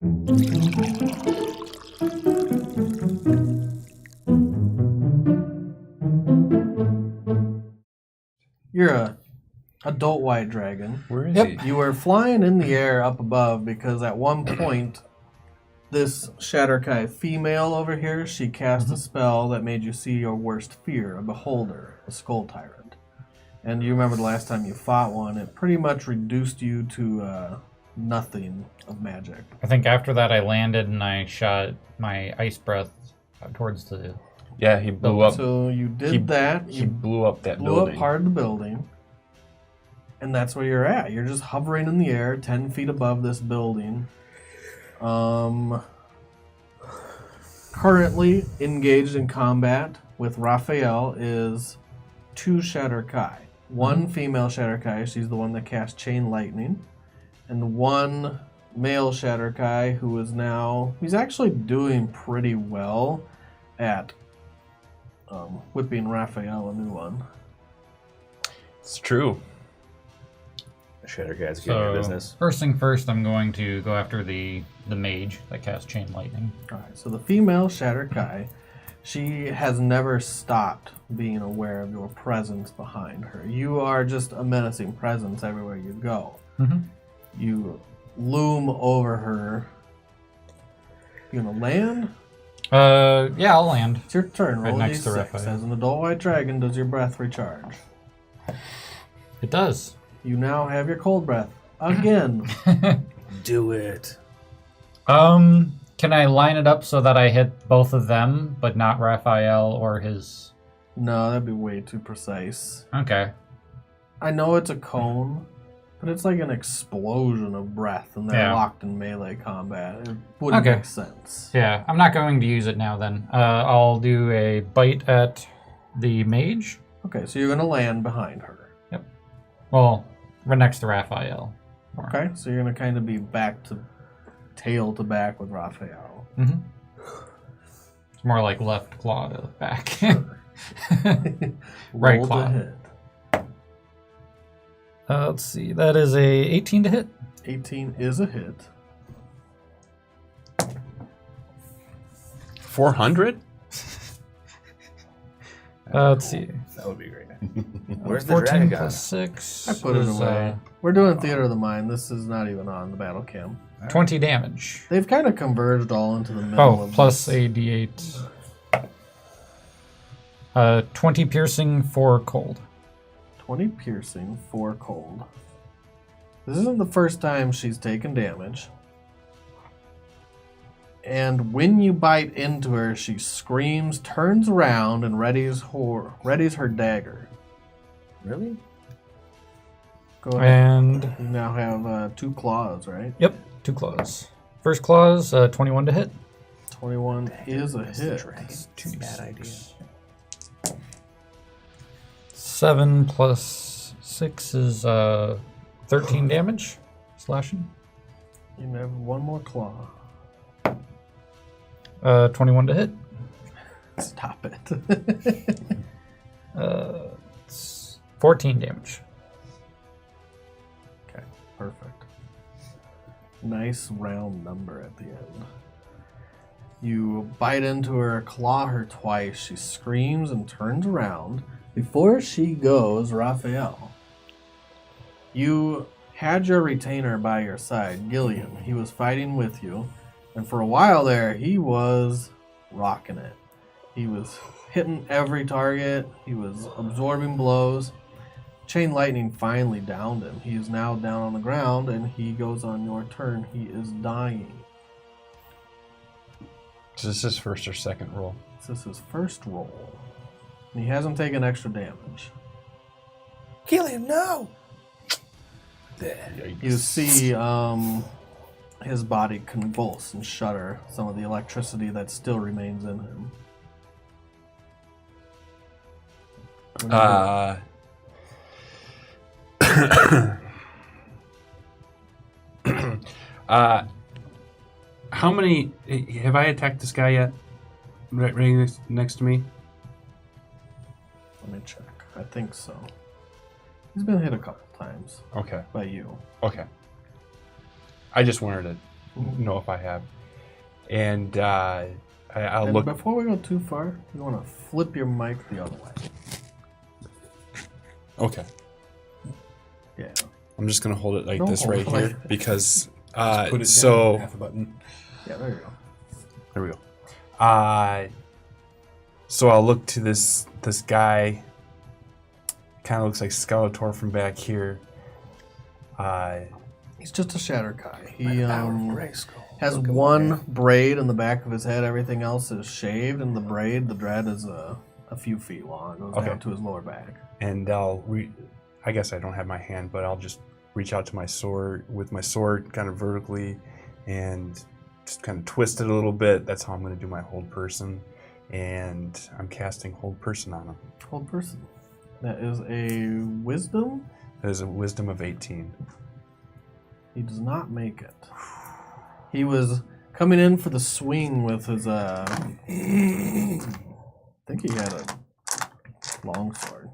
You're a adult white dragon. Where is he? You were flying in the air up above because at one point, this Shatterkai female over here, she cast a spell that made you see your worst fear, a beholder, a skull tyrant. And you remember the last time you fought one, it pretty much reduced you to nothing of magic. I think after that I landed and I shot my ice breath towards the... Yeah, he blew up. So you did that. He blew up that blew building. up part of the building. And that's where you're at. You're just hovering in the air, 10 feet above this building. Currently engaged in combat with Raphael is 2 Shatterkai. One female Shatterkai, she's the one that cast Chain Lightning. And 1 male Shatterkai who is now... He's actually doing pretty well at whipping Raphael a new one. It's true. Shatter guy's getting your business. First thing first, I'm going to go after the mage that casts Chain Lightning. Alright, so the female Shatterkai, she has never stopped being aware of your presence behind her. You are just a menacing presence everywhere you go. Mm-hmm. You loom over her. You gonna land? Yeah, I'll land. It's your turn. Right Roll next to D6. Raphael. As an adult white dragon, does your breath recharge? It does. You now have your cold breath. Again. Do it. Can I line it up so that I hit both of them, but not Raphael or his... No, that'd be way too precise. Okay. I know it's a cone, but it's like an explosion of breath, and they're locked in melee combat. It wouldn't make sense. Yeah, I'm not going to use it now then. I'll do a bite at the mage. Okay, so you're going to land behind her. Yep. Well, right next to Raphael. Okay, so you're going to kind of be tail to back with Raphael. Mm-hmm. It's more like left claw to back. Right Roll claw. to hit. Let's see. That is a 18 to hit. 18 is a hit. 400? Let's see. That would be great. Where's the 14 dragon plus 6. I put it away. We're doing Theater of the Mind. This is not even on the battle cam. 20 damage. They've kind of converged all into the middle of Plus this. a d8. 20 piercing, 4 cold. 20 piercing, 4 cold. This isn't the first time she's taken damage. And when you bite into her, she screams, turns around, and readies her dagger. Really? Go ahead. And You now have 2 claws, right? yep, 2 claws. First claws, 21 to hit. 21 is a hit. Too bad idea. 7 plus 6 is 13 damage. Slashing. You have 1 more claw. 21 to hit. Stop it. 14 damage. Okay, perfect. Nice round number at the end. You bite into her, claw her twice. She screams and turns around. Before she goes, Raphael, you had your retainer by your side, Gillian. He was fighting with you, and for a while there, he was rocking it. He was hitting every target. He was absorbing blows. Chain Lightning finally downed him. He is now down on the ground, and he goes on your turn. He is dying. Is this his first or second roll? This is his first roll. And he hasn't taken extra damage. Kill him, no! You see his body convulse and shudder, some of the electricity that still remains in him. How many... Have I attacked this guy yet? Right next to me? Let me check. I think so. He's been hit a couple times. Okay. By you. Okay. I just wanted to know if I have. And I'll And look. before we go too far, you want to flip your mic the other way. Okay. Yeah. I'm just gonna hold it like Don't this hold right it like here that. because Put it so down, half a button. Yeah, there you go. there we go. So I'll look to this guy. Kind of looks like Skeletor from back here. He's just a Shatterkai. He has one braid in the back of his head. Everything else is shaved, and the dread is a few feet long. It goes down to his lower back. And I guess I don't have my hand, but I'll just reach out to my sword with my sword kind of vertically and just kind of twist it a little bit. That's how I'm going to do my hold person. And I'm casting hold person on him. Hold person. That is a wisdom. That is a wisdom of 18. He does not make it. He was coming in for the swing with his, I think he had a longsword.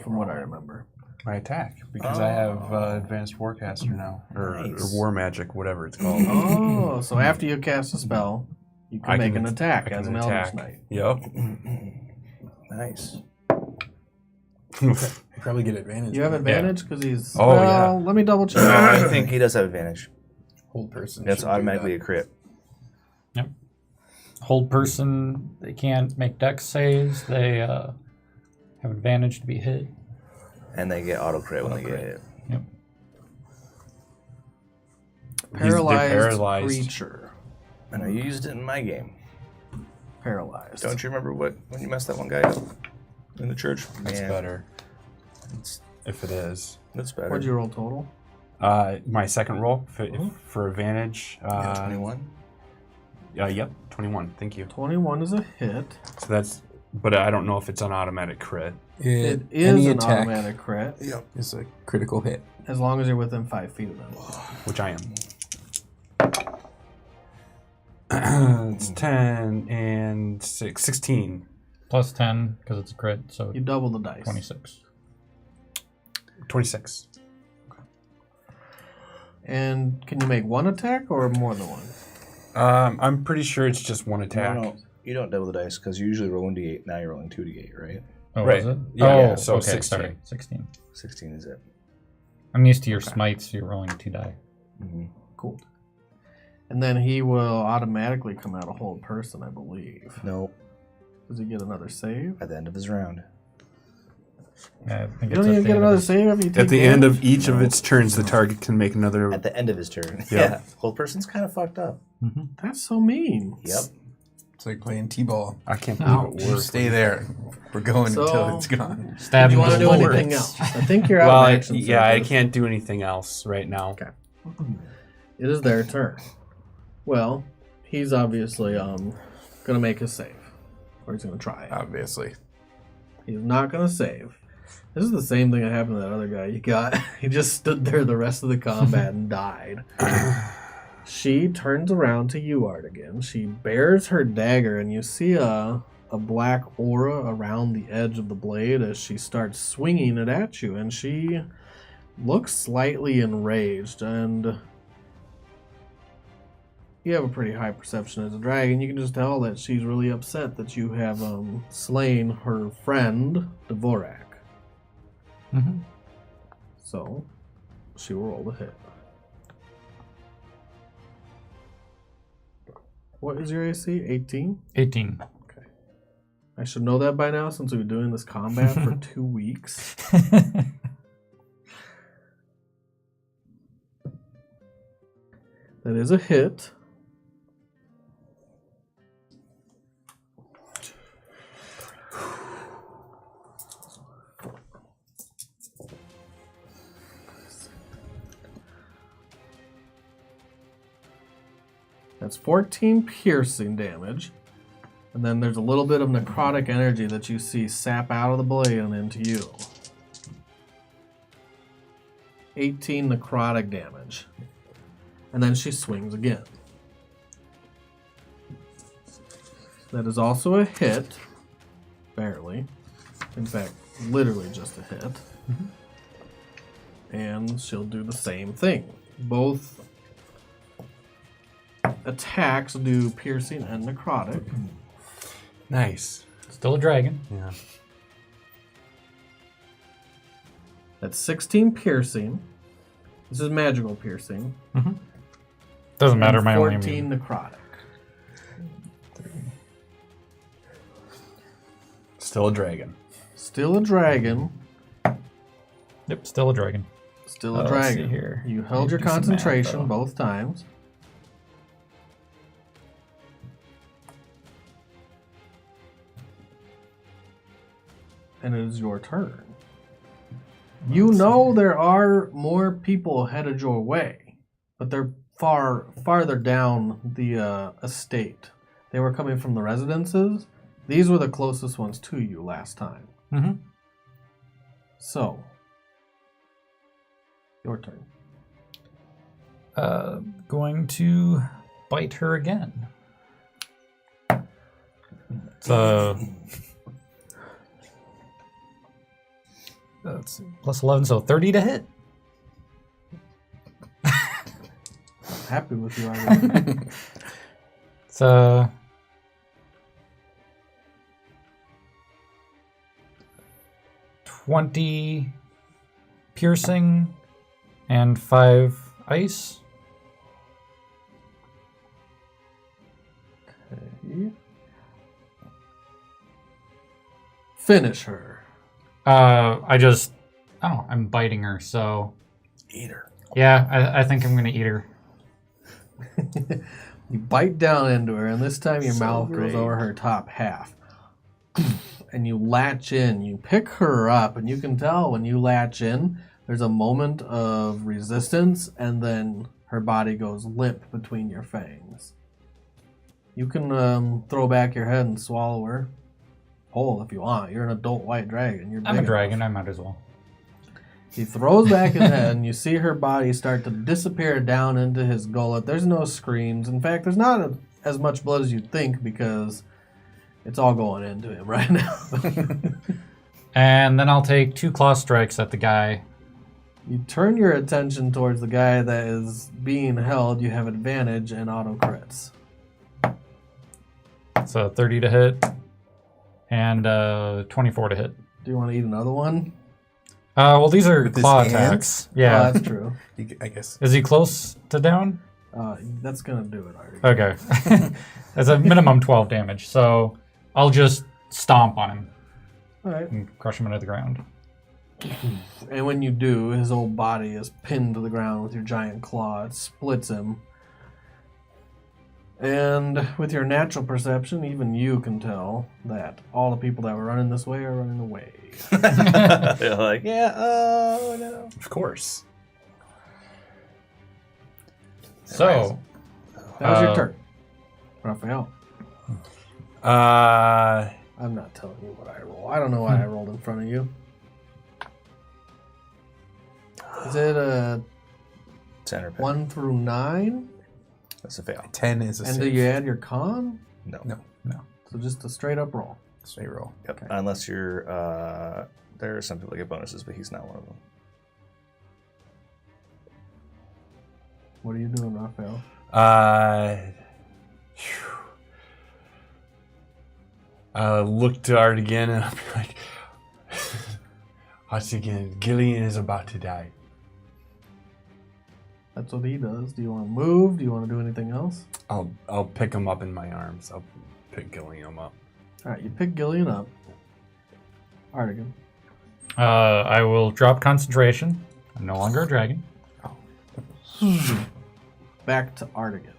From what I remember. My attack, because I have advanced warcaster now, or war magic, whatever it's called. Oh, so after you cast a spell, you can make an attack as an Eldritch Knight. Yep. Nice. You probably get advantage. You have advantage because he's. Oh, yeah. Let me double check. I think he does have advantage. Hold person. That's should do automatically a that. crit. Yep. Hold person, they can't make dex saves. They have advantage to be hit. And they get auto crit when they get hit. Yep. Paralyzed creature. I know you used it in my game. Paralyzed. Don't you remember when you messed that one guy up in the church? That's Man, better. If it is. That's better. What'd you roll total? My second roll for advantage. 21? Yep, 21. Thank you. 21 is a hit. So that's, but I don't know if it's an automatic crit. It is any an attack automatic crit, is a critical hit. as long as you're within 5 feet of them. Which I am. It's 10 and 6, 16. Plus 10, because it's a crit, so You double the dice. 26. 26. And can you make one attack or more than one? I'm pretty sure it's just one attack. No, you don't double the dice because you usually roll 1d8. Now you're rolling 2d8, right? Oh, Right. is it? Yeah, oh, so okay, 16. sorry. 16. 16 is it. I'm used to your smites, so you're rolling 2 die. Mm-hmm. Cool. And then he will automatically come out a whole person, I believe. No, Does he get another save? at the end of his round. Yeah, I think You don't even get another save after you take At the end damage? of each of its turns, the target can make another. At the end of his turn. Yeah. Yeah. Whole person's kind of fucked up. That's so mean. Yep. It's like playing t-ball. I can't believe it You works. stay there. We're going So- until it's gone. Stab Do you him want to do with anything bullets. else? I think you're out Well, of action. I surface. can't do anything else right now. Okay. It is their turn. Well, he's obviously gonna make a save. Or he's gonna try. Obviously. He's not gonna save. This is the same thing that happened to that other guy you got. He just stood there the rest of the combat and died. She turns around to you, Artegan. She bares her dagger, and you see a black aura around the edge of the blade as she starts swinging it at you. And she looks slightly enraged, and you have a pretty high perception as a dragon. You can just tell that she's really upset that you have slain her friend, Dvorak. Mm-hmm. So, she will roll the hit. What is your AC? 18? 18. I should know that by now since we've been doing this combat for 2 weeks. That is a hit. That's 14 piercing damage. And then there's a little bit of necrotic energy that you see sap out of the blade and into you. 18 necrotic damage. And then she swings again. That is also a hit. Barely. In fact, literally just a hit. And she'll do the same thing. Both attacks do piercing and necrotic. Nice. Still a dragon. Yeah. That's 16 piercing. This is magical piercing. Doesn't matter. And My only 14 immune. necrotic. Still a dragon. Still a dragon. Yep, still a dragon. Still a Let's dragon. see here. You I held need your to do some math, concentration though. both times. And it is your turn. You know there are more people headed your way, but they're farther down the estate. They were coming from the residences. These were the closest ones to you last time. Mm-hmm. So, your turn. Going to bite her again. So that's plus 11, so 30 to hit. Happy with you already. It's 20 piercing and 5 ice. Okay. Finish her. I'm biting her, so Eat her. yeah, I think I'm gonna eat her. You bite down into her, and this time your So mouth great. goes over her top half. And you latch in. You pick her up, and you can tell when you latch in, there's a moment of resistance, and then her body goes limp between your fangs. You can throw back your head and swallow her whole if you want. You're an adult white dragon. You're I'm a big dragon, enough. I might as well. He throws back his head, and you see her body start to disappear down into his gullet. There's no screams. In fact, there's not as much blood as you'd think because it's all going into him right now. And then I'll take 2 claw strikes at the guy. You turn your attention towards the guy that is being held. You have advantage and auto crits. So 30 to hit and 24 to hit. Do you want to eat another one? Well, these are With his claw hands? attacks. Oh, Yeah. that's true. I guess. Is he close to down? That's going to do it, Artie. Okay. That's a minimum 12 damage. So I'll just stomp on him All right. and crush him into the ground. And when you do, his whole body is pinned to the ground with your giant claw. It splits him. And with your natural perception, even you can tell that all the people that were running this way are running away. They're like, yeah, oh no. Of course. So, That was your Uh, turn. Raphael. I'm not telling you what I roll. I don't know what I rolled in front of you. Is it a 10 or 1 through 9? That's a fail. 10 is a And save. do you add your con? No. No. So just a straight up roll. Straight roll. Yep. Okay. Unless you're, there are some people that get bonuses, but he's not one of them. What are you doing, Raphael? Look to Artegan and I'll be like, Artegan, Gillian is about to die. That's what he does. Do you want to move? Do you want to do anything else? I'll pick him up in my arms. I'll pick Gillian up. All right, you pick Gillian up. Artegan. I will drop concentration. I'm no longer a dragon. Back to Artegan.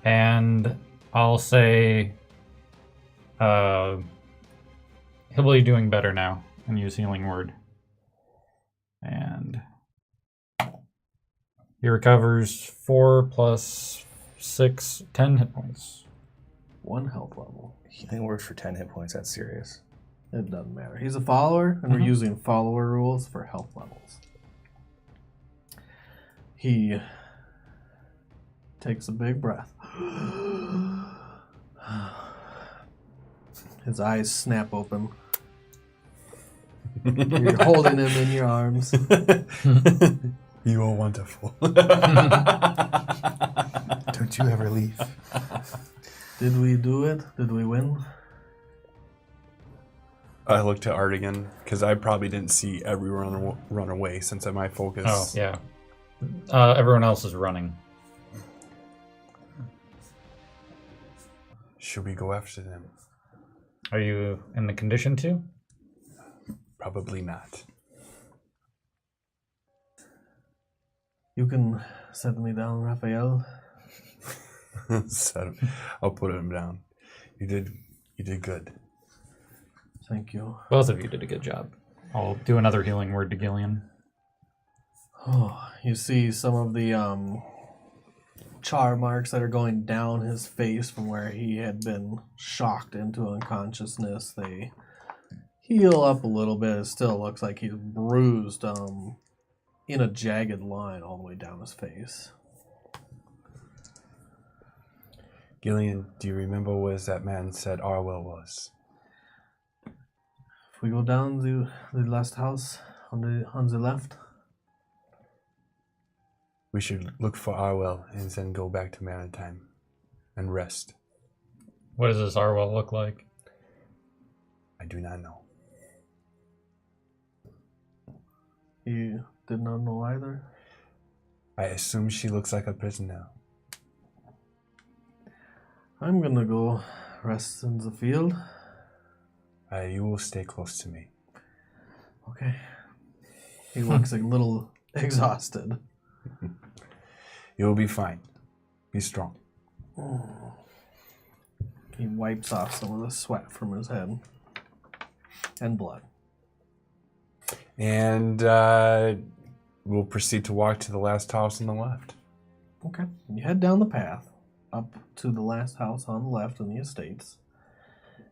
And I'll say he'll be doing better now and use healing word. And he recovers 4 plus 6, 10 hit points. 1 health level. Healing word for 10 hit points. That's serious. It doesn't matter. He's a follower, and we're using follower rules for health levels. He takes a big breath. His eyes snap open. You're holding him in your arms. You are wonderful. Don't you ever leave. Did we do it? Did we win? I looked to Artegan because I probably didn't see everyone run away since my focus. Oh, yeah. Everyone else is running. Should we go after them? Are you in the condition to? Probably not. You can set me down, Raphael. So, I'll put him down. You did good. Thank you. Both of you did a good job. I'll do another healing word to Gillian. Oh, you see some of the char marks that are going down his face from where he had been shocked into unconsciousness. They heal up a little bit. It still looks like he's bruised in a jagged line all the way down his face. Gillian, do you remember where that man said Arwell was? If we go down to the last house on the left. We should look for Arwell and then go back to Maritime and rest. What does this Arwell look like? I do not know. You did not know either? I assume she looks like a prisoner. I'm gonna go rest in the field. You will stay close to me. Okay. He looks a little exhausted. You'll be fine. Be strong. He wipes off some of the sweat from his head. And blood. And we'll proceed to walk to the last house on the left. Okay. You head down the path up to the last house on the left in the estates.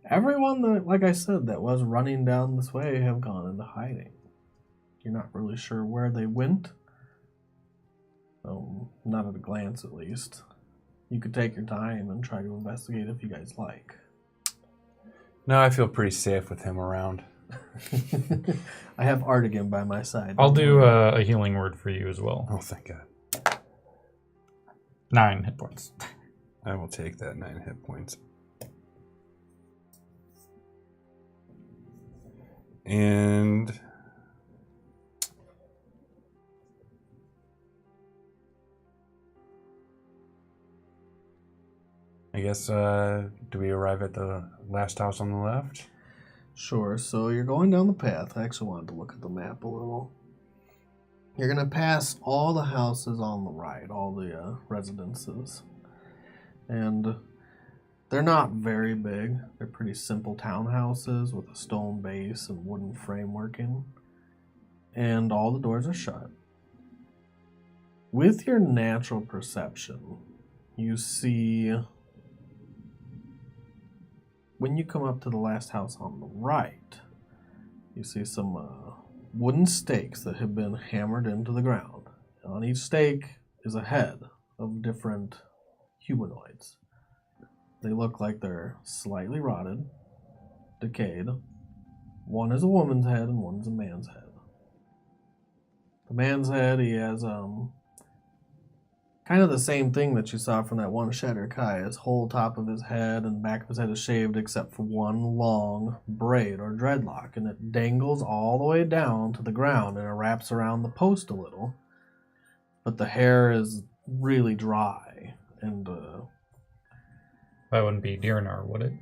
Everyone that, like I said, that was running down this way have gone into hiding. You're not really sure where they went. Not at a glance, at least. You could take your time and try to investigate if you guys like. No, I feel pretty safe with him around. I have Artegan by my side. I'll do a healing word for you as well. Oh, thank God. 9 hit points. I will take that 9 hit points. And I guess, do we arrive at the last house on the left? Sure, so you're going down the path. I actually wanted to look at the map a little. You're going to pass all the houses on the right, all the residences. And they're not very big. They're pretty simple townhouses with a stone base and wooden frameworking. And all the doors are shut. With your natural perception, you see... When you come up to the last house on the right, you see some wooden stakes that have been hammered into the ground. And on each stake is a head of different humanoids. They look like they're slightly rotted, decayed. One is a woman's head and one is a man's head. The man's head, he has kind of the same thing that you saw from that one Shatter Kai. His whole top of his head and back of his head is shaved except for one long braid or dreadlock, and it dangles all the way down to the ground and it wraps around the post a little. But the hair is really dry, and That wouldn't be Deloran, would it?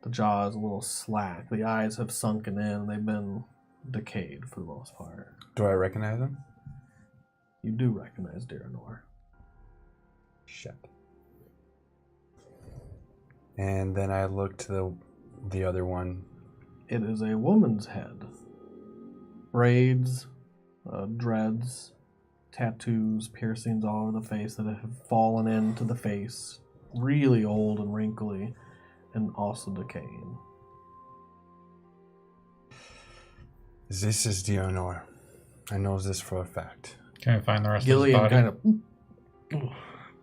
the jaw is a little slack. The eyes have sunken in. They've been decayed for the most part. Do I recognize him? You do recognize Deloran. Shit. And then I look to the other one. It is a woman's head. Braids, dreads, tattoos, piercings all over the face that have fallen into the face. Really old and wrinkly, and also decaying. This is Deloran. I know this for a fact. Can I find the rest Gillian of his body? kind of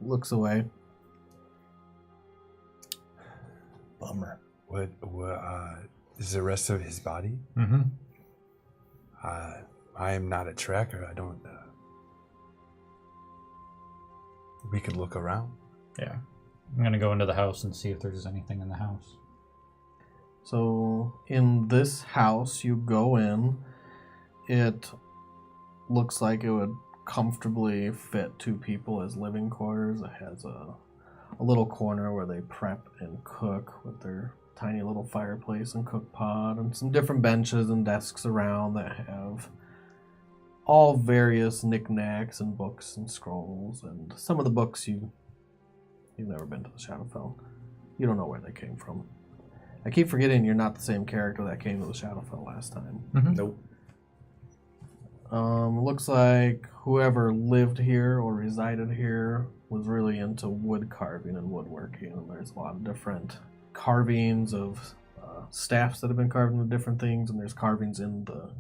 looks away. Bummer. What is the rest of his body? Mm-hmm. I am not a tracker. I don't. We could look around. Yeah. I'm going to go into the house and see if there's anything in the house. So in this house, you go in. It looks like it would comfortably fit 2 people as living quarters. It has a little corner where they prep and cook with their tiny little fireplace and cook pot, and some different benches and desks around that have all various knickknacks and books and scrolls. And some of the books you've never been to the Shadowfell. You don't know where they came from. I keep forgetting you're not the same character that came to the Shadowfell last time. Mm-hmm. Nope. Looks like whoever lived here or resided here was really into wood carving and woodworking. And there's a lot of different carvings of staffs that have been carved into different things, and there's carvings in the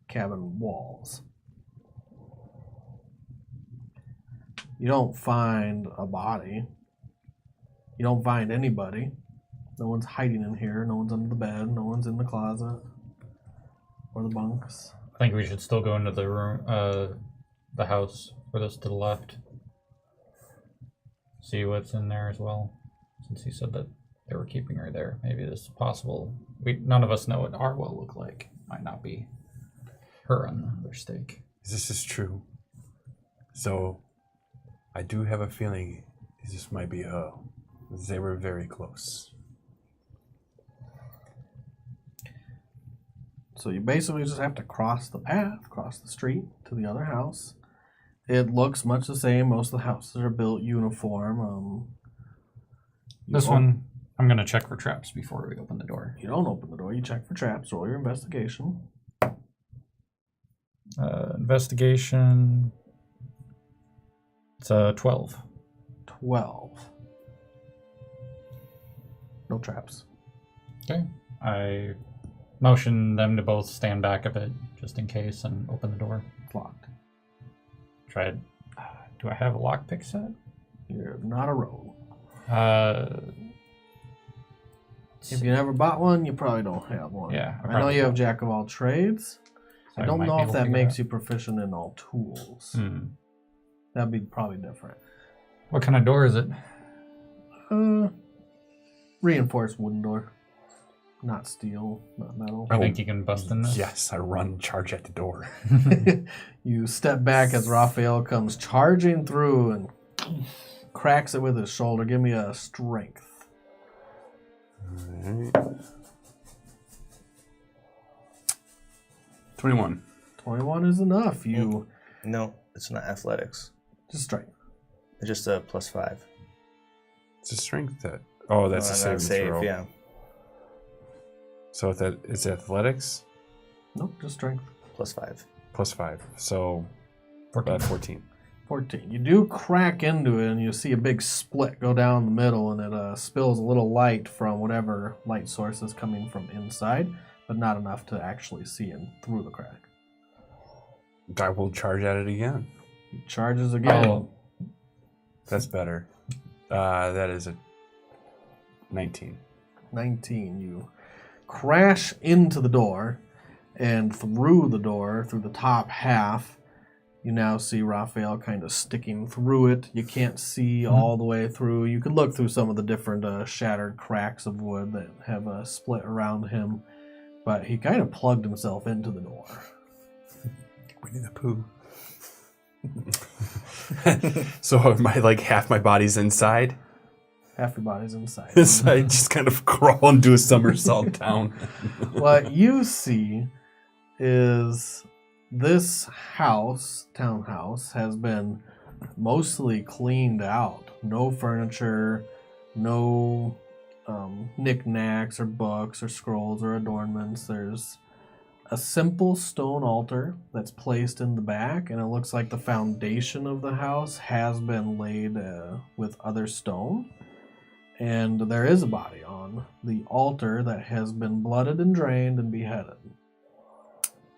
cabin walls. You don't find a body. You don't find anybody. No one's hiding in here. No one's under the bed. No one's in the closet or the bunks. I think we should still go into the room, the house furthest to the left. See what's in there as well. Since he said that they were keeping her there, maybe this is possible. None of us know what Arwell looked like. Might not be her on the other stake. This is true. So, I do have a feeling this might be her. They were very close. So you basically just have to cross the path, cross the street to the other house. It looks much the same. Most of the houses are built uniform. This one, I'm going to check for traps before we open the door. You don't open the door. You check for traps. Roll your investigation. Investigation. It's 12. 12. No traps. Okay. I motion them to both stand back a bit, just in case, and open the door. It's locked. Try it. Do I have a lockpick set? You're not a rogue. If If you never bought one, you probably don't have one. Yeah, I know you have Jack of all trades. I don't know if that makes you proficient in all tools. That'd be probably different. What kind of door is it? Reinforced wooden door. Not steel, not metal. I think you can bust in this. Yes, I run, charge at the door. You step back as Raphael comes charging through and cracks it with his shoulder. Give me a strength. All right. 21. 21 is enough. You No, it's not athletics. just strength. It's just a +5. It's a strength that. Oh, that's a saving throw. Yeah. So it's athletics Nope, just strength. +5. +5. So 14. 14. 14. You do crack into it, and you see a big split go down the middle, and it spills a little light from whatever light source is coming from inside, but not enough to actually see in through the crack. I will charge at it again. He charges again. Oh. That's better. That is a 19. 19. You crash into the door, and through the door, through the top half, you now see Raphael kind of sticking through it. You can't see all the way through. You could look through some of the different shattered cracks of wood that have split around him, but he kind of plugged himself into the door. Winnie the Pooh. So half my body's inside? Half your body's inside. So I just kind of crawl and do a somersault down. What you see is this townhouse, has been mostly cleaned out. No furniture, no knickknacks or books or scrolls or adornments. There's a simple stone altar that's placed in the back, and it looks like the foundation of the house has been laid with other stone. And there is a body on the altar that has been blooded and drained and beheaded.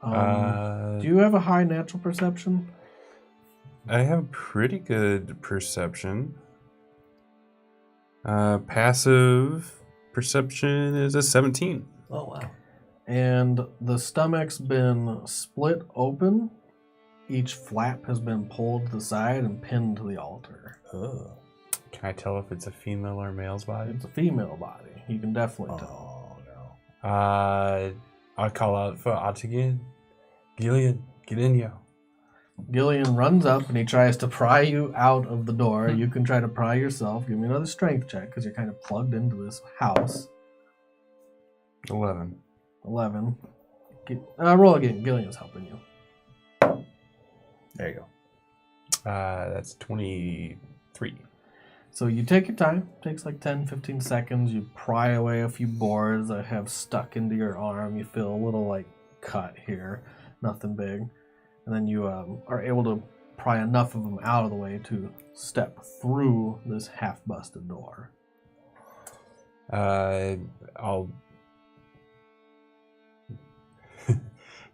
Do you have a high natural perception? I have pretty good perception. Passive perception is a 17. Oh, wow. And the stomach's been split open, Each flap has been pulled to the side and pinned to the altar. Oh. Can I tell if it's a female or male's body? It's a female body. You can definitely tell. Oh, no. I'll call out for Artegan. Gillian, get in here. Gillian runs up and he tries to pry you out of the door. You can try to pry yourself. Give me another strength check because you're kind of plugged into this house. 11. 11. Roll again. Gillian's helping you. There you go. That's 23. So you take your time. It takes like 10, 15 seconds. You pry away a few boards that have stuck into your arm. You feel a little like cut here. Nothing big. And then you are able to pry enough of them out of the way to step through this half-busted door. I'll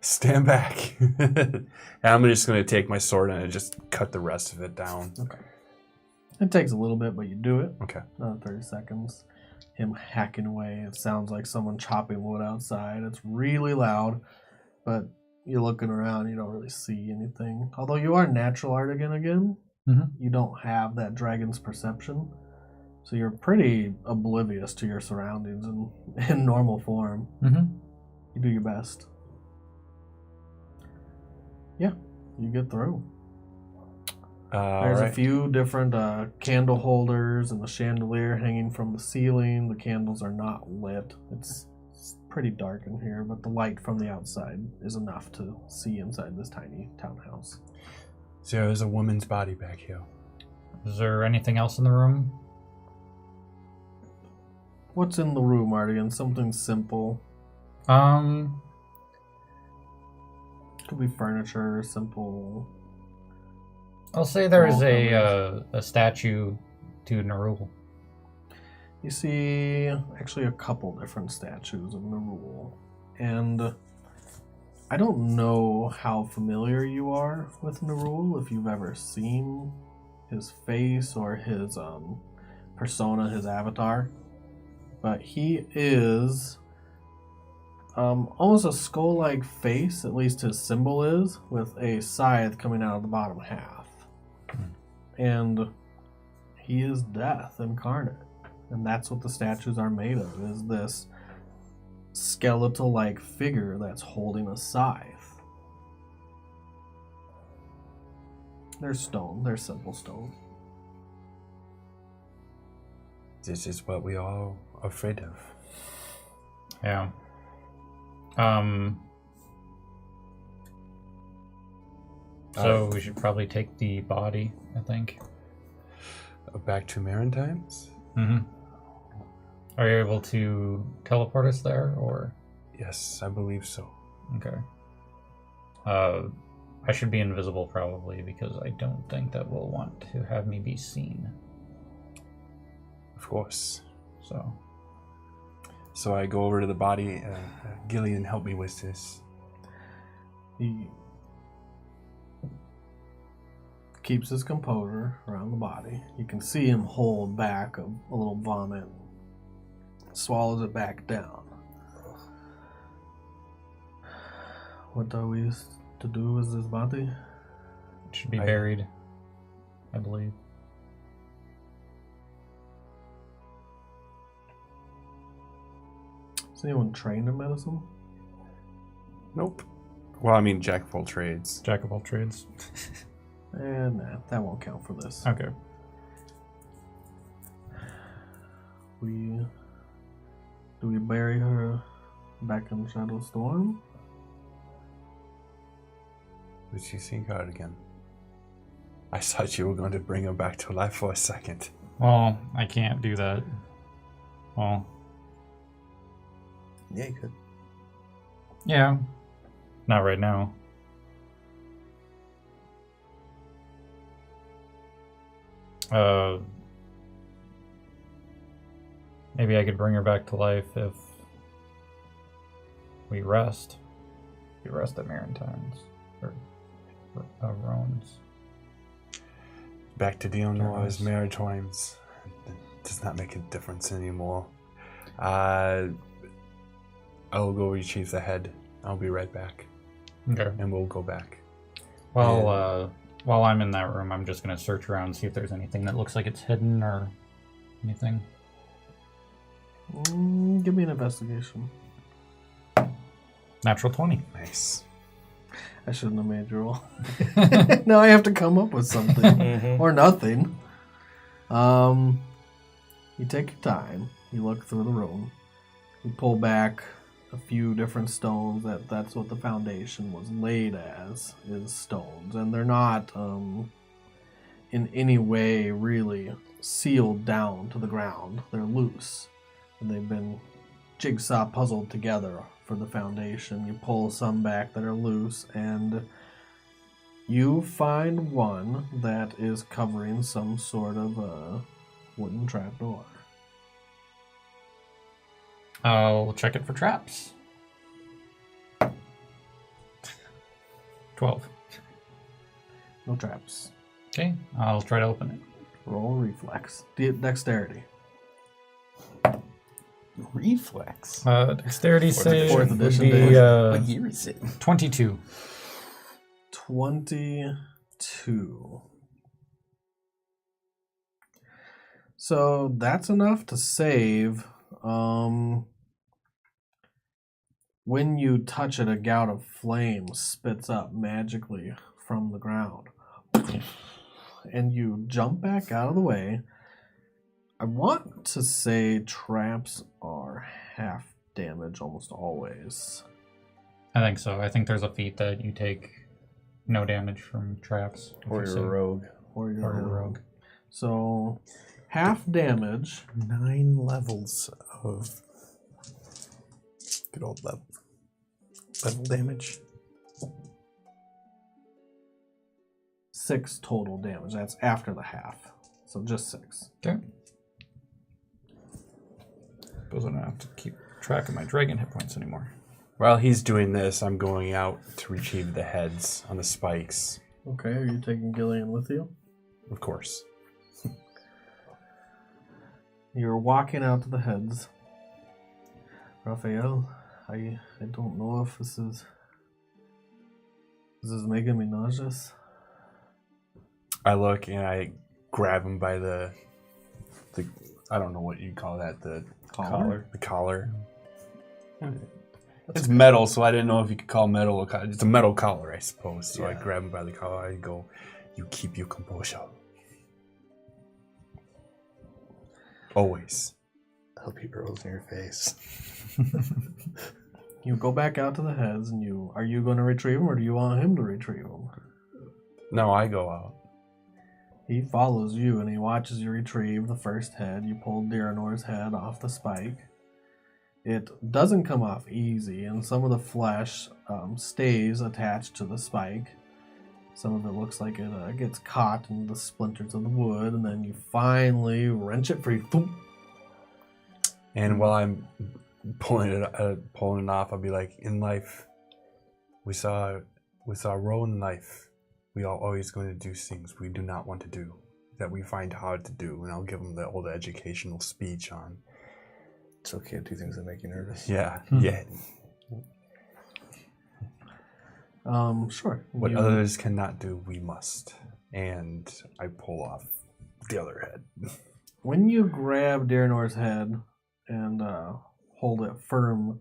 stand back. And I'm just going to take my sword and just cut the rest of it down. Okay. It takes a little bit, but you do it. Okay. Another 30 seconds. Him hacking away. It sounds like someone chopping wood outside. It's really loud, but you're looking around, you don't really see anything. Although you are natural Artegan again, you don't have that dragon's perception. So you're pretty oblivious to your surroundings in normal form. You do your best. Yeah, you get through. There's a few different candle holders and the chandelier hanging from the ceiling. The candles are not lit. It's pretty dark in here, but the light from the outside is enough to see inside this tiny townhouse. So there's a woman's body back here. Is there anything else in the room? What's in the room, Artegan? Something simple. Could be furniture, simple. I'll say there is a statue to Nerull. You see actually a couple different statues of Nerull. And I don't know how familiar you are with Nerull, if you've ever seen his face or his persona, his avatar. But he is almost a skull-like face, at least his symbol is, with a scythe coming out of the bottom half. And he is death incarnate. And that's what the statues are made of, is this skeletal-like figure that's holding a scythe. They're stone. They're simple stone. This is what we all are afraid of. Yeah. So we should probably take the body, I think. Back to Maritimes? Are you able to teleport us there, or? Yes, I believe so. Okay. I should be invisible probably, because I don't think that will want to have me be seen. Of course. So I go over to the body. Gillian, help me with this. He keeps his composure around the body. You can see him hold back a little vomit. Swallows it back down. What are we to do with this body? it should be buried, I believe. Is anyone trained in medicine? Nope. Well, I mean, jack of all trades. Jack of all trades. Nah, that won't count for this. Okay. Do we bury her back in Shadow Storm? What do you think, Artegan? I thought you were going to bring her back to life for a second. Well, I can't do that. Well, Yeah, you could. yeah. Not right now. Maybe I could bring her back to life if we rest. We rest at Maritimes. Or Roan's. Back to Deloran's Maritimes. It does not make a difference anymore. I'll go retrieve the head. I'll be right back. Okay. And we'll go back. While I'm in that room, I'm just going to search around and see if there's anything that looks like it's hidden or anything. Give me an investigation. Natural 20. Nice. I shouldn't have made you roll. Now I have to come up with something. Or nothing. You take your time. You look through the room. You pull back a few different stones. That's what the foundation was laid as, is stones. And they're not in any way really sealed down to the ground. They're loose. And they've been jigsaw puzzled together for the foundation. You pull some back that are loose, and you find one that is covering some sort of a wooden trapdoor. I'll check it for traps. 12. No traps. Okay, I'll try to open it. Roll reflex. Dexterity. Reflex. Dexterity save fourth would edition be days. What year is it? 22. 22. So that's enough to save. When you touch it, a gout of flame spits up magically from the ground. And you jump back out of the way. I want to say traps are half damage almost always. I think so. I think there's a feat that you take no damage from traps. if Or you you're save. a rogue. Or you're Or a you're a rogue. So half damage. 9 levels of good old level damage. 6 total damage. That's after the half. So just 6. Okay. Suppose I don't have to keep track of my dragon hit points anymore. While he's doing this, I'm going out to retrieve the heads on the spikes. Okay, are you taking Gillian with you? Of course. You're walking out to the heads. Raphael, I don't know if this is making me nauseous. I look and I grab him by the I don't know what you call that, the Collar? The collar. It's metal, so I didn't know if you could call metal a collar. It's a metal collar, I suppose. So I grab him by the collar. I go, "You keep your composure. Always." I hope he rolls in your face. You go back out to the heads, and are you going to retrieve him, or do you want him to retrieve him? No, I go out. He follows you, and he watches you retrieve the first head. You pull Diranor's head off the spike. It doesn't come off easy, and some of the flesh stays attached to the spike. Some of it looks like it gets caught in the splinters of the wood, and then you finally wrench it free. Boom. And while I'm pulling it off, I'll be like, "In life, we saw a row in life. We are always going to do things we do not want to do, that we find hard to do." And I'll give them the old educational speech on. It's okay to do things that make you nervous. Yeah. Sure. What others cannot do, we must. And I pull off the other head. When you grab Diranor's head and hold it firm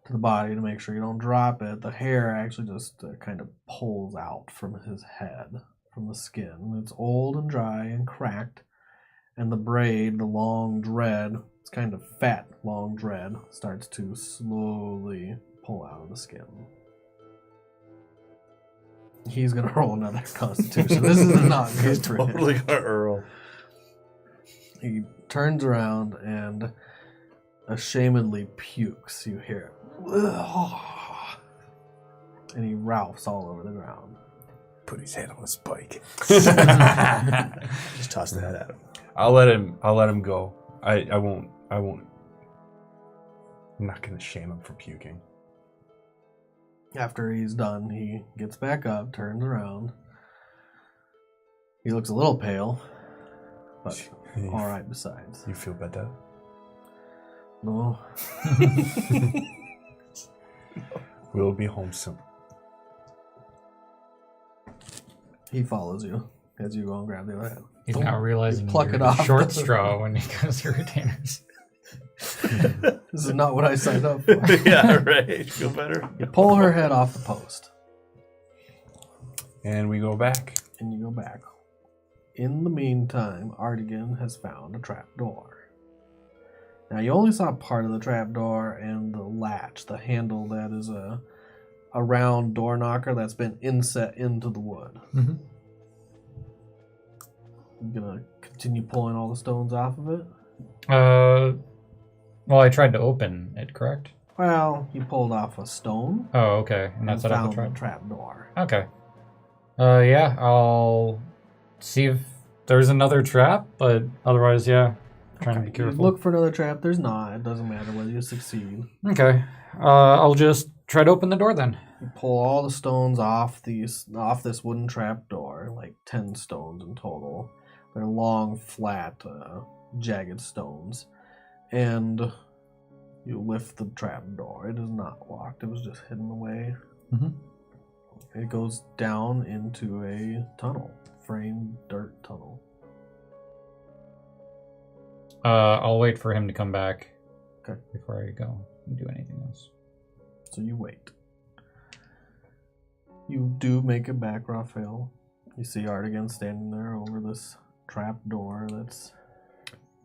to the body to make sure you don't drop it, the hair actually just kind of pulls out from his head, from the skin. It's old and dry and cracked, and the braid, the long dread, it's kind of fat, long dread, starts to slowly pull out of the skin. He's going to roll another constitution. This is not good for him. Totally got Earl. He turns around and ashamedly pukes. You hear it. And he ralphs all over the ground. Put his head on a spike. Just toss the head at him. I'll let him go. I won't. I'm not going to shame him for puking. After he's done, he gets back up, turns around. He looks a little pale, but all right besides. You feel better? No. We'll be home soon. He follows you as you go and grab the other hand. He's now realizing pluck you're it the off. short straw when he goes to retainers. This is not what I signed up for. Yeah, right. Feel better. You pull her head off the post, And we go back. and you go back. In the meantime, Artegan has found a trap door. Now, you only saw part of the trap door and the latch, the handle that is a round door knocker that's been inset into the wood. Mm-hmm. You gonna continue pulling all the stones off of it? Well, I tried to open it, correct? Well, you pulled off a stone Oh, okay. And that's what I found tried. the trap door. Okay. Yeah, I'll see if there's another trap, but otherwise, yeah, trying to be You careful. look for another trap. There's not. It doesn't matter whether you succeed. Okay. I'll just try to open the door then. You pull all the stones off this wooden trap door, like 10 stones in total. They're long, flat, jagged stones. And you lift the trap door. It is not locked. It was just hidden away. Mm-hmm. It goes down into a tunnel, framed dirt tunnel. I'll wait for him to come back. Okay. Before I go and do anything else. So you wait. You do make it back, Raphael. You see Artegan standing there over this trap door that's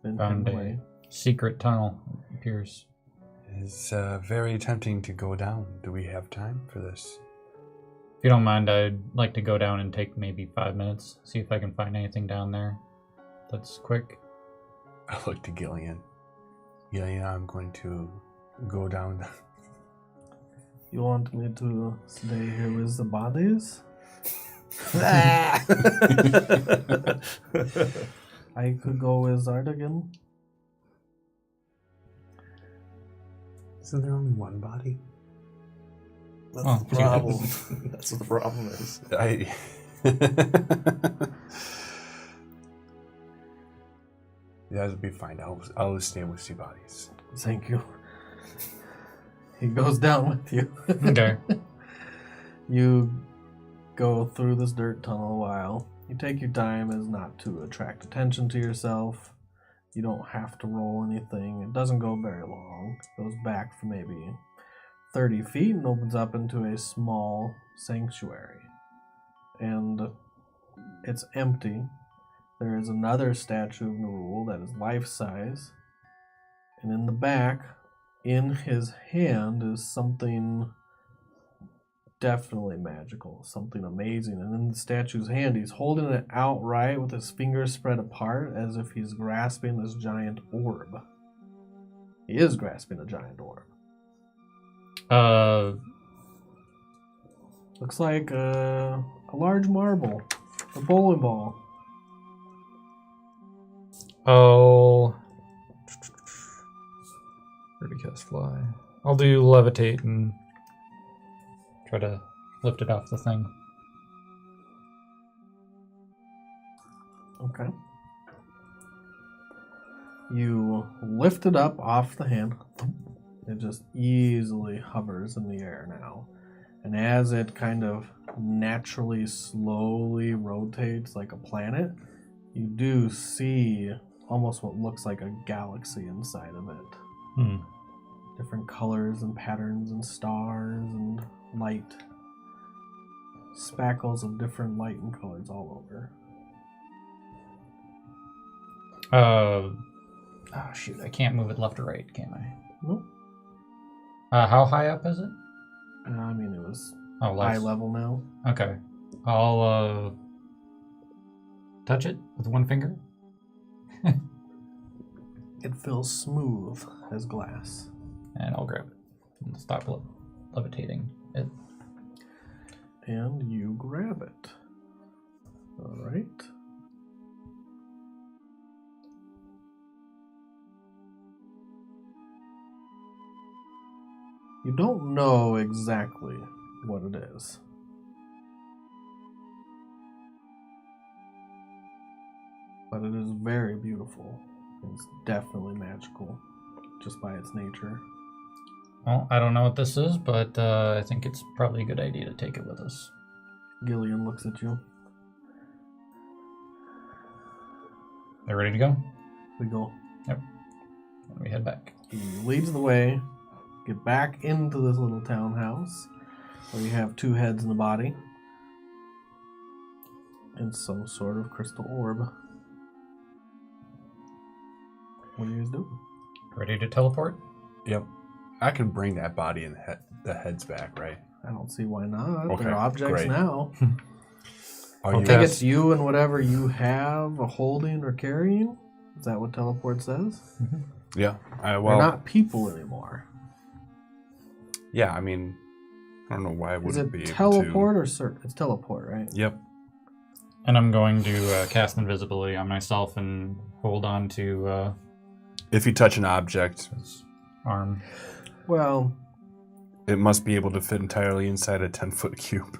been Found hidden away. a secret tunnel, it appears. It's very tempting to go down. Do we have time for this? If you don't mind, I'd like to go down and take maybe 5 minutes, see if I can find anything down there that's quick. I look to Gillian. Gillian, I'm going to go down. You want me to stay here with the bodies? I could go with Artegan. Isn't there only one body? That's Oh, the problem. That's what the problem is. That'll be fine. I'll stay with the bodies. Thank you. He goes down with you. Okay. You go through this dirt tunnel a while. You take your time as not to attract attention to yourself. You don't have to roll anything. It doesn't go very long. It goes back for maybe 30 feet and opens up into a small sanctuary. And it's empty. There is another statue of Nerull that is life-size. And in the back, in his hand, is something definitely magical, something amazing. And in the statue's hand, he's holding it outright with his fingers spread apart as if he's grasping this giant orb. He is grasping a giant orb. Looks like a large marble, a bowling ball. Oh. Where to cast fly? I'll do levitate and try to lift it off the thing. Okay. You lift it up off the hand. It just easily hovers in the air now. And as it kind of naturally, slowly rotates like a planet, you do see almost what looks like a galaxy inside of it. Different colors and patterns and stars and light. Spackles of different light and colors all over. Oh shoot, I can't move it left or right, can I? Nope. How high up is it? I mean, it was Oh, high less. level now. Okay. I'll touch it with one finger. It feels smooth as glass. And I'll grab it and stop levitating it. And you grab it. Alright. You don't know exactly what it is. But it is very beautiful. It's definitely magical, just by its nature. Well, I don't know what this is, but I think it's probably a good idea to take it with us. Gillian looks at you. They're ready to go? We go. Yep. And we head back. He leads the way. Get back into this little townhouse where you have 2 heads in the body and some sort of crystal orb. What do you guys do? Ready to teleport? Yep. I can bring that body and the heads back, right? I don't see why not. Okay, They're objects great. now. Are I you think it's you and whatever you have holding or carrying. Is that what teleport says? Yeah. They're not people anymore. Yeah, I mean, I don't know why I Is wouldn't it be teleport able or it's teleport, right? to. Yep. And I'm going to cast invisibility on myself and hold on to If you touch an object, his arm. Well, it must be able to fit entirely inside a 10-foot cube.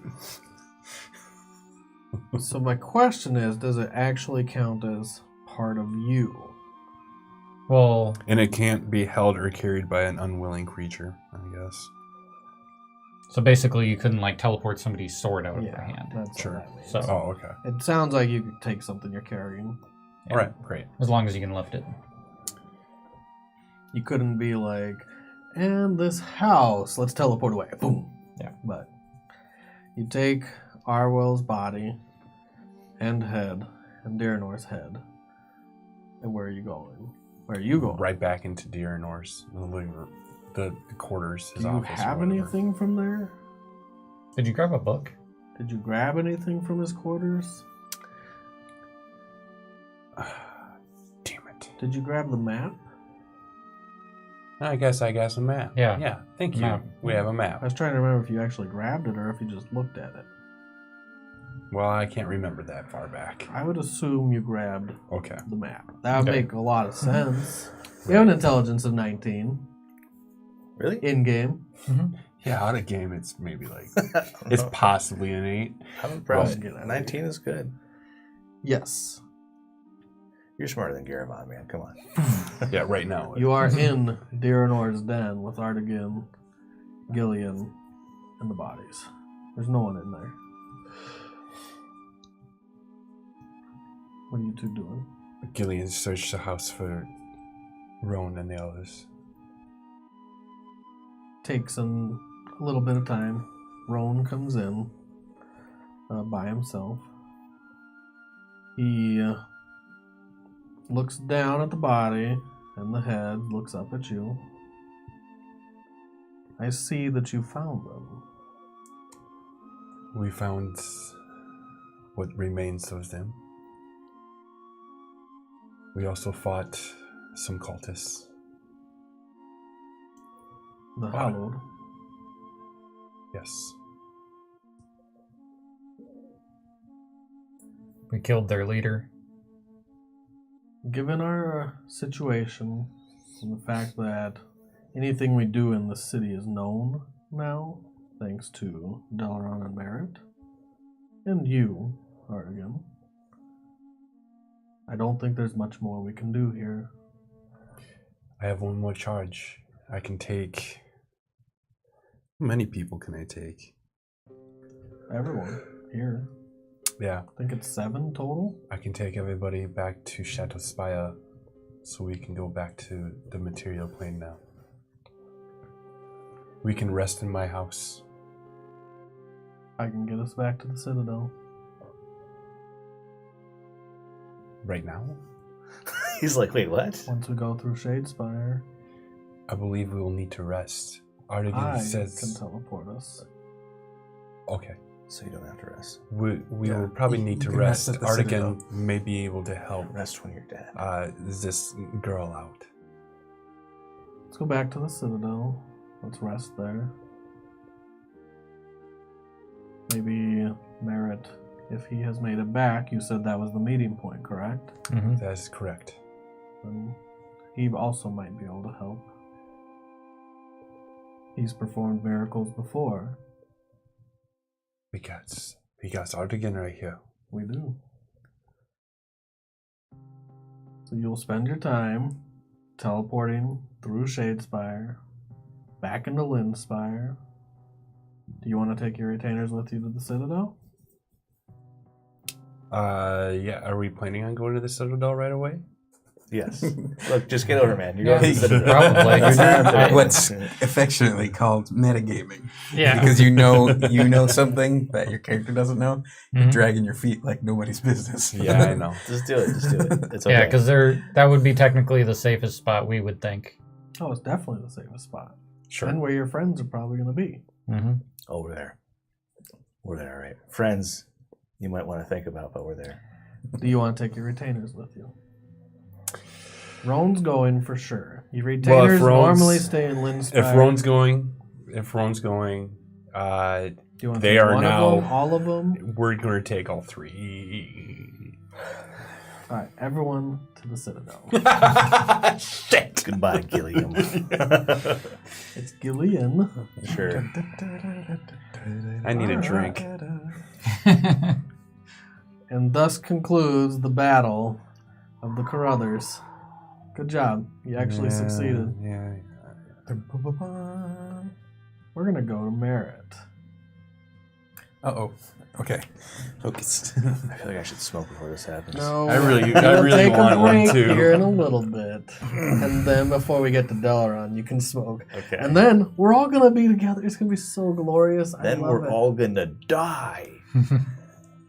so my question is, does it actually count as part of you? Well, And it can't be held or carried by an unwilling creature, I guess. so basically you couldn't like teleport somebody's sword out of their hand. That's Sure. what that means. So- Oh, okay. It sounds like you could take something you're carrying. Yeah. All right, great. As long as you can lift it. You couldn't be like, and this house, let's teleport away. Boom. Yeah. But you take Arwell's body and head and Daranor's head. And where are you going? Where are you going? Right back into Dearanor's living room, the quarters, his Do you office. or have whatever. anything from there? Did you grab a book? Did you grab anything from his quarters? Damn it. Did you grab the map? I guess a map. Yeah. Yeah, thank you. Map. We have a I map. was trying to remember if you actually grabbed it or if you just looked at it. Well, I can't remember that far back. I would assume you grabbed Okay. the map. That would Okay. make a lot of sense. You have an intelligence of 19 Really? in game. Yeah, out of game, it's maybe like, it's possibly an 8. I'm impressed. Well, get out of 19 is good. Yes. You're smarter than Garavon, man. Come on. Yeah, right now. You are in Daranor's den with Artegan, Gillian, and the bodies. There's no one in there. What are you two doing? Gillian searched the house for Roan and the others. Takes a little bit of time. Roan comes in by himself. He looks down at the body and the head, looks up at you. I see that you found them. We found what remains of them. We also fought some cultists. The Hallowed. Yes. We killed their leader. Given our situation and the fact that anything we do in the city is known now, thanks to Deloran and Merritt, and you, Artegan, I don't think there's much more we can do here. I have one more charge. I can take... How many people can I take? Everyone here. Yeah, I think it's 7 total. I can take everybody back to Chateau Spaya so we can go back to the material plane now. We can rest in my house. I can get us back to the Citadel. Right now? He's like, wait, what? Once we go through Shadespire, I believe we will need to rest. Artegan I says... can teleport us. Okay. So you don't have to rest. We Yeah, will probably you- need to you can rest rest. at the Artegan Citadel. may be able to help Rest when you're dead. this girl out. Let's go back to the Citadel. Let's rest there. Maybe Merritt, if he has made it back, you said that was the meeting point, correct? Mm-hmm. That is correct. Then he also might be able to help. He's performed miracles before. We got Artegan right here. We do. So you'll spend your time teleporting through Shadespire, back into Lindspire. Do you want to take your retainers with you to the Citadel? Yeah. Are we planning on going to the Citadel right away? Yes. Look, just get over, man. You're Yeah, going to the probably. What's affectionately called metagaming. Yeah. Because you know something that your character doesn't know, you're Mhm. dragging your feet like nobody's business. Yeah, I know. Just do it. Just do it. It's okay. Yeah, because that would be technically the safest spot, we would think. Oh, it's definitely the safest spot. Sure. And where your friends are probably going to be. Mm-hmm. Oh, we're there. We're there, right? Friends, you might want to think about, but we're there. Do you want to take your retainers with you? Roan's going for sure. Your retainers normally stay in Linspire. If Roan's going, do you want to they take are one now- of them, all of them? we're going to take all 3. All right, everyone to the Citadel. Shit. Goodbye, Gilliam. It's Gillian. Sure. I need a drink. And thus concludes the battle of the Carruthers. Good job. You actually succeeded. Yeah. We're going to go to Merritt. Uh-oh. Okay. Focus. I feel like I should smoke before this happens. No, I really we'll take want a one break too. here in a little bit. And then before we get to Deloran, you can smoke. Okay. And then we're all going to be together. It's going to be so glorious. I then love we're it. all going to die.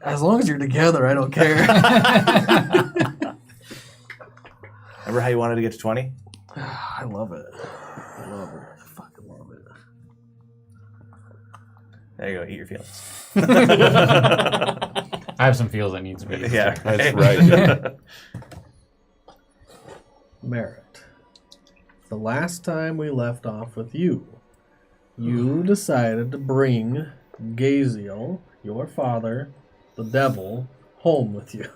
As long as you're together, I don't care. Remember how you wanted to get to 20? I love it. I love it. I fucking love it. There you go. Eat your feelings. I have some feels that needs to be. Yeah. That's right. Merritt. The last time we left off with you, you decided to bring Gaziel, your father, the devil, home with you.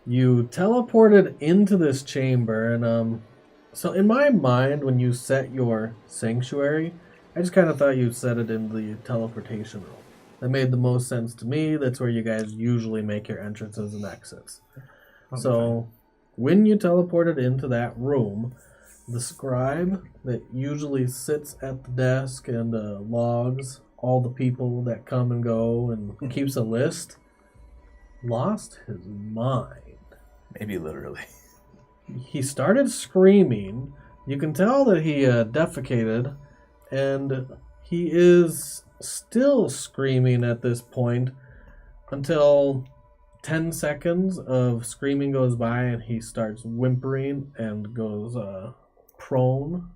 You teleported into this chamber, and so in my mind, when you set your sanctuary, I just kind of thought you'd set it in the teleportation room. That made the most sense to me. That's where you guys usually make your entrances and exits. Okay. So when you teleported into that room, the scribe that usually sits at the desk and logs all the people that come and go and keeps a list, lost his mind. Maybe literally. He started screaming. You can tell that he defecated, and he is still screaming at this point until 10 seconds of screaming goes by and he starts whimpering and goes prone.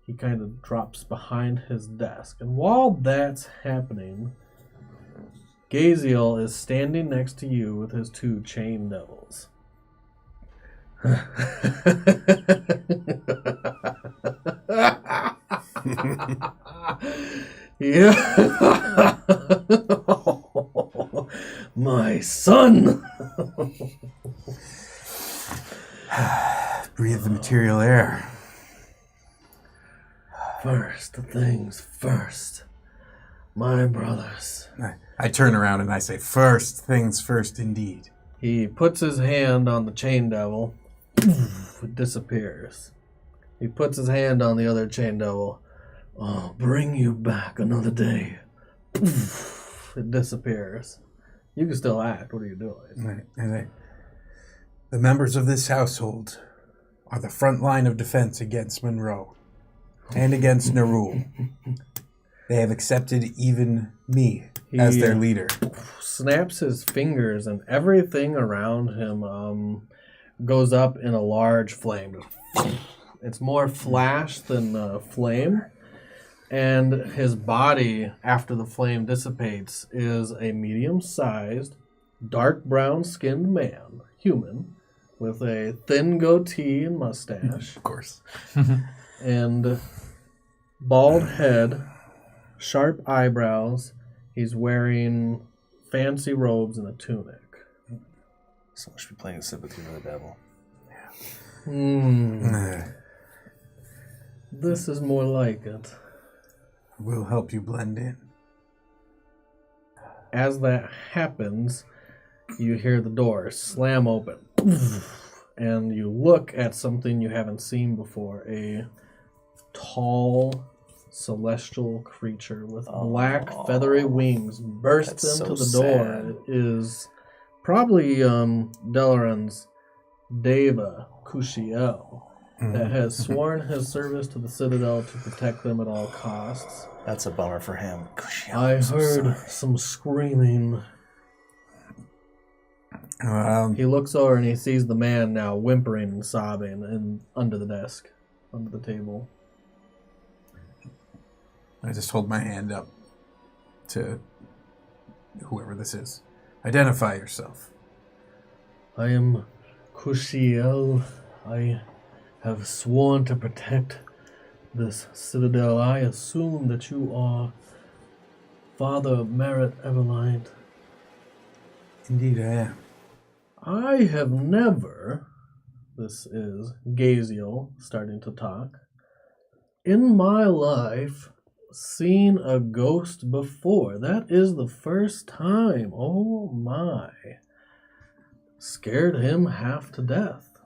He kind of drops behind his desk. And while that's happening, Gaziel is standing next to you with his 2 chain devils. Yeah. My son. Breathe the material air. First things first. My brothers. I turn around and I say, first things first indeed. He puts his hand on the chain devil. It disappears. He puts his hand on the other chain devil. I'll bring you back another day. It disappears. You can still act. What are you doing? The members of this household are the front line of defense against Monroe and against Nerull. They have accepted even me as their leader. Snaps his fingers and everything around him goes up in a large flame. It's more flash than flame. And his body, after the flame dissipates, is a medium-sized, dark brown-skinned man, human, with a thin goatee and mustache. Of course. And bald head, sharp eyebrows. He's wearing fancy robes and a tunic. Someone should be playing sympathy for the devil. This is more like it. We'll help you blend in. As that happens, you hear the door slam open. And you look at something you haven't seen before. A tall, celestial creature with black feathery wings bursts into the door. Sad. It is probably Deloran's Deva Gaziel that has sworn his service to the Citadel to protect them at all costs. That's a bummer for him. I heard some screaming. He looks over and he sees the man now whimpering and sobbing and under the desk, under the table. I just hold my hand up to whoever this is. Identify yourself. I am Gaziel. I have sworn to protect this citadel. I assume that you are Father Merritt Everlight. Indeed, I am. I have never, this is Gaziel starting to talk, in my life seen a ghost before. That is the first time. Oh my. Scared him half to death.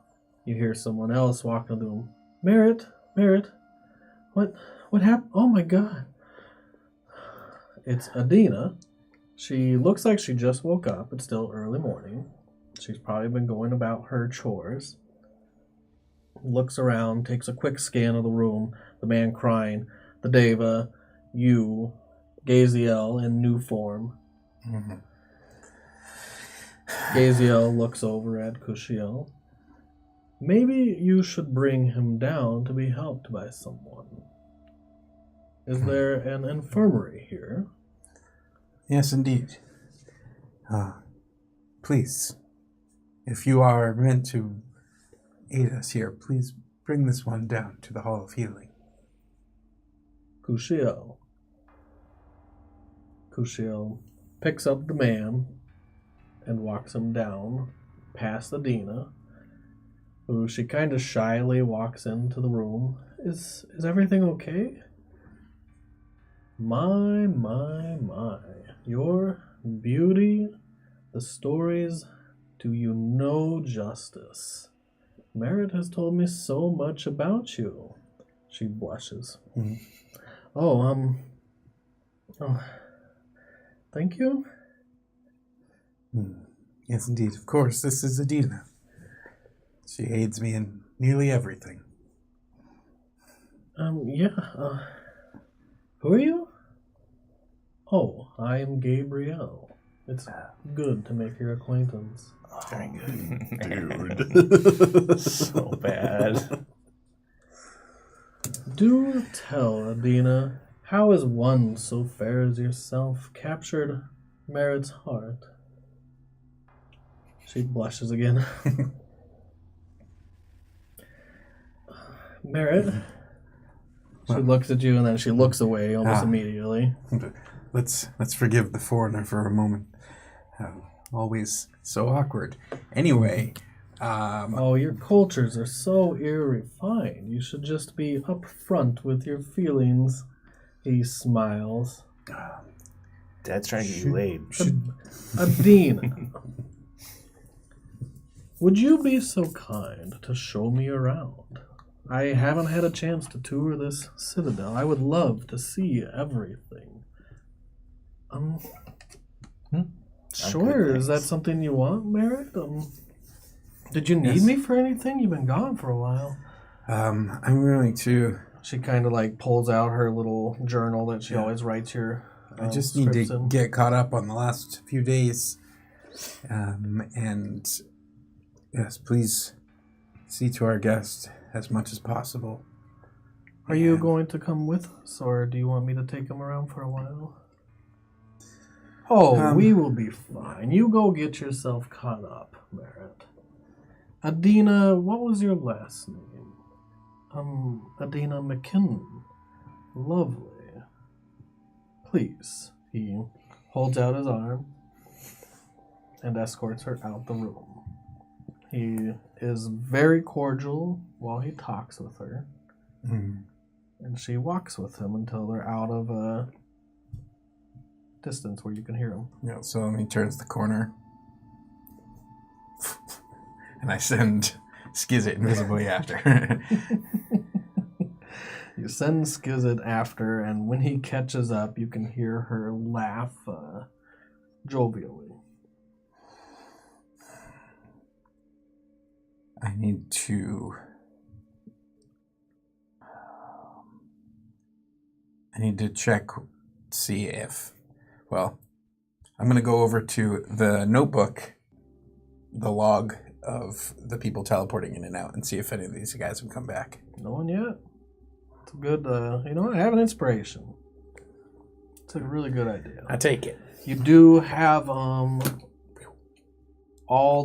You hear someone else walking to him. Merritt, what happened? Oh my god. It's Adina. She looks like she just woke up. It's still early morning. She's probably been going about her chores. Looks around, takes a quick scan of the room, the man crying, the Deva, you, Gaziel in new form. Mm-hmm. Gaziel looks over at Gaziel. Maybe you should bring him down to be helped by someone. Is there an infirmary here? Yes, indeed. Please, if you are meant to aid us here, please bring this one down to the Hall of Healing. Gaziel picks up the man and walks him down past Adina, who she kind of shyly walks into the room. Is everything okay? My. Your beauty, the stories do you no justice. Merritt has told me so much about you. She blushes. Mm-hmm. Oh, thank you. Yes, indeed. Of course, this is Adina. She aids me in nearly everything. Who are you? Oh, I am Gabriel. It's good to make your acquaintance. Very good. Dude. So bad. Do tell, Adina, how has one so fair as yourself captured Merritt's heart? She blushes again. Merritt. She looks at you and then she looks away almost immediately. Let's forgive the foreigner for a moment. Always so awkward. Anyway, Oh, your cultures are so ill-refined. You should just be upfront with your feelings. He smiles. Dad's trying to get you laid. Adina, would you be so kind to show me around? I haven't had a chance to tour this citadel. I would love to see everything. Sure. Is that something you want, Merritt? Did you need me for anything? You've been gone for a while. I'm willing to. She kind of like pulls out her little journal that she always writes your I just need to scripts in. get caught up on the last few days. And yes, please see to our guest as much as possible. Are you going to come with us, or do you want me to take him around for a while? Oh, we will be fine. You go get yourself caught up, Merritt. Adina, what was your last name? Adina McKinnon. Lovely. Please. He holds out his arm and escorts her out the room. He is very cordial while he talks with her. And she walks with him until they're out of a distance where you can hear him. Yeah, so he turns the corner. And I send Skizit invisibly after. You send Skizit after, and when he catches up, you can hear her laugh jovially. I need to check, see if, well, I'm going to go over to the notebook, the log of the people teleporting in and out, and see if any of these guys have come back. No one yet? It's a good, I have an inspiration. It's a really good idea. I take it. You do have all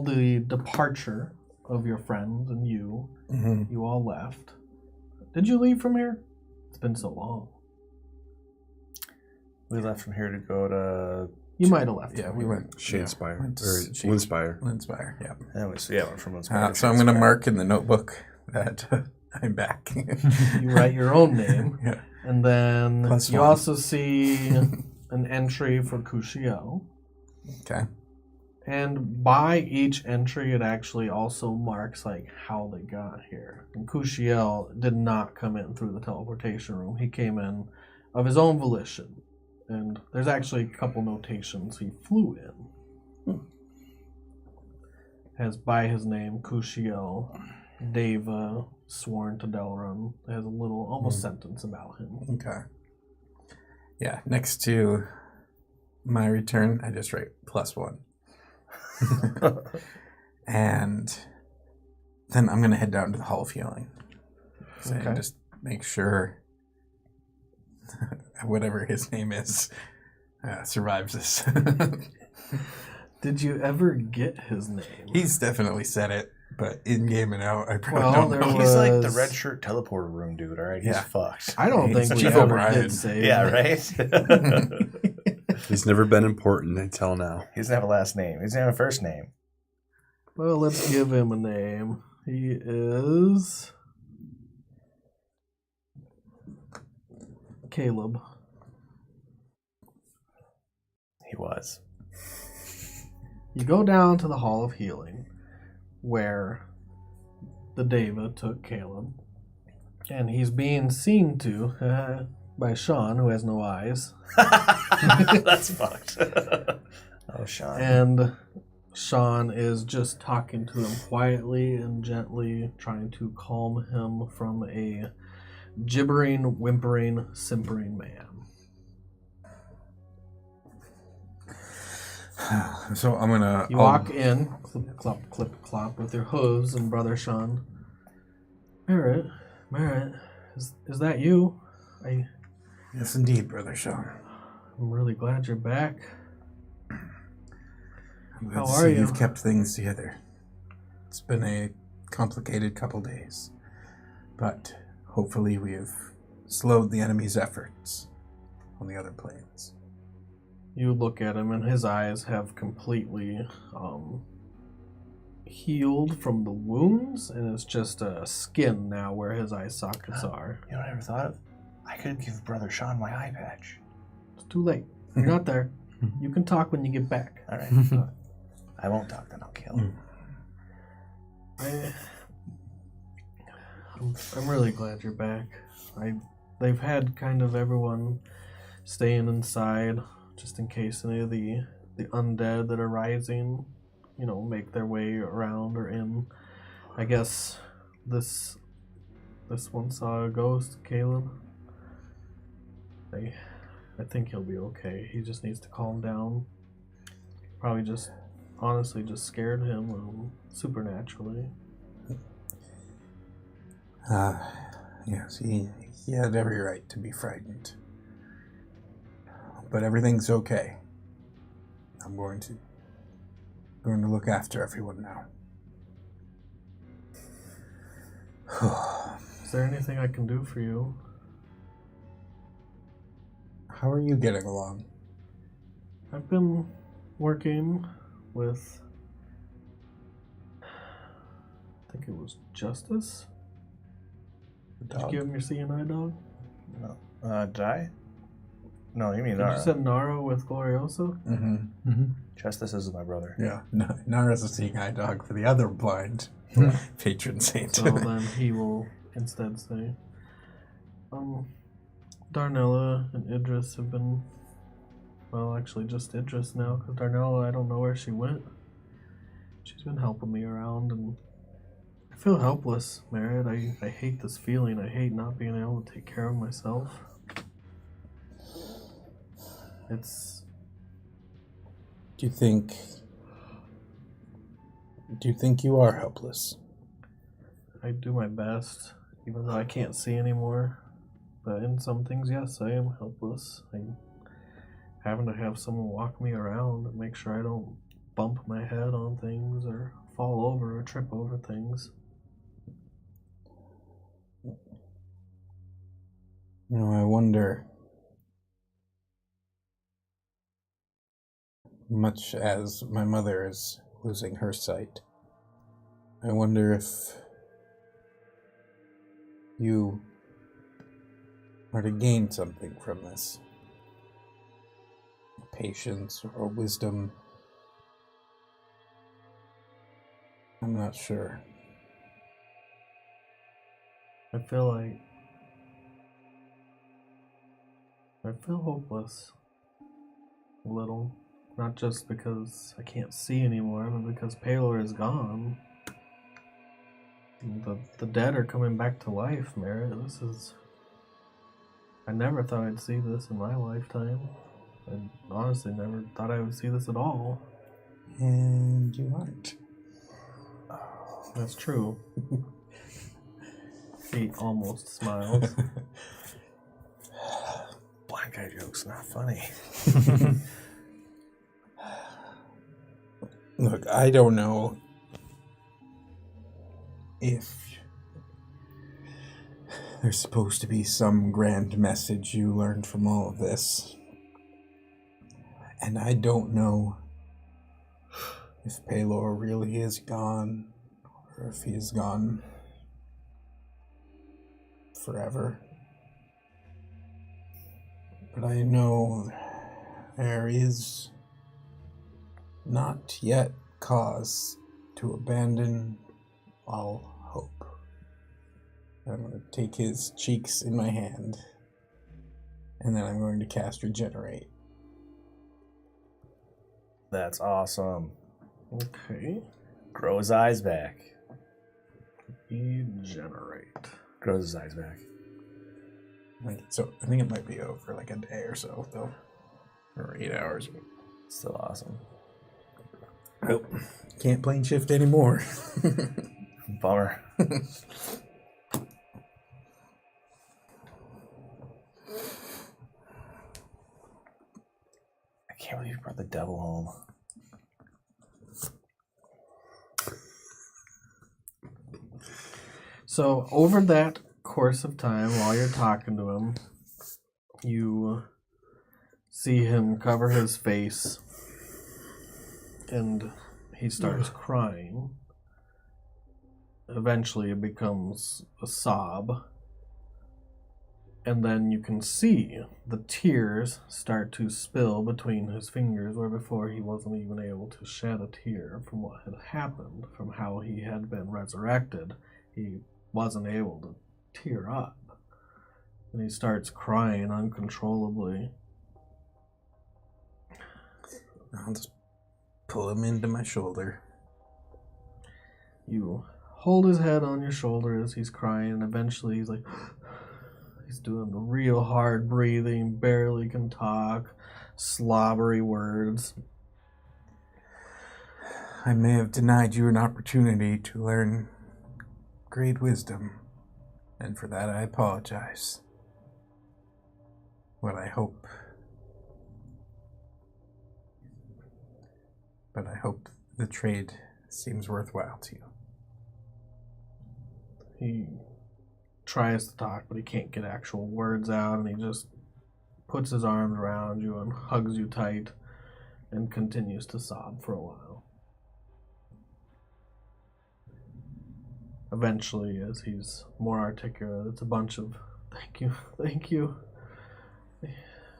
the departure of your friends and you. Mm-hmm. You all left. Did you leave from here? It's been so long. We left from here to go to... You might have left. Yeah, from we here. went. Shadespire. Went to Or Windspire. Lindspire, yeah. Went from Linspire. So I'm going to mark in the notebook that I'm back. You write your own name. Yeah. And then Plus you one. also see an entry for Gaziel. Okay. And by each entry, it actually also marks like how they got here. And Gaziel did not come in through the teleportation room. He came in of his own volition. And there's actually a couple notations. He flew in. Has by his name, Gaziel, Deva, sworn to Deloran. It has a little, almost sentence about him. Okay. Yeah, next to my return, I just write +1. And then I'm going to head down to the Hall of Healing. So Okay. just make sure whatever his name is survives this. Did you ever get his name? He's definitely said it, but in game and out, I probably Well, don't there know. He's like the was- red shirt teleporter room dude, all right? He's Yeah. fucked. I don't He's think we Chief ever O'Brien. did say Yeah, that. right? He's never been important until now. He doesn't have a last name. He doesn't have a first name. Well, let's give him a name. He is Caleb. He was. You go down to the Hall of Healing, where the Deva took Caleb, and he's being seen to by Sean, who has no eyes. That's fucked. Oh, Sean. And Sean is just talking to him quietly and gently, trying to calm him from a gibbering, whimpering, simpering man. So I'm going to... You walk in, clip, clop, clip, clop, with your hooves, and Brother Sean. Merritt, is that you? Yes, indeed, Brother Sean. I'm really glad you're back. I'm glad How to are see you? You've kept things together. It's been a complicated couple days, but hopefully we have slowed the enemy's efforts on the other planes. You look at him, and his eyes have completely healed from the wounds, and it's just a skin now where his eye sockets are. You know what I ever thought of? I could give Brother Sean my eye patch. It's too late. You're not there. You can talk when you get back. All right. I won't talk, then I'll kill him. I'm really glad you're back. They've had kind of everyone staying inside just in case any of the undead that are rising, make their way around or in. I guess this one saw a ghost, Caleb. I think he'll be okay. He just needs to calm down. Probably just, honestly, just scared him supernaturally. Yes, he had every right to be frightened. But everything's okay. I'm going to look after everyone now. Is there anything I can do for you? How are you getting along? I've been working with, I think it was Justice. Did you give him your CNI dog? No. Did I? No, you mean Did Nara. you said Nara with Gloriosa? Mm-hmm. Justice is my brother. Yeah. Nara's a seeing eye dog for the other blind patron saint. So then he will instead say, Darnella and Idris have been, well, actually just Idris now, because Darnella, I don't know where she went. She's been helping me around, and I feel helpless, Merritt. I hate this feeling. I hate not being able to take care of myself. It's... Do you think you are helpless? I do my best, even though I can't see anymore. But in some things, yes, I am helpless. I'm having to have someone walk me around and make sure I don't bump my head on things or fall over or trip over things. I wonder, much as my mother is losing her sight, I wonder if you are to gain something from this. Patience or wisdom. I'm not sure. I feel hopeless. A little. Not just because I can't see anymore, but because Palor is gone. The dead are coming back to life, Merritt. I never thought I'd see this in my lifetime. I honestly never thought I would see this at all. And you aren't. That's true. He almost smiles. Black guy joke's not funny. Look, I don't know if there's supposed to be some grand message you learned from all of this. And I don't know if Palor really is gone, or if he is gone forever. But I know there is not yet cause to abandon all hope. I'm going to take his cheeks in my hand, and then I'm going to cast Regenerate. That's awesome. Okay. Grow his eyes back. Regenerate. Grows his eyes back. So I think it might be over like a day or so, though. Or 8 hours. Still awesome. Nope. Can't plane shift anymore. Bummer. I can't believe you brought the devil home. So over that course of time, while you're talking to him, you see him cover his face, and he starts crying. Eventually it becomes a sob, and then you can see the tears start to spill between his fingers, where before he wasn't even able to shed a tear from what had happened, from how he had been resurrected. He wasn't able to tear up, and he starts crying uncontrollably. I'll just pull him into my shoulder. You hold his head on your shoulder as he's crying, and eventually he's like, he's doing the real hard breathing, barely can talk, slobbery words. I may have denied you an opportunity to learn great wisdom, and for that I apologize. But I hope the trade seems worthwhile to you. He tries to talk, but he can't get actual words out, and he just puts his arms around you and hugs you tight and continues to sob for a while. Eventually, as he's more articulate, it's a bunch of, thank you,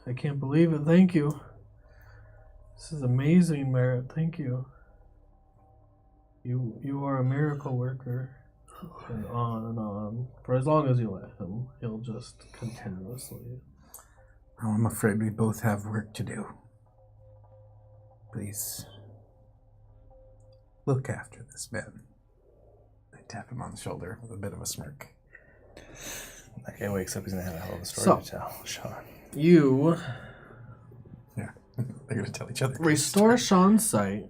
I can't believe it, thank you. This is amazing, Merritt, thank you. You are a miracle worker. And on. For as long as you let him, he'll just continuously. Oh, I'm afraid we both have work to do. Please look after this man. I tap him on the shoulder with a bit of a smirk. I can't wait, except he's going to have a hell of a story So- to tell, Sean. You Yeah, they're going to tell each other. restore Sean's sight.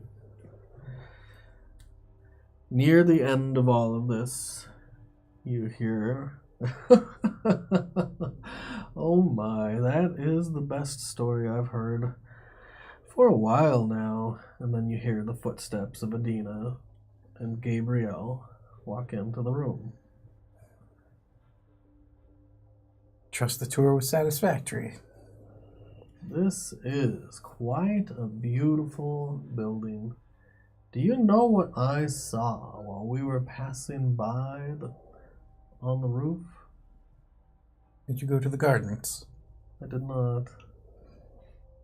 Near the end of all of this, you hear. Oh my, that is the best story I've heard for a while now. And then you hear the footsteps of Adina and Gabriel walk into the room. Trust the tour was satisfactory. This is quite a beautiful building. Do you know what I saw while we were passing by on the roof? Did you go to the gardens? I did not.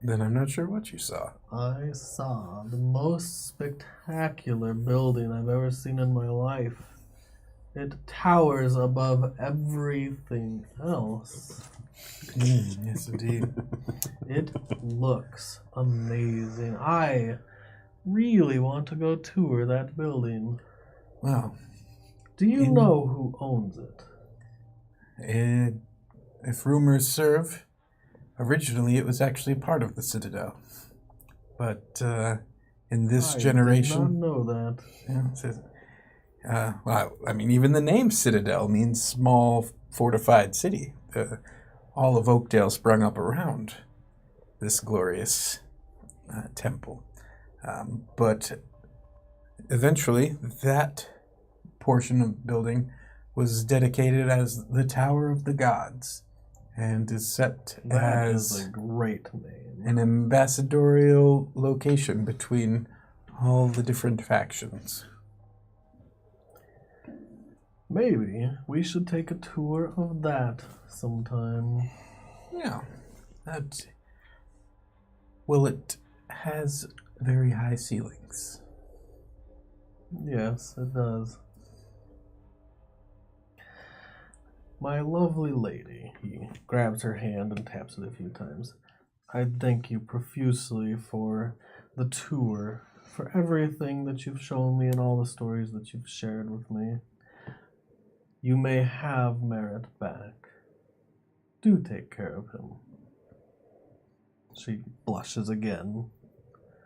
Then I'm not sure what you saw. I saw the most spectacular building I've ever seen in my life. It towers above everything else. Yes, indeed. It looks amazing. I really want to go tour that building. Well, Do you know who owns it? if rumors serve, originally it was actually part of the Citadel. But in this I generation... did not know that. Yeah, well, I mean, even the name Citadel means small fortified city. All of Oakdale sprung up around this glorious temple. But eventually, that portion of building was dedicated as the Tower of the Gods and is set That as is a great name. an ambassadorial location between all the different factions. Maybe we should take a tour of that sometime. Yeah. That... Well, it has very high ceilings. Yes, it does. My lovely lady, he grabs her hand and taps it a few times. I thank you profusely for the tour, for everything that you've shown me and all the stories that you've shared with me. You may have Merit back. Do take care of him. She blushes again.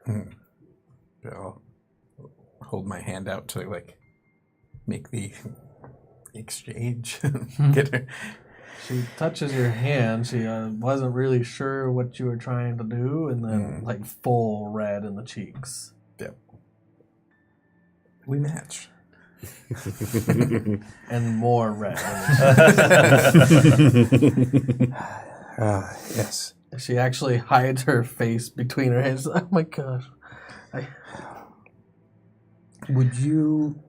I'll hold my hand out to, like, make the exchange. Get her. She touches your hand. She wasn't really sure what you were trying to do, and then, like, full red in the cheeks. Yep. We match. And more red. Yes. She actually hides her face between her hands. Oh my gosh. Would you...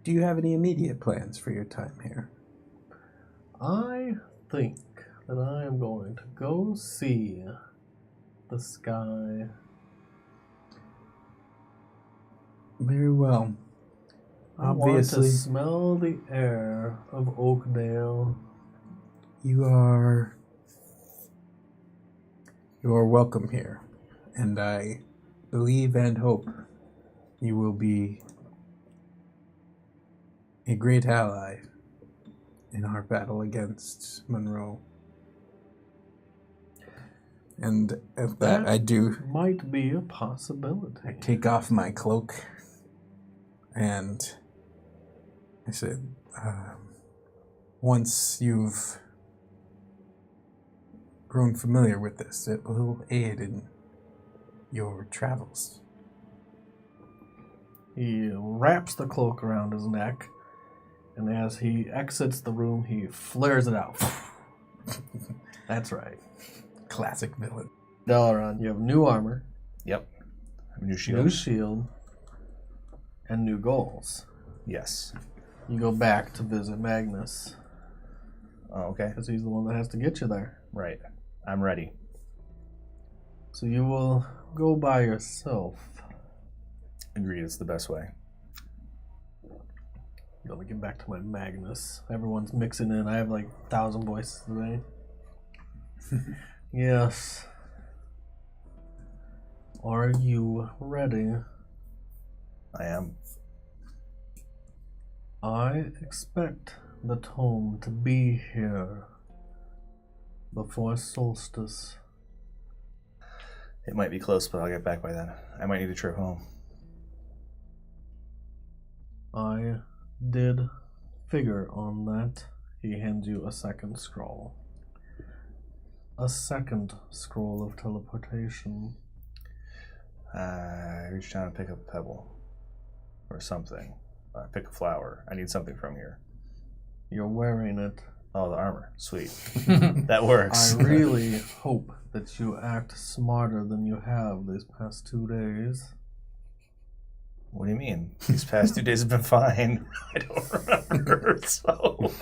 Do you have any immediate plans for your time here? I think that I am going to go see the sky. Very well. I Obviously, want to smell the air of Oakdale. you are welcome here, and I believe and hope you will be a great ally in our battle against Monroe. And at that, I do Might be a possibility. I take off my cloak, and I said, once you've grown familiar with this, it will aid in your travels. He wraps the cloak around his neck, and as he exits the room, he flares it out. That's right. Classic villain. Deloran, you have new armor, Yep. New shield. new shield, and new goals. Yes. You go back to visit Magnus, Oh, okay. because he's the one that has to get you there. Right. I'm ready. So you will go by yourself. Agreed. It's the best way. Let me get back to my Magnus. Everyone's mixing in. I have like 1,000 voices today. Yes. Are you ready? I am. I expect the tome to be here before solstice. It might be close, but I'll get back by then. I might need a trip home. I did figure on that. He hands you a second scroll. A second scroll of teleportation. I reach down and pick up a pebble. Or something. Pick a flower. I need something from here. You're wearing it. Oh, the armor. Sweet. That works. I really hope that you act smarter than you have these past 2 days. What do you mean? These past 2 days have been fine. I don't remember, so...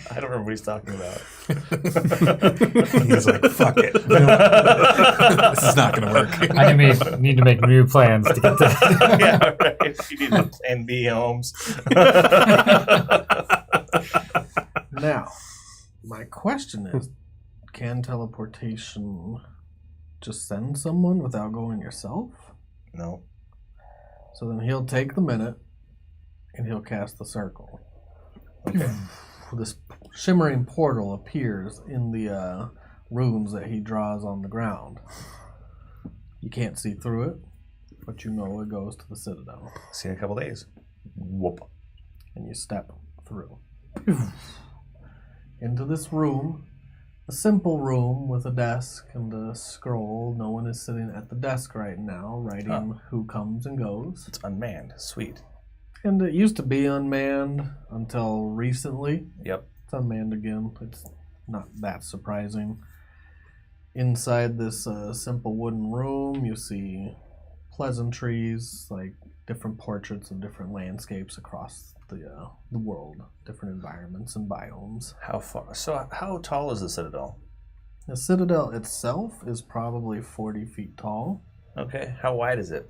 I don't remember what he's talking about. He's like, fuck it. This is not going to work. I need to make new plans to get to. Yeah, right. You need a plan B, Holmes. Now, my question is, can teleportation just send someone without going yourself? No. So then he'll take the minute and he'll cast the circle. Okay. This shimmering portal appears in the runes that he draws on the ground. You can't see through it, but you know it goes to the Citadel. See you in a couple days. Whoop. And you step through. Into this room, a simple room with a desk and a scroll. No one is sitting at the desk right now, writing who comes and goes. It's unmanned. Sweet. And it used to be unmanned until recently. Yep. It's unmanned again. It's not that surprising. Inside this simple wooden room, you see pleasantries, like different portraits of different landscapes across the world, different environments and biomes. How far? So how tall is the Citadel? The Citadel itself is probably 40 feet tall. Okay. How wide is it?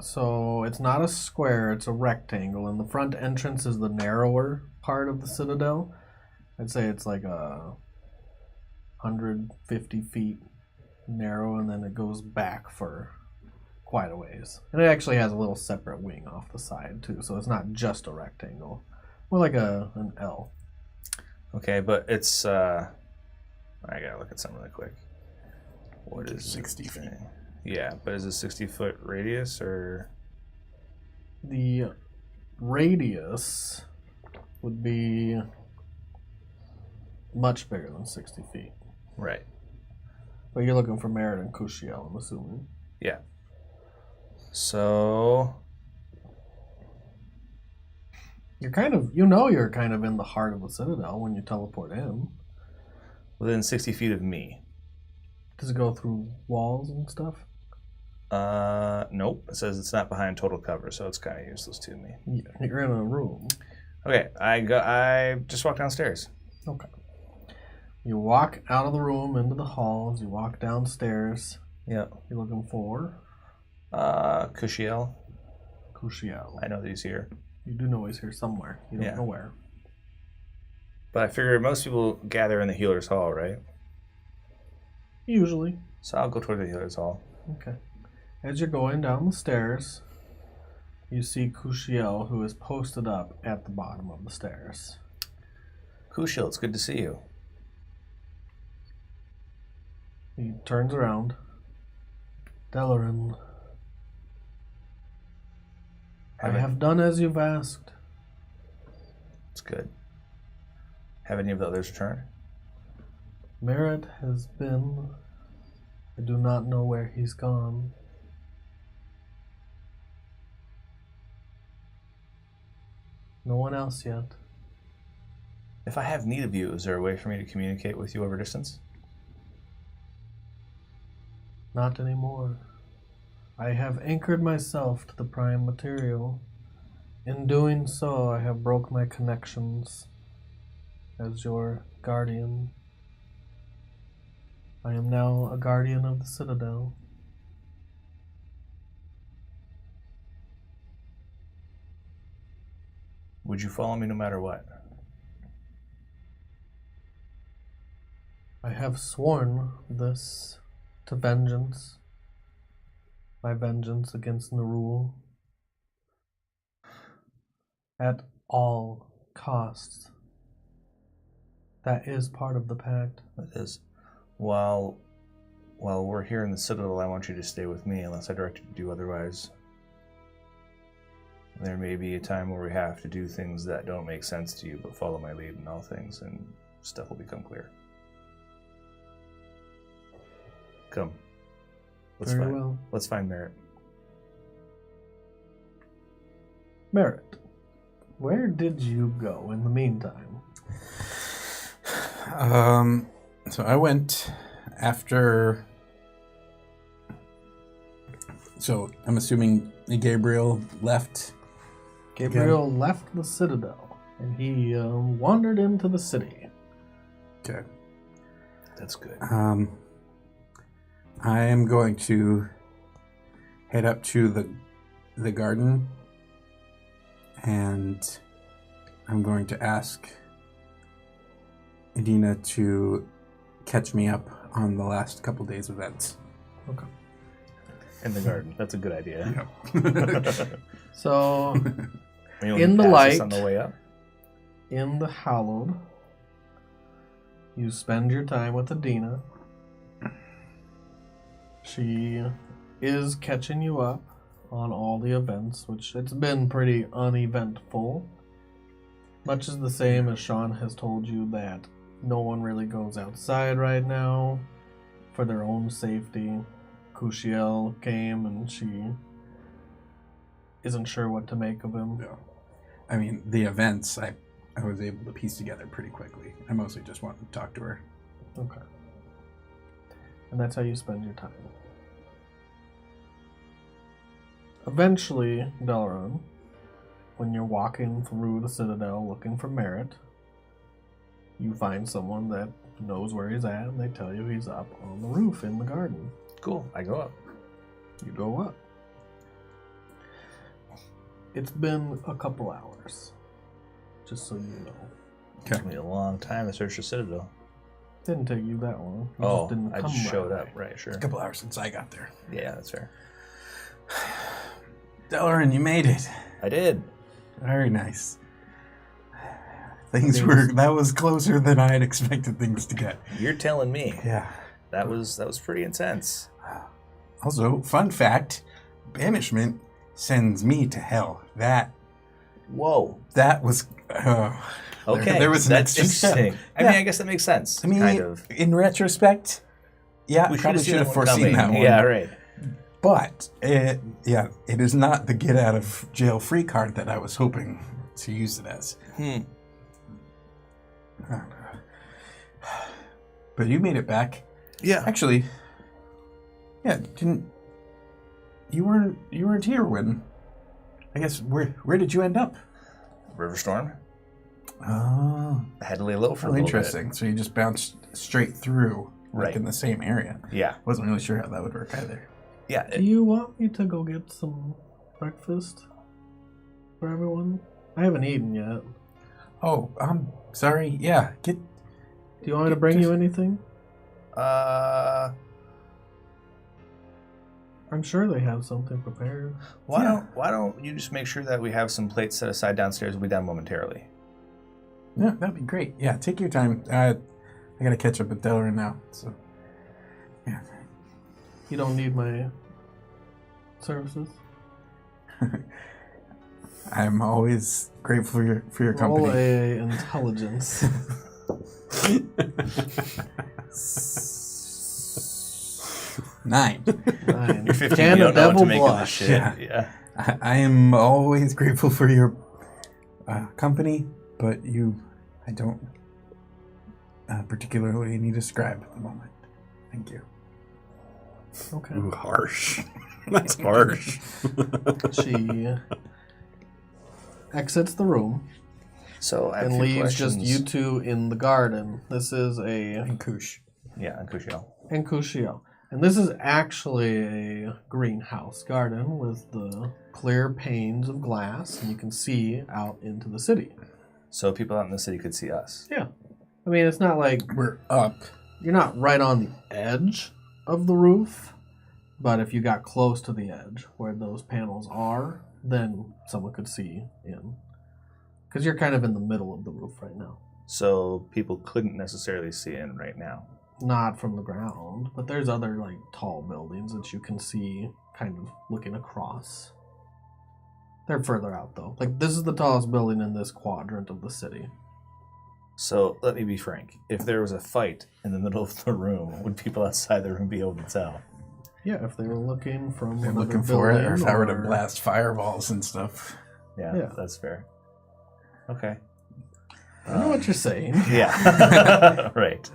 So it's not a square, it's a rectangle, and the front entrance is the narrower part of the Citadel. I'd say it's like 150 feet narrow, and then it goes back for quite a ways. And it actually has a little separate wing off the side too, so it's not just a rectangle. More like an L. Okay, but it's I gotta look at something really quick. What is 60 feet. Yeah, but is it 60-foot radius or? The radius would be much bigger than 60 feet. Right. But you're looking for Merritt and Kushiel, I'm assuming. Yeah. So You're kind of in the heart of the Citadel when you teleport in. within 60 feet of me. Does it go through walls and stuff? Nope. It says it's not behind total cover, so it's kind of useless to me. Yeah, you're in a room. Okay, I just walked downstairs. Okay. You walk out of the room into the halls. You walk downstairs. Yeah. You're looking for Kushiel. Kushiel. I know that he's here. You do know he's here somewhere. You don't know where. But I figure most people gather in the healer's hall, right? Usually. So I'll go toward the healer's hall. Okay. As you're going down the stairs, you see Kushiel, who is posted up at the bottom of the stairs. Kushiel, it's good to see you. He turns around. Deloran, I have done as you've asked. It's good. Have any of the others returned? Merritt has been. I do not know where he's gone. No one else yet. If I have need of you, is there a way for me to communicate with you over distance? Not anymore. I have anchored myself to the prime material. In doing so, I have broke my connections. as your guardian. I am now a guardian of the Citadel. Would you follow me no matter what? I have sworn this to vengeance. My vengeance against Nerull. At all costs. That is part of the pact. It is. While we're here in the Citadel, I want you to stay with me unless I direct you to do otherwise. There may be a time where we have to do things that don't make sense to you, but follow my lead in all things, and stuff will become clear. Come. Very well. Let's find Merritt. Merritt, where did you go in the meantime? So I went after. So I'm assuming Gabriel left. Gabriel left the Citadel, and he wandered into the city. Okay. That's good. I am going to head up to the garden, and I'm going to ask Edina to catch me up on the last couple days' events. Okay. In the garden. That's a good idea. So, You in the pass us light, on the way up. in the Hallowed, you spend your time with Edina. She is catching you up on all the events, which it's been pretty uneventful. Much is the same as Sean has told you that no one really goes outside right now for their own safety. Gaziel came and she isn't sure what to make of him. Yeah. I mean, the events I was able to piece together pretty quickly. I mostly just wanted to talk to her. Okay. And that's how you spend your time. Eventually, Deloran, when you're walking through the Citadel looking for Merritt, you find someone that knows where he's at, and they tell you he's up on the roof in the garden. Cool. I go up. You go up. It's been a couple hours, just so you know. Took me a long time to search the Citadel. Didn't take you that long. You Oh, just didn't I come just showed right up. Right, sure. A couple hours since I got there. Yeah, that's fair. Deloran, you made it. I did. Very nice. That was closer than I had expected things to get. You're telling me. Yeah. That was pretty intense. Also, fun fact, banishment sends me to hell. That was Okay. There was an that's extra step. interesting. I mean, I guess that makes sense. I mean, kind of. in retrospect, yeah, We I probably should have that one foreseen coming. that one. Yeah, right. But it is not the get out of jail free card that I was hoping to use it as. But you made it back. Yeah. Actually, yeah, you weren't here when, I guess, where did you end up? Riverstorm. Oh, I had to lay low for a little interesting. So you just bounced straight through, like Right. in the same area. bit. Yeah. Wasn't really sure how that would work either. Yeah. Do you want me to go get some breakfast for everyone? I haven't eaten yet. Oh, I'm sorry. Yeah, Do you want me to bring you anything? I'm sure they have something prepared. Why don't you just make sure that we have some plates set aside downstairs? We'll be done momentarily. Yeah, that'd be great. Yeah, take your time. I gotta catch up with Deloran now. So, yeah. You don't need my services? I'm always grateful for your Roll company. a intelligence. 9. 9. You're 15. Can You a don't know what devil to make of this blush? shit. Yeah. I am always grateful for your company, but I don't particularly need a scribe at the moment. Thank you. Okay. Ooh, harsh. That's harsh. She exits the room. So I have a and few leaves just questions. you two in the garden. I have a And few leaves just questions. you two in the garden. This is And Kush. And Cushiel. and Kushio. And this is actually a greenhouse garden with the clear panes of glass, and you can see out into the city. So people out in the city could see us. Yeah. I mean, it's not like We're up. you're not right on the edge of the roof, but if you got close to the edge where those panels are, then someone could see in. Because you're kind of in the middle of the roof right now. So people couldn't necessarily see in right now. Not from the ground, but there's other like tall buildings that you can see kind of looking across. They're further out though. Like this is the tallest building in this quadrant of the city. So let me be frank. If there was a fight in the middle of the room, would people outside the room be able to tell? Yeah, if they were looking from They're another looking for it, or if building I were to or- blast fireballs and stuff. Yeah. That's fair. Okay. I know what you're saying. Yeah. Right.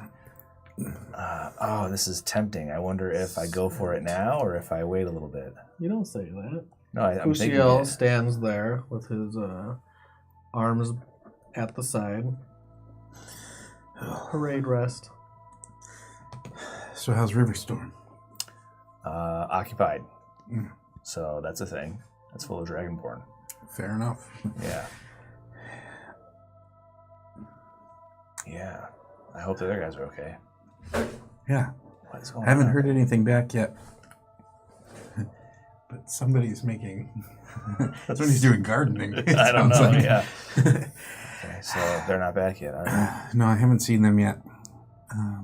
This is tempting. I wonder if I go for it now or if I wait a little bit. You don't say that. No, I'm thinking Kusiel it. stands there with his arms at the side. Parade rest. So how's Riverstorm? Occupied. Mm. So that's a thing. That's full of dragonborn. Fair enough. Yeah. Yeah. I hope the other guys are okay. Yeah. What is going I haven't on? heard anything back yet. But somebody's making... somebody's doing gardening. it I don't sounds know. like. Yeah. Okay, so they're not back yet, are they? No, I haven't seen them yet. I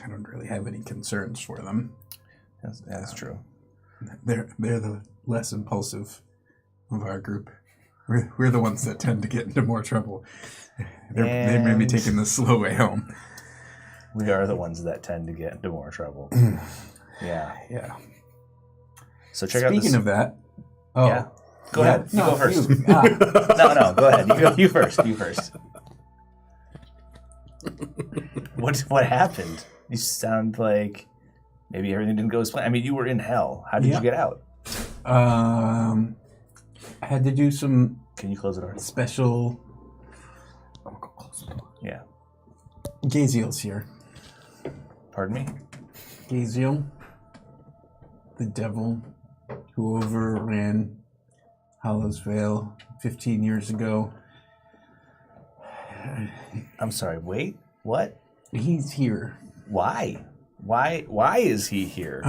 don't really have any concerns for them. That's true. They're the less impulsive of our group. We're the ones that tend to get into more trouble. They may be And- taking the slow way home. We are the ones that tend to get into more trouble. Yeah. Yeah. So check out Speaking this. of that, oh, Yeah. Go ahead. You no, go first. you. No, go ahead. You first. You first. What happened? You sound like maybe everything didn't go as planned. I mean, you were in hell. How did Yeah. you get out? I had to do some Can you close the door? special. I'll go close the door. Yeah. Gaziel's here. Pardon me? Gaziel, the devil who overran Hollow's Vale 15 years ago. I'm sorry. Wait. What? He's here. Why? Why is he here?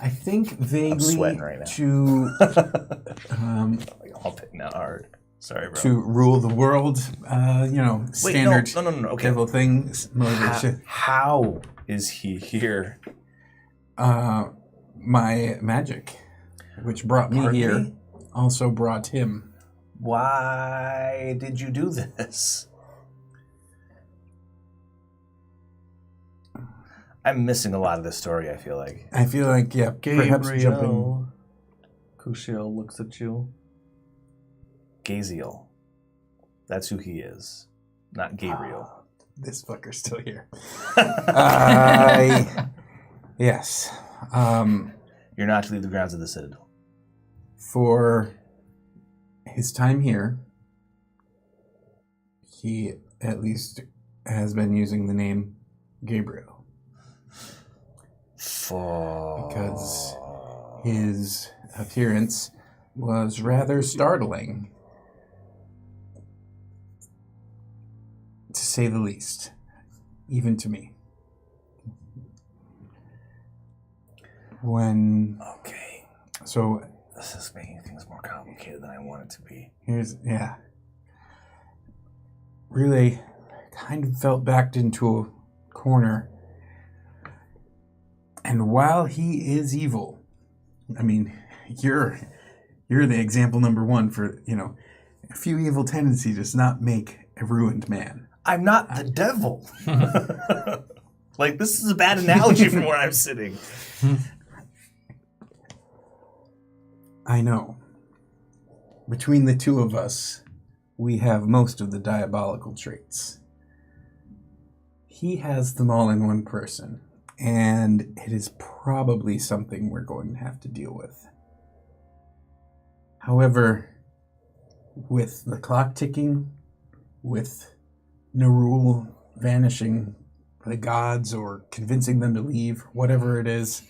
I think vaguely sweating right now. to I'll pick now hard. Sorry, bro. to rule the world. Wait, Standard no. Okay. devil things. Motivation. How is he here? My magic, which brought me Pardon here, me? also brought him. Why did you do this? I'm missing a lot of this story, I feel like. I feel like, yeah, perhaps jumping. Gabriel. Kushio looks at you. Gaziel. That's who he is. Not Gabriel. This fucker's still here. Yes. You're not to leave the grounds of the Citadel. For his time here, he at least has been using the name Gabriel because his appearance was rather startling, to say the least, even to me. Okay. So This is making things more complicated than I want it to be. really kind of felt backed into a corner. And while he is evil, I mean, you're the example number one for, a few evil tendencies does not make a ruined man. I'm not the devil. Like, this is a bad analogy from where I'm sitting. I know. Between the two of us, we have most of the diabolical traits. He has them all in one person, and it is probably something we're going to have to deal with. However, with the clock ticking, with Nerull vanishing the gods or convincing them to leave, whatever it is.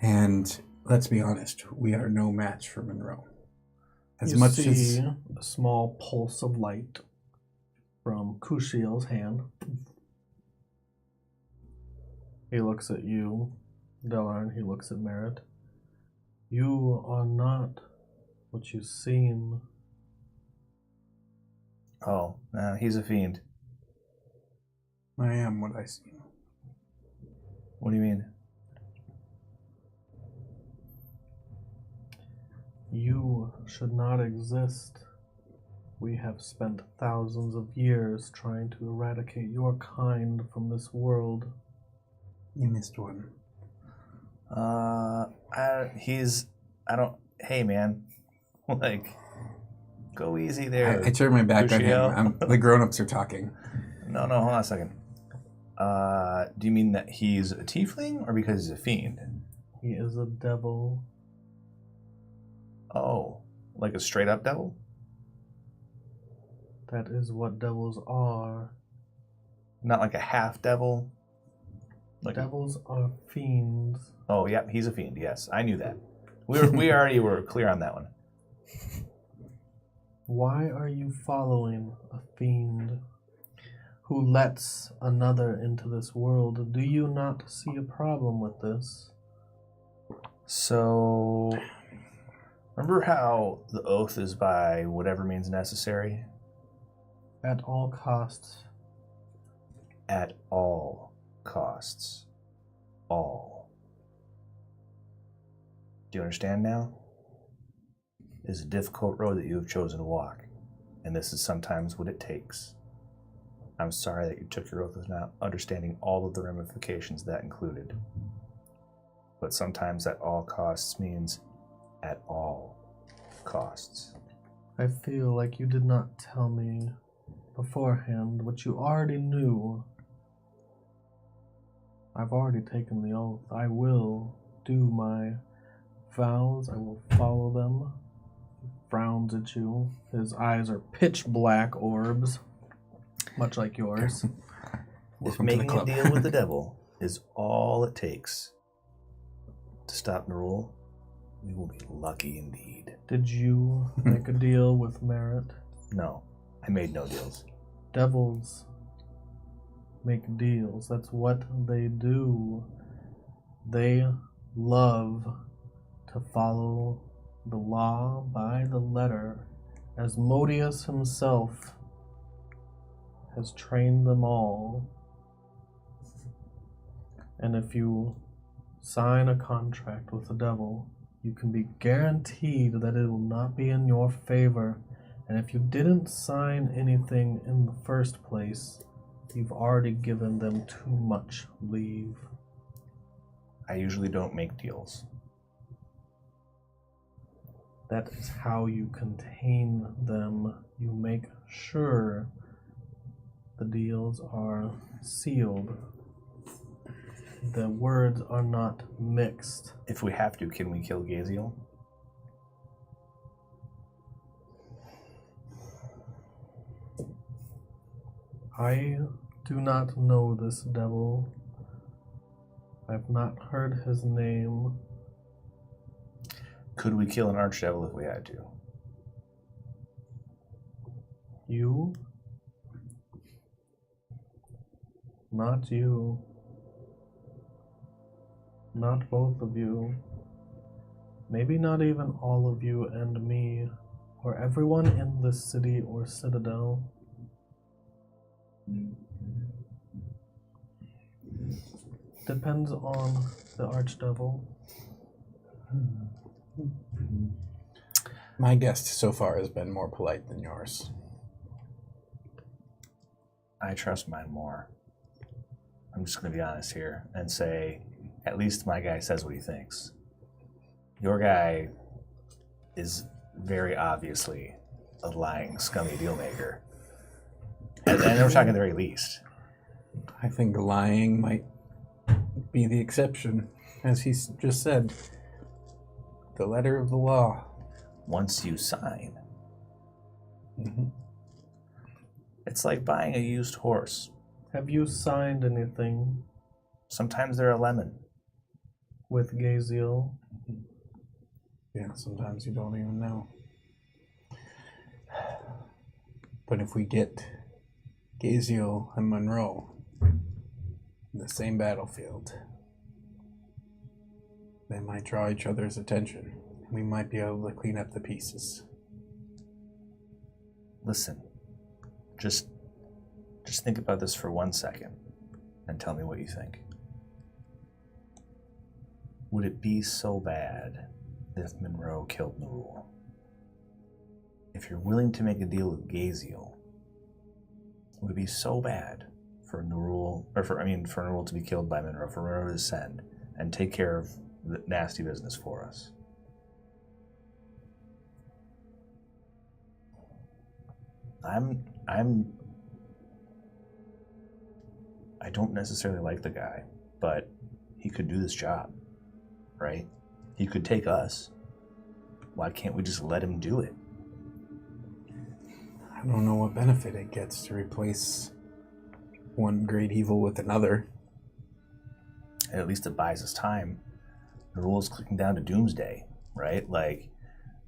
And let's be honest, we are no match for Monroe. As You much see as a small pulse of light from Kushiel's hand. He looks at you, Deloran. He looks at Merritt. You are not what you seem. Oh, no, he's a fiend. I am what I see. What do you mean? You should not exist. We have spent thousands of years trying to eradicate your kind from this world. You missed one. Hey man, like, go easy there. I turned my back on Kushiel. him. The grown-ups are talking. No, hold on a second. Do you mean that he's a tiefling or because he's a fiend? He is a devil. Oh, like a straight up devil? That is what devils are. Not like a half devil? Like Devils are fiends. Oh, yeah, he's a fiend. Yes, I knew that. We already were clear on that one. Why are you following a fiend who lets another into this world? Do you not see a problem with this? So, remember how the oath is by whatever means necessary? At all costs. At all costs. All. Do you understand now? It is a difficult road that you have chosen to walk, and this is sometimes what it takes. I'm sorry that you took your oath without understanding all of the ramifications that included. But sometimes at all costs means at all costs. I feel like you did not tell me beforehand what you already knew. I've already taken the oath. I will do my vows. I will follow them. He frowns at you. His eyes are pitch black orbs, much like yours. If Welcome to the making a club. deal with the devil is all it takes to stop Nerull, we will be lucky indeed. Did you make a deal with Merritt? No, I made no deals. Devils make deals. That's what they do. They love to follow the law by the letter, as Modius himself has trained them all. And if you sign a contract with the devil, you can be guaranteed that it will not be in your favor. And if you didn't sign anything in the first place, you've already given them too much leave. I usually don't make deals. That is how you contain them. You make sure the deals are sealed. The words are not mixed. If we have to, can we kill Gaziel? I do not know this devil. I've not heard his name. Could we kill an archdevil if we had to? You? Not you. Not both of you. Maybe not even all of you and me, or everyone in this city or citadel. Depends on the archdevil. My guest so far has been more polite than yours. I trust mine more. I'm just going to be honest here and say, at least my guy says what he thinks. Your guy is very obviously a lying, scummy dealmaker. And we're talking at the very least. I think lying might be the exception. As he just said, the letter of the law. Once you sign, Mm-hmm. It's like buying a used horse. Have you signed anything Sometimes they're a lemon. with Gaziel? Yeah, sometimes you don't even know. But if we get Gaziel and Monroe in the same battlefield, they might draw each other's attention. We might be able to clean up the pieces. Listen, just think about this for 1 second and tell me what you think. Would it be so bad if Monroe killed Nerull? If you're willing to make a deal with Gaziel, would it be so bad for Nerull, for Nerull to be killed by Monroe, for Monroe to ascend and take care of the nasty business for us? I don't necessarily like the guy, but he could do this job, right? He could take us. Why can't we just let him do it? I don't know what benefit it gets to replace one great evil with another. And at least it buys us time. The rule's clicking down to doomsday, right? Like,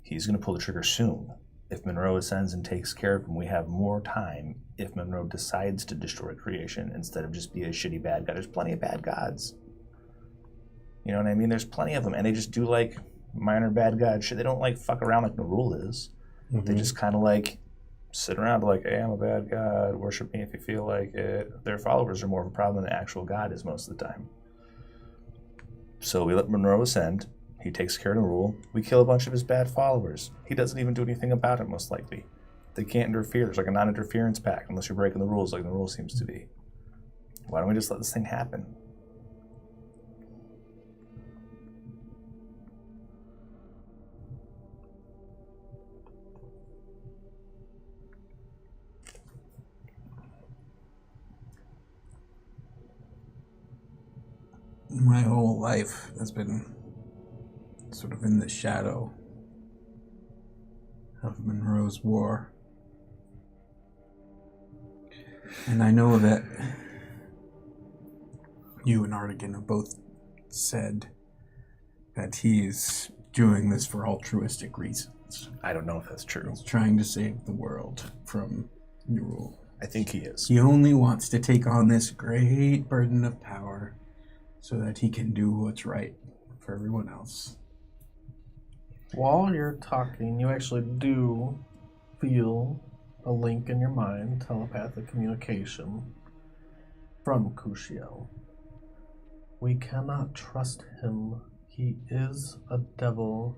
he's going to pull the trigger soon. If Monroe ascends and takes care of him, we have more time if Monroe decides to destroy creation instead of just be a shitty bad guy. There's plenty of bad gods. You know what I mean? There's plenty of them, and they just do, like, minor bad god shit. They don't, like, fuck around like Nerull is. Mm-hmm. They just kind of, like, sit around like, hey, I'm a bad god, worship me if you feel like it. Their followers are more of a problem than the actual god is most of the time. So we let Monroe ascend. He takes care of Nerull. We kill a bunch of his bad followers. He doesn't even do anything about it, most likely. They can't interfere. There's like a non-interference pact unless you're breaking the rules like the rule seems to be. Why don't we just let this thing happen? My whole life has been sort of in the shadow of Monroe's war. And I know that you and Artegan have both said that he's doing this for altruistic reasons. I don't know if that's true. He's trying to save the world from Nerull. I think he is. He only wants to take on this great burden of power so that he can do what's right for everyone else. While you're talking, you actually do feel a link in your mind, telepathic communication from Gaziel. We cannot trust him. He is a devil,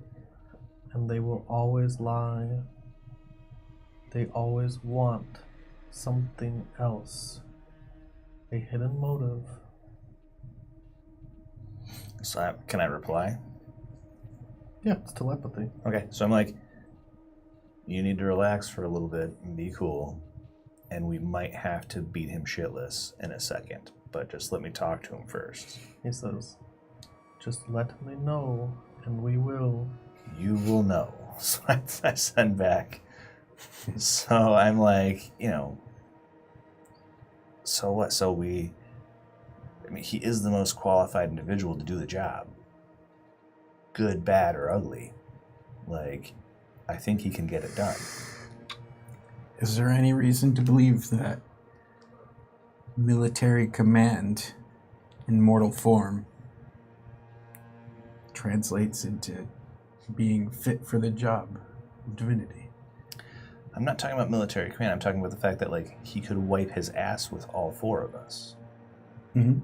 and they will always lie. They always want something else. A hidden motive. So can I reply? Yeah, it's telepathy. Okay, so I'm like, you need to relax for a little bit and be cool, and we might have to beat him shitless in a second, but just let me talk to him first. He says, just let me know, and we will. You will know. So I send back. So I'm like, so what? He is the most qualified individual to do the job. Good, bad, or ugly. Like, I think he can get it done. Is there any reason to believe that military command in mortal form translates into being fit for the job of divinity? I'm not talking about military command. I'm talking about the fact that, like, he could wipe his ass with all four of us. Mm-hmm.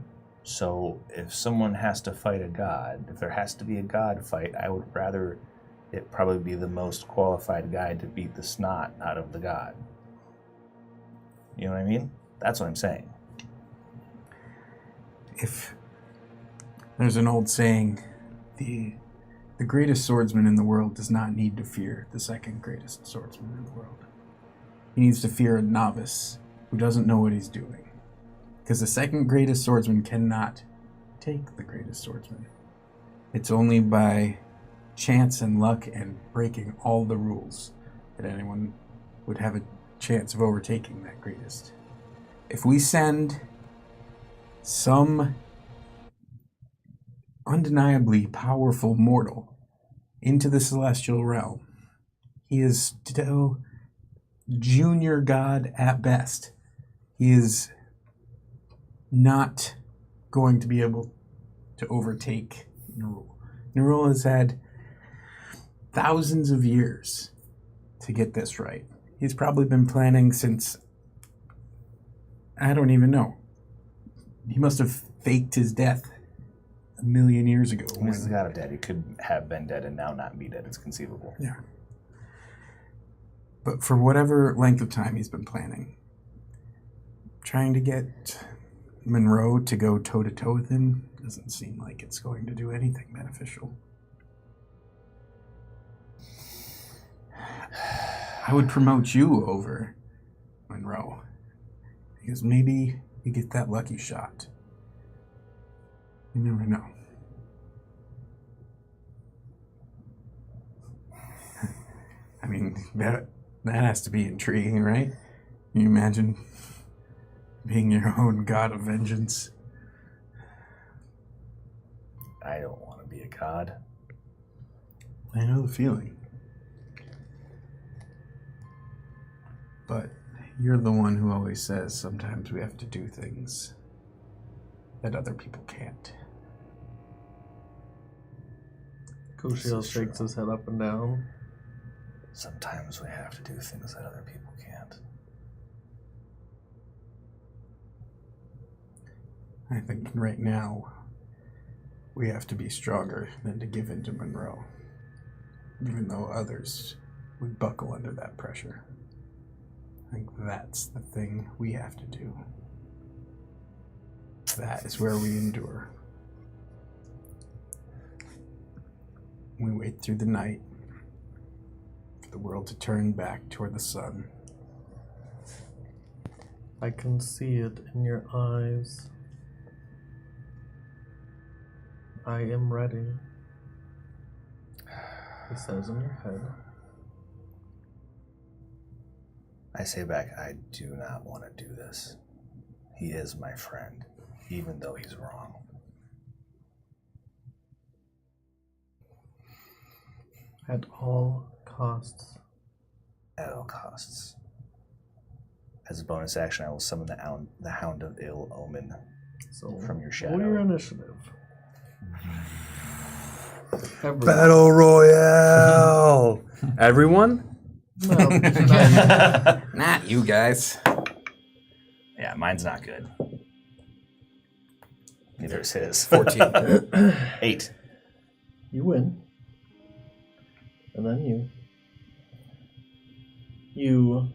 So if someone has to fight a god, if there has to be a god fight, I would rather it probably be the most qualified guy to beat the snot out of the god. You know what I mean? That's what I'm saying. If there's an old saying, the greatest swordsman in the world does not need to fear the second greatest swordsman in the world. He needs to fear a novice who doesn't know what he's doing. Because the second greatest swordsman cannot take the greatest swordsman. It's only by chance and luck and breaking all the rules that anyone would have a chance of overtaking that greatest. If we send some undeniably powerful mortal into the celestial realm, he is still junior god at best. He is not going to be able to overtake Nerull. Nerull has had thousands of years to get this right. He's probably been planning since, I don't even know. He must have faked his death 1,000,000 years ago. This is not a dead. He could have been dead and now not be dead. It's conceivable. Yeah. But for whatever length of time he's been planning, trying to get Monroe to go toe-to-toe with him doesn't seem like it's going to do anything beneficial. I would promote you over Monroe, because maybe you get that lucky shot. You never know. I mean, that has to be intriguing, right? Can you imagine being your own god of vengeance? I don't want to be a god. I know the feeling. But you're the one who always says sometimes we have to do things that other people can't. Gaziel shakes his head up and down. Sometimes we have to do things that other people can't. I think right now we have to be stronger than to give in to Monroe, even though others would buckle under that pressure. I think that's the thing we have to do. That is where we endure. We wait through the night for the world to turn back toward the sun. I can see it in your eyes. I am ready, he says in your head. I say back, I do not want to do this. He is my friend, even though he's wrong. At all costs. At all costs. As a bonus action, I will summon the Hound of Ill Omen from your shadow. Roll your initiative. Everyone. Battle Royale! Everyone? No, not Not you guys. Yeah, mine's not good. Neither is his. 14. 8. You win. And then you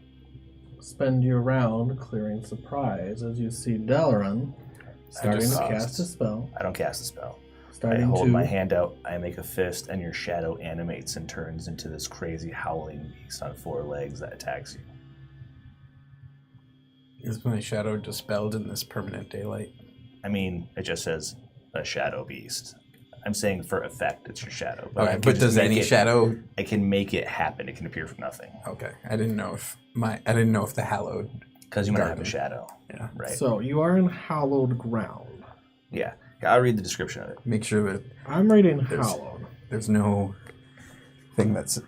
spend your round clearing surprise as you see Deloran starting to cast a spell. I don't cast a spell. I Starting hold to my hand out, I make a fist, and your shadow animates and turns into this crazy howling beast on 4 legs that attacks you. Is my shadow dispelled in this permanent daylight? I mean, it just says a shadow beast. I'm saying for effect, it's your shadow. I Okay, can but just does make any it- shadow? I can make it happen. It can appear from nothing. Okay, I didn't know if the Hallowed. Because you might have a Garden. shadow. Yeah. Right? So you are in hallowed ground. Yeah. I'll read the description of it. Make sure that I'm reading There's- hallowed. there's no thing that's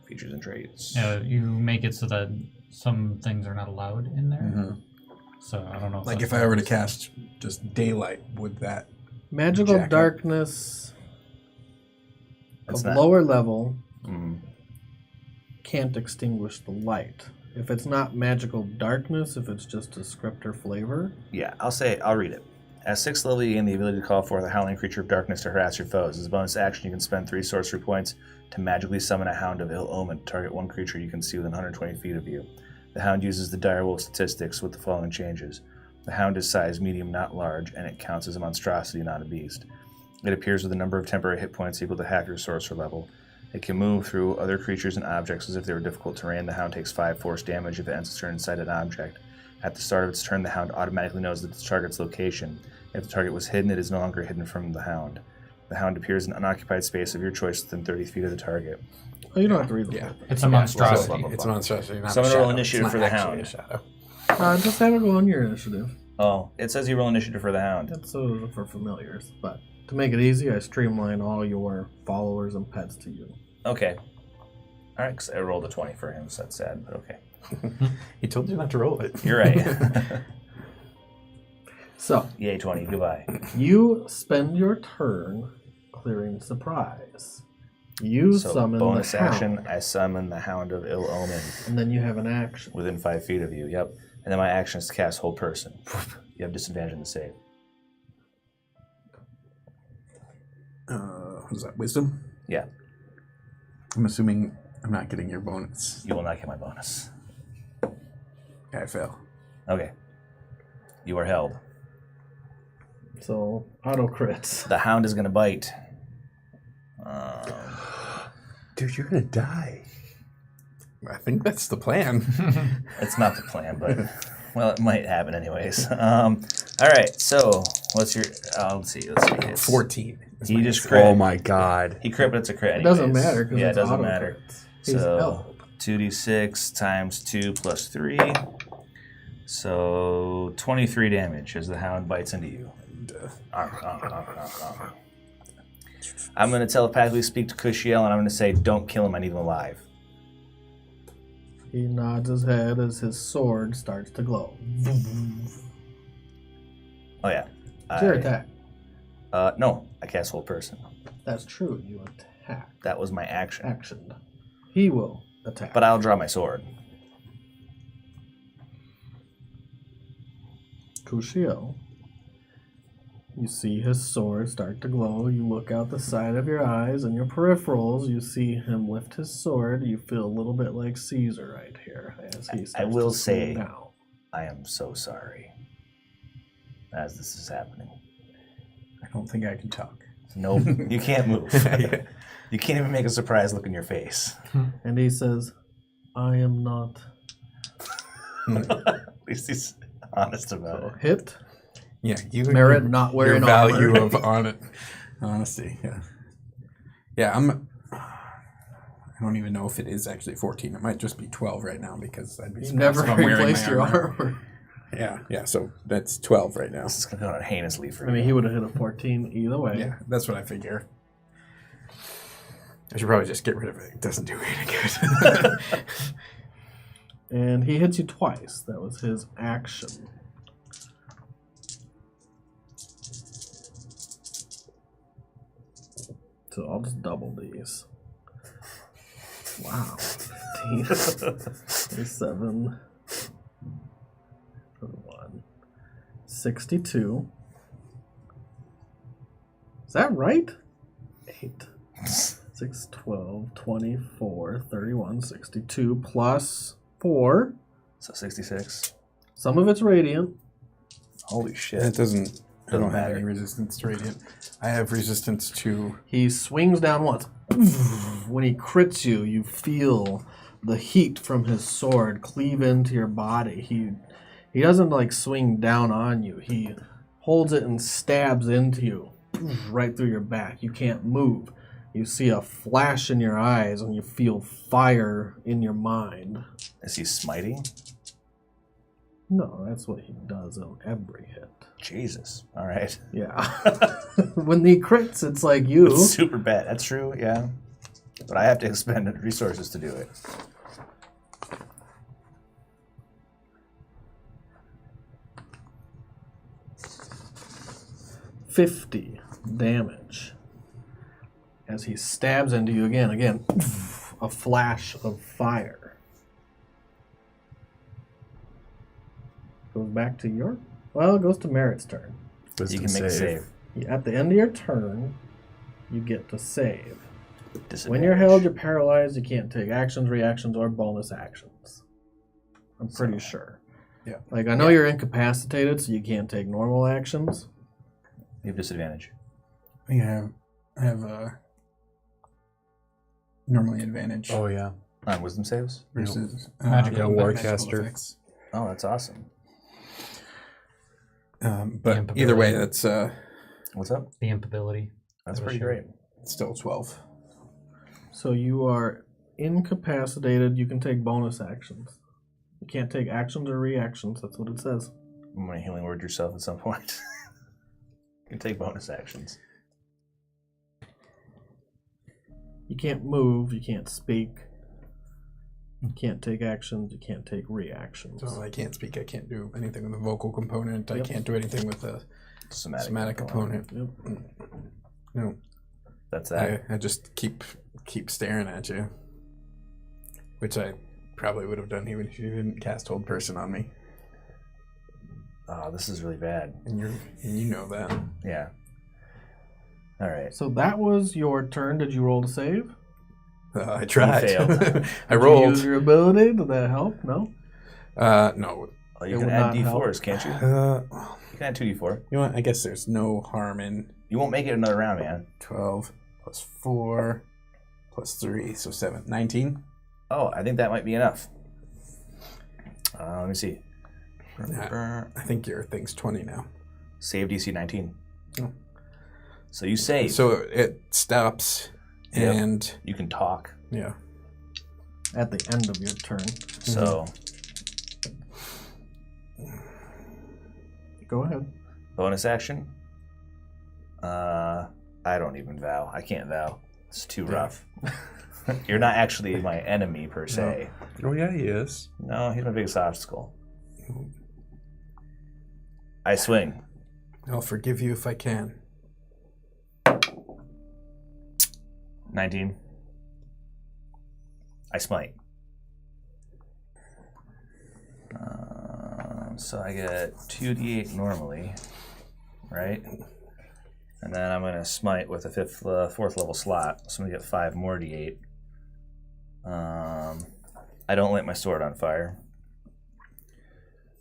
Features and traits. You make it so that some things are not allowed in there. Mhm. So I don't know. like that's if I were to cast just daylight, would that? Magical Jacket. darkness It's of not- lower level Mm. can't extinguish the light. If it's not magical darkness, if it's just descriptor flavor, Yeah, I'll read it. At 6th level, you gain the ability to call forth a howling creature of darkness to harass your foes. As a bonus action, you can spend 3 sorcery points to magically summon a Hound of Ill Omen to target one creature you can see within 120 feet of you. The Hound uses the direwolf statistics with the following changes. The Hound is size medium, not large, and it counts as a monstrosity, not a beast. It appears with a number of temporary hit points equal to half your sorcerer level. It can move through other creatures and objects as if they were difficult terrain. The Hound takes 5 force damage if it ends its turn inside an object. At the start of its turn, the Hound automatically knows the target's location. If the target was hidden, it is no longer hidden from the Hound. The hound appears in an unoccupied space of your choice within 30 feet of the target. Oh, you don't have to read the Yeah. whole thing. It's a monstrosity. blah, blah, It's a monstrosity, not So I'm a gonna roll shadow. initiative It's for not the actually hound. a shadow. Just have it go on your initiative. Oh, it says you roll initiative for the hound. That's for familiars. But to make it easy, I streamline all your followers and pets to you. Okay. All right, 'cause I rolled a 20 for him, so that's sad, but okay. He told you not to roll it. You're right. So, Yay, 20. Goodbye. you spend your turn clearing surprise. You So summon bonus the hound, action, I summon the Hound of Ill Omen and then you have an action. within 5 feet of you. Yep. And then my action is to cast Hold Person. You have disadvantage in the save. What is that, wisdom? Yeah. I'm assuming I'm not getting your bonus. You will not get my bonus. I fail. Okay. You are held. So, auto crits. The Hound is going to bite. Dude, you're gonna die. I think that's the plan. It's not the plan, but well, it might happen anyways. All right. So, what's your? Let's see. Hits. 14. He just crit. Oh my god. He crit, but it's a crit. It doesn't anyways. matter because Yeah, it it's doesn't auto matter. crits. He's So held. 2d6 times 2 plus 3. So 23 damage as the Hound bites into you. I'm going to telepathically speak to Gaziel, and I'm going to say, "Don't kill him. I need him alive." He nods his head as his sword starts to glow. Oh yeah. It's your attack. No, I cast Hold Person. That's true. You attack. That was my action. Action. He will attack. But I'll draw my sword. Gaziel, you see his sword start to glow. You look out the side of your eyes and your peripherals. You see him lift his sword. You feel a little bit like Caesar right here as he starts I will to swing say, down. I am so sorry as this is happening. I don't think I can talk. Nope, you can't move. You can't even make a surprised look in your face. And he says, "I am not." At least he's honest about it. Hit. Yeah, you Merit not wearing your value armor. of on it. Honesty, yeah. Yeah, I don't even know if it is actually 14. It might just be 12 right now because I'd be You surprised never if I'm wearing replaced my your armor. armor. Yeah, so that's 12 right now. This is going to go on heinously for I mean, you. he would have hit a 14 either way. Yeah, that's what I figure. I should probably just get rid of it. It doesn't do any good. And he hits you twice. That was his action. So I'll just double these. Wow. 15, 27, 21, 62. Is that right? 8, 6, 12, 24, 31, 62 plus 4. So 66. Some of it's radiant. Holy shit. That doesn't. I don't have matter. any resistance to radiant. I have resistance to. He swings down once. When he crits you, you feel the heat from his sword cleave into your body. He doesn't like swing down on you. He holds it and stabs into you right through your back. You can't move. You see a flash in your eyes and you feel fire in your mind. Is he smiting? No, that's what he does on every hit. Jesus. All right. Yeah. When he crits, it's like you. It's super bad. That's true, yeah. But I have to expend resources to do it. $50 damage as he stabs into you again. A flash of fire. Goes back to your... Well, it goes to Merritt's turn. You can make a save. At the end of your turn, you get to save. When Disadvantage. you're held, you're paralyzed. You can't take actions, reactions, or bonus actions. I'm pretty sure. Yeah. Like, I know you're incapacitated, so you can't take normal actions. You have disadvantage. I have normally advantage Oh yeah. On wisdom saves? versus Magical Warcaster. effects. Oh, that's awesome. But either way, that's What's up? The imp ability. That's pretty great. It's still 12. So you are incapacitated. You can take bonus actions. You can't take actions or reactions. That's what it says. I'm going to healing word yourself at some point. You can take bonus actions. You can't move. You can't speak. You can't take actions. You can't take reactions. So I can't speak. I can't do anything with the vocal component. I Yep. can't do anything with the somatic component. Yep. No. That's that. I just keep staring at you. Which I probably would have done even if you didn't cast Hold Person on me. Oh, this is really bad. And you know that. Yeah. All right. So that was your turn. Did you roll to save? I tried. failed. I Did you rolled. use your ability? Did that help? No. No. Oh, It you can would add not help. D4s, can't you? Well, You can add 2D4. you know what? I guess there's no harm in You won't make it another round, man. 12 plus 4 plus 3, so 7. 19? Oh, I think that might be enough. Let me see. I think your thing's 20 now. Save DC 19. Oh. So you save. So it stops, Yep. and You can talk. yeah. At the end of your turn. So Go ahead. bonus action. I don't even vow. I can't vow. It's too rough. You're not actually my enemy per se. Oh yeah, he is. No, he's my biggest obstacle. I swing. I'll forgive you if I can. 19. I smite. So I get 2d8 normally, right? And then I'm going to smite with a fourth level slot. So I'm going to get 5 more d8. I don't light my sword on fire.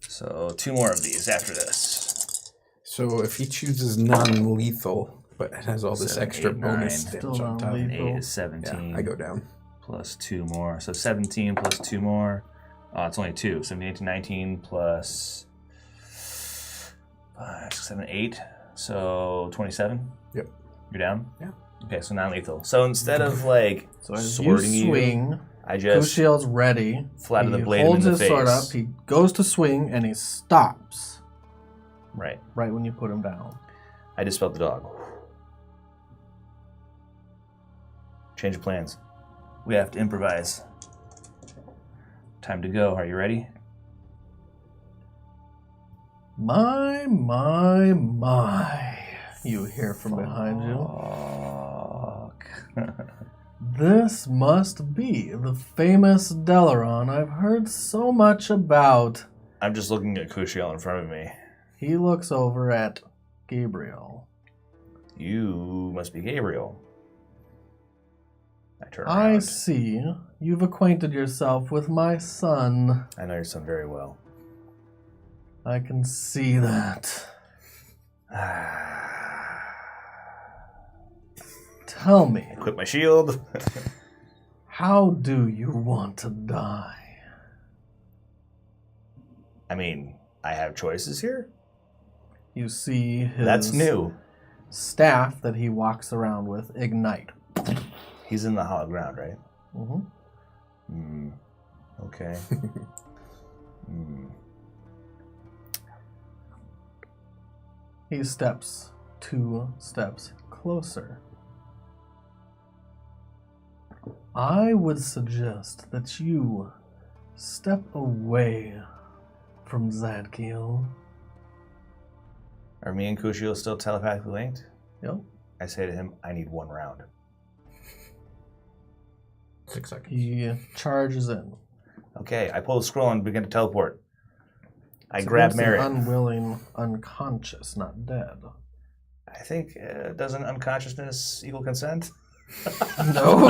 So 2 more of these after this. So if he chooses non-lethal, but it has all this 7, extra 8, bonus 9. damage Still on top, non-lethal. 8 is 17. yeah, I go down. Plus 2 more. So 17 plus 2 more. It's only 2. 17, 18, 19 plus 5, 6, 7, 8. So 27? Yep. You're down? Yeah. Okay, so non-lethal. So instead of like So as swording you swing, I just Kushiel's ready. flatter the He blade holds in the his sword face. up. He goes to swing and he stops Right. right when you put him down. I dispelled the dog. Change of plans. We have to improvise. Time to go. Are you ready? My, you hear from behind you. Fuck. This must be the famous Deloran I've heard so much about. I'm just looking at Kushiel in front of me. He looks over at Gabriel. You must be Gabriel. I turn I around. see you've acquainted yourself with my son. I know your son very well. I can see that. Tell me, Equip my shield. how do you want to die? I mean, I have choices here. You see his That's new. staff that he walks around with ignite. He's in the hollow ground, right? Mm-hmm. Okay. He steps 2 steps closer. I would suggest that you step away from Zadkiel. Are me and Kushiel still telepathically linked? Yep. I say to him, I need 1 round. 6 seconds. He charges in. Okay, I pull the scroll and begin to teleport. I It's grab against an Merritt. unwilling, unconscious, not dead. I think, doesn't unconsciousness equal consent? No.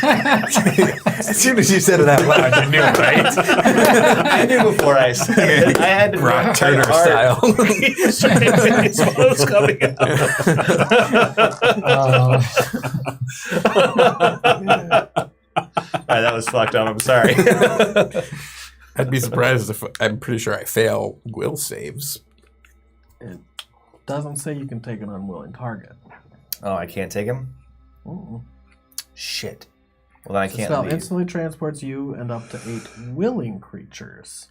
As soon as you said it out loud, you knew, right? I knew before I said it. I had to Brock work Turner hard. style. He's trying to get his clothes coming out. Alright, that was fucked up. I'm sorry. I'd be surprised if I'm pretty sure I fail will saves. It doesn't say you can take an unwilling target. Oh, I can't take him? Mm-mm. Shit. Well, then I The can't spell leave. instantly transports you and up to 8 willing creatures.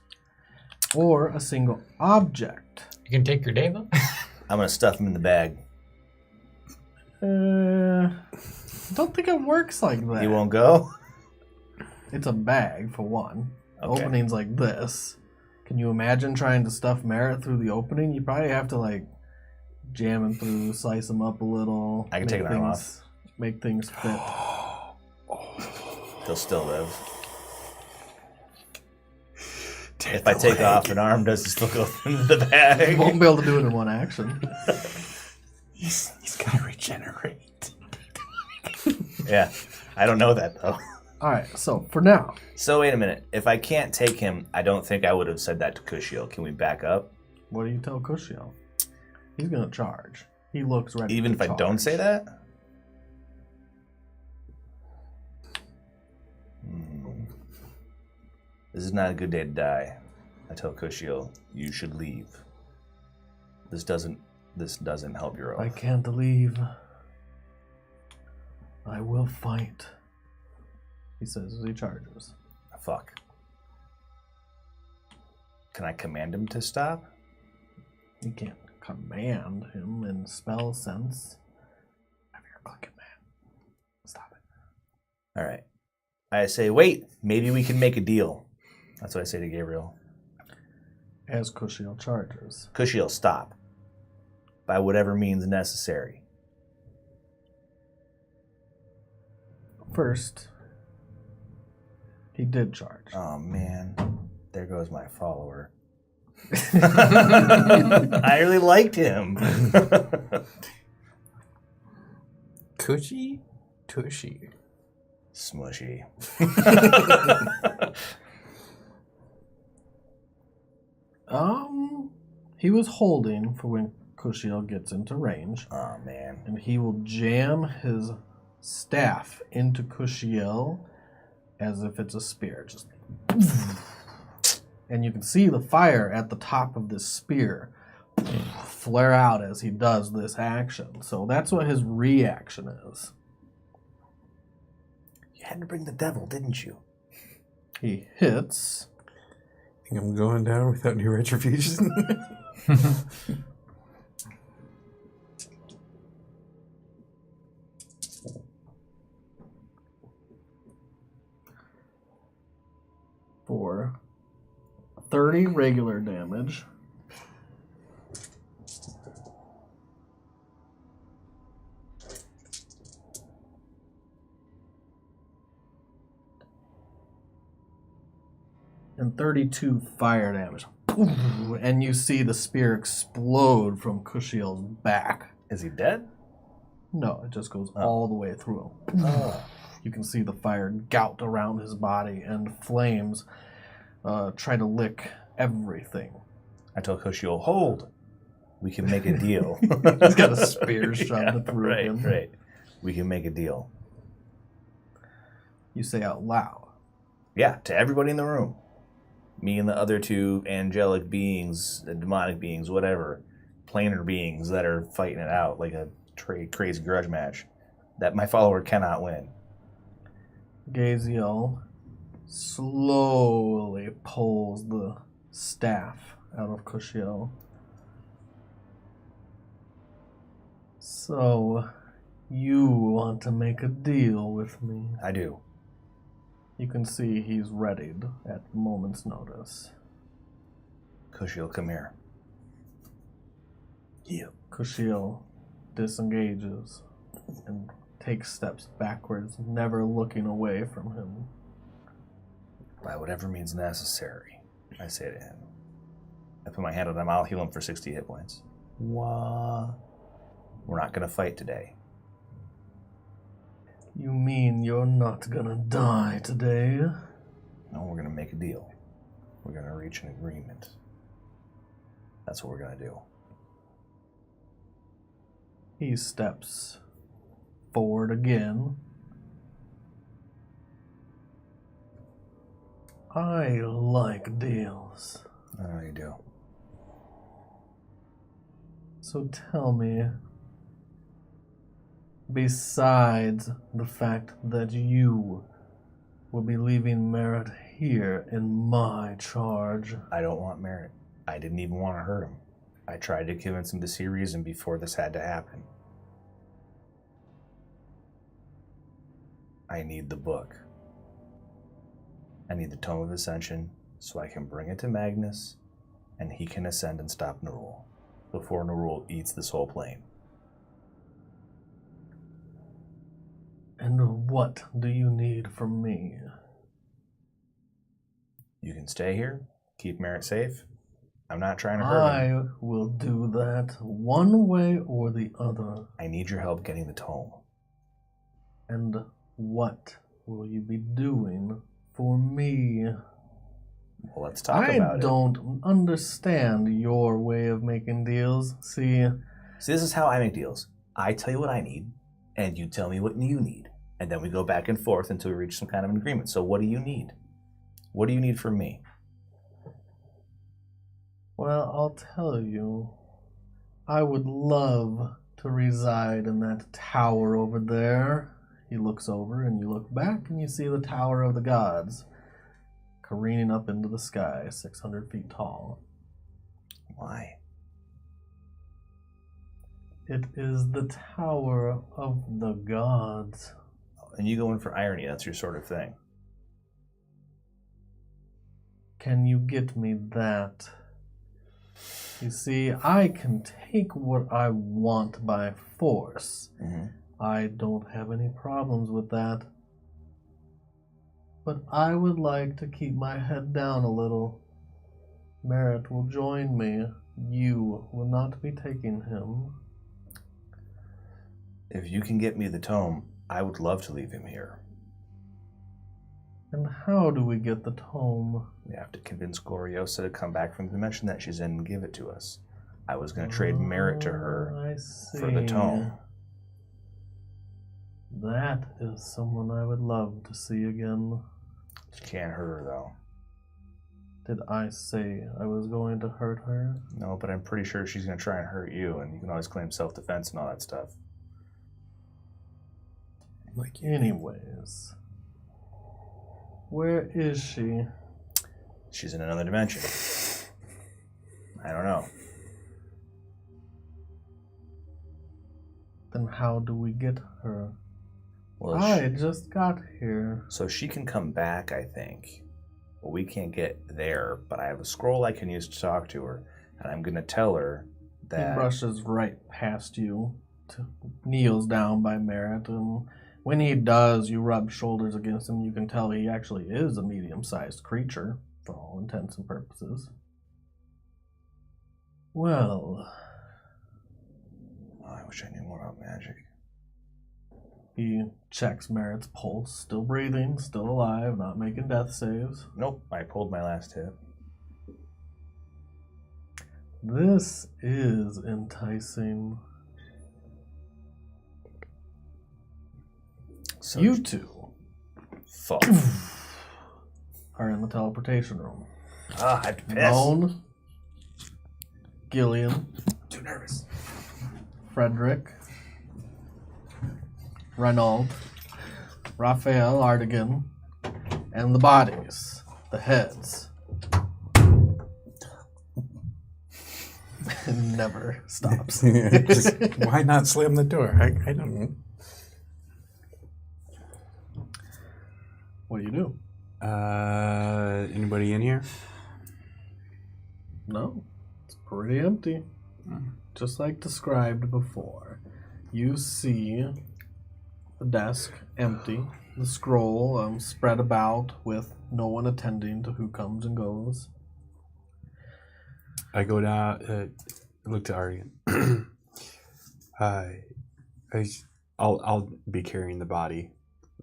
Or a single object. You can take your day, though. I'm going to stuff him in the bag. Don't think it works like that. He won't go? It's a bag, for one. Okay. Opening's like this. Can you imagine trying to stuff Merritt through the opening? You probably have to, like, jam him through, slice him up a little. I can take an arm off. Make things fit. He'll still live. If I take off an arm, does he still go into the bag? You won't be able to do it in one action. He's got to regenerate. Yeah. I don't know that, though. Alright, so for now. So, wait a minute. If I can't take him, I don't think I would have said that to Kushiel. Can we back up? What do you tell Kushiel? He's going to charge. He looks ready Even to if I don't say charge. that? This is not a good day to die. I tell Kushiel, you should leave. This doesn't help your oath. I can't leave. I will fight. He says as he charges. Fuck. Can I command him to stop? You can't command him in spell sense. I'm your clicking man. Stop it. Alright. I say, wait, maybe we can make a deal. That's what I say to Gabriel. As Kushiel charges. Kushiel, stop. By whatever means necessary. First, he did charge. Oh, man. There goes my follower. I really liked him. Cushy? Tushy. Smushy. He was holding for when Kushiel gets into range, Oh, man. and he will jam his staff into Kushiel as if it's a spear. Just, and you can see the fire at the top of this spear flare out as he does this action. So that's what his reaction is. You had to bring the devil, didn't you? He hits. I think I'm going down without any retribution. For 30 regular damage. And 32 fire damage. And you see the spear explode from Kushiel's back. Is he dead? No, it just goes all the way through him. You can see the fire gout around his body, and flames try to lick everything. I told Kushiel, hold. We can make a deal. He's got a spear shoved through him. Right. We can make a deal. You say out loud. Yeah, to everybody in the room. Me and the other two angelic beings, demonic beings, whatever, planar beings that are fighting it out like a crazy grudge match that my follower cannot win. Gaziel slowly pulls the staff out of Kushiel. So, you want to make a deal with me? I do. You can see he's readied at moment's notice. Kushiel, come here. Yeah. Kushiel disengages and takes steps backwards, never looking away from him. By whatever means necessary, I say to him. I put my hand on him, I'll heal him for 60 hit points. What? We're not going to fight today. You mean you're not gonna die today? No, we're going to make a deal. We're going to reach an agreement. That's what we're going to do. He steps forward again. I like deals. I know you do. So tell me, Besides the fact that you will be leaving Merritt here in my charge. I don't want Merritt. I didn't even want to hurt him. I tried to convince him to see reason before this had to happen. I need the book. I need the Tome of Ascension so I can bring it to Magnus and he can ascend and stop Nerull before Nerull eats this whole plane. And what do you need from me? You can stay here, keep Merritt safe. I'm not trying to hurt him. I will do that one way or the other. I need your help getting the tome. And what will you be doing for me? Well, let's talk about I it. don't understand your way of making deals. See, this is how I make deals. I tell you what I need, and you tell me what you need. And then we go back and forth until we reach some kind of an agreement. So what do you need? What do you need from me? well, I'll tell you. I would love to reside in that tower over there. He looks over and you look back and you see the Tower of the Gods careening up into the sky, 600 feet tall. Why? It is the Tower of the Gods. And you go in for irony. That's your sort of thing. Can you get me that? You see, I can take what I want by force. Mm-hmm. I don't have any problems with that. But I would like to keep my head down a little. Merritt will join me. You will not be taking him. If you can get me the tome, I would love to leave him here. And how do we get the tome? We have to convince Gloriosa to come back from the dimension that she's in and give it to us. I was going to trade Merritt to her I see. for the tome. That is someone I would love to see again. You can't hurt her, though. Did I say I was going to hurt her? No, but I'm pretty sure she's going to try and hurt you, and you can always claim self-defense and all that stuff. Like Anyways. Where is she? She's in another dimension. I don't know. Then how do we get her? Well, I just got here. so she can come back, I think. Well, we can't get there, but I have a scroll I can use to talk to her, and I'm going to tell her He that... brushes right past you, kneels down by Merritt, and when he does, you rub shoulders against him. You can tell he actually is a medium-sized creature, for all intents and purposes. Well... Oh, I wish I knew more about magic. He checks Merritt's pulse, still breathing, still alive, not making death saves. Nope, I pulled my last hit. This is enticing. So You two Fuck. are in the teleportation room. Ah, I'm pissed. Lone, Gillian, Too nervous. Frederick, Renault, Raphael, Artegan, and the bodies, the heads. It never stops. Just, why not slam the door? I don't know. What do you do? Anybody in here? No, it's pretty empty. Just like described before. You see the desk empty, the scroll spread about with no one attending to who comes and goes. I go down, look to Artegan. I'll be carrying the body,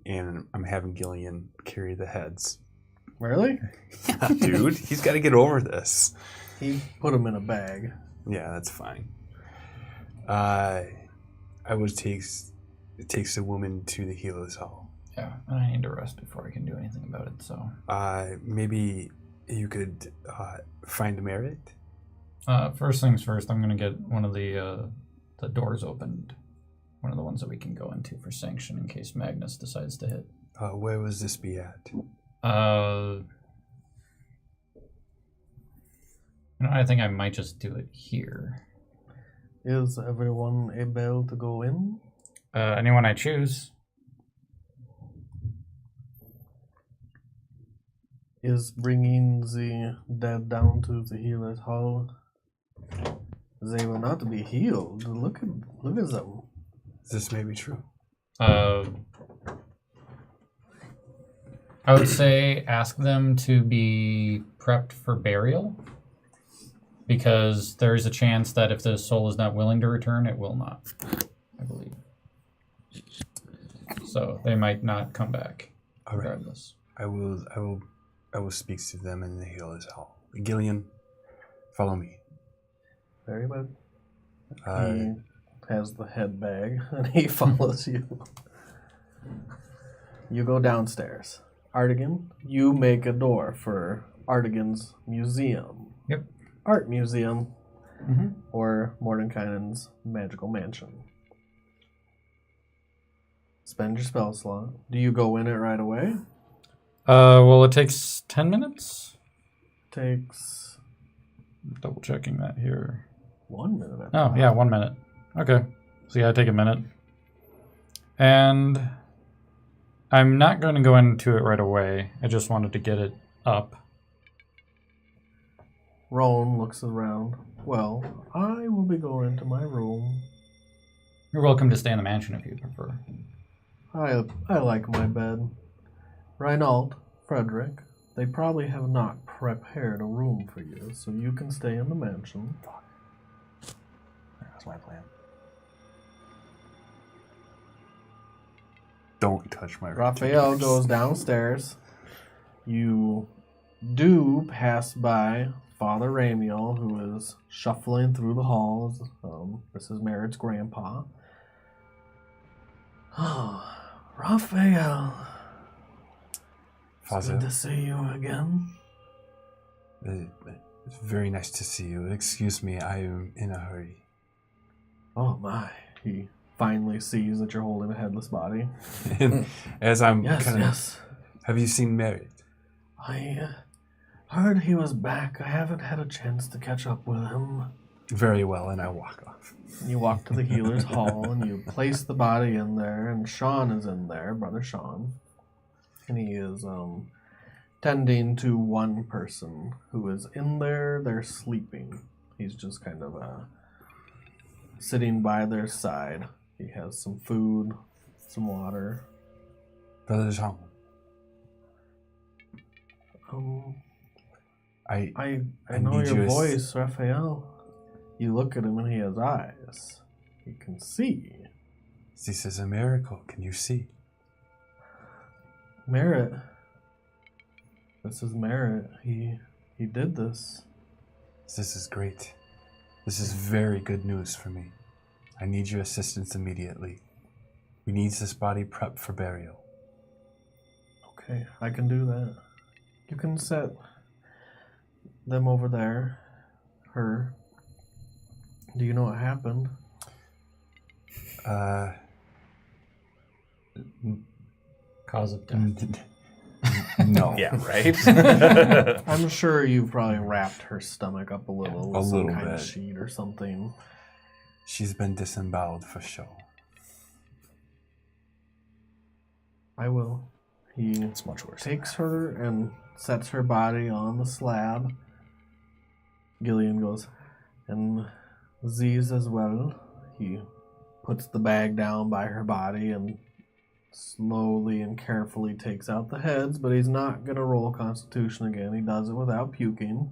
and I'm having Gillian carry the heads. Really? Yeah, dude, he's got to get over this. He put them in a bag. Yeah, that's fine. It takes a woman to the healer's hall. Yeah, and I need to rest before I can do anything about it, so... Maybe you could find Merritt? First things first, I'm going to get one of the doors opened one of the ones that we can go into for sanction in case Magnus decides to hit. Where was this be at? I think I might just do it here. Is everyone able to go in? Anyone I choose. Is bringing the dead down to the healer's hall? They will not be healed. Look at them. This may be true. I would say ask them to be prepped for burial, because there is a chance that if the soul is not willing to return, it will not, I believe. So they might not come back, regardless. I will speak to them in the healer's hall. Gillian, follow me. Very well. He has the head bag and he follows you. You go downstairs. Artegan, you make a door for Artegan's museum. Yep. Art museum. Mm-hmm. Or Mordenkainen's magical mansion. Spend your spell slot. Do you go in it right away? Well, it takes 10 minutes. Takes Double checking that here. 1 minute. Oh, yeah, 1 minute. Okay. So yeah, I take a minute. And I'm not going to go into it right away. I just wanted to get it up. Rowan looks around. Well, I will be going to my room. You're welcome to stay in the mansion if you prefer. I like my bed. Reinald, Frederick, they probably have not prepared a room for you, so you can stay in the mansion. That's my plan. Don't touch my Raphael goes downstairs. You do pass by Father Ramiel, who is shuffling through the halls. This is Merritt's grandpa. Oh, Raphael. It's Father, good to see you again. it's very nice to see you. Excuse me, I am in a hurry. Oh my. He finally sees that you're holding a headless body. And as I'm Yes. have you seen Merritt? I heard he was back. I haven't had a chance to catch up with him. Very well, and I walk off. You walk to the healer's hall and you place the body in there, and Sean is in there, Brother Sean. And he is tending to one person who is in there. They're sleeping. He's just kind of sitting by their side. He has some food, some water. Brother Jean, I I know need your you voice, Raphael. You look at him and he has eyes. He can see. This is a miracle. Can you see? Merritt. This is Merritt. He did this. This is great. This is very good news for me. I need your assistance immediately. We need this body prepped for burial. Okay, I can do that. You can set them over there. Her. Do you know what happened? Cause of death. No. Yeah, right? I'm sure you've probably wrapped her stomach up a little with A some little kind of bit. sheet or something. She's been disemboweled for sure. I will. He It's much worse. takes her and sets her body on the slab. Gillian goes, and Z's as well. He puts the bag down by her body and slowly and carefully takes out the heads, but he's not going to roll Constitution again. He does it without puking.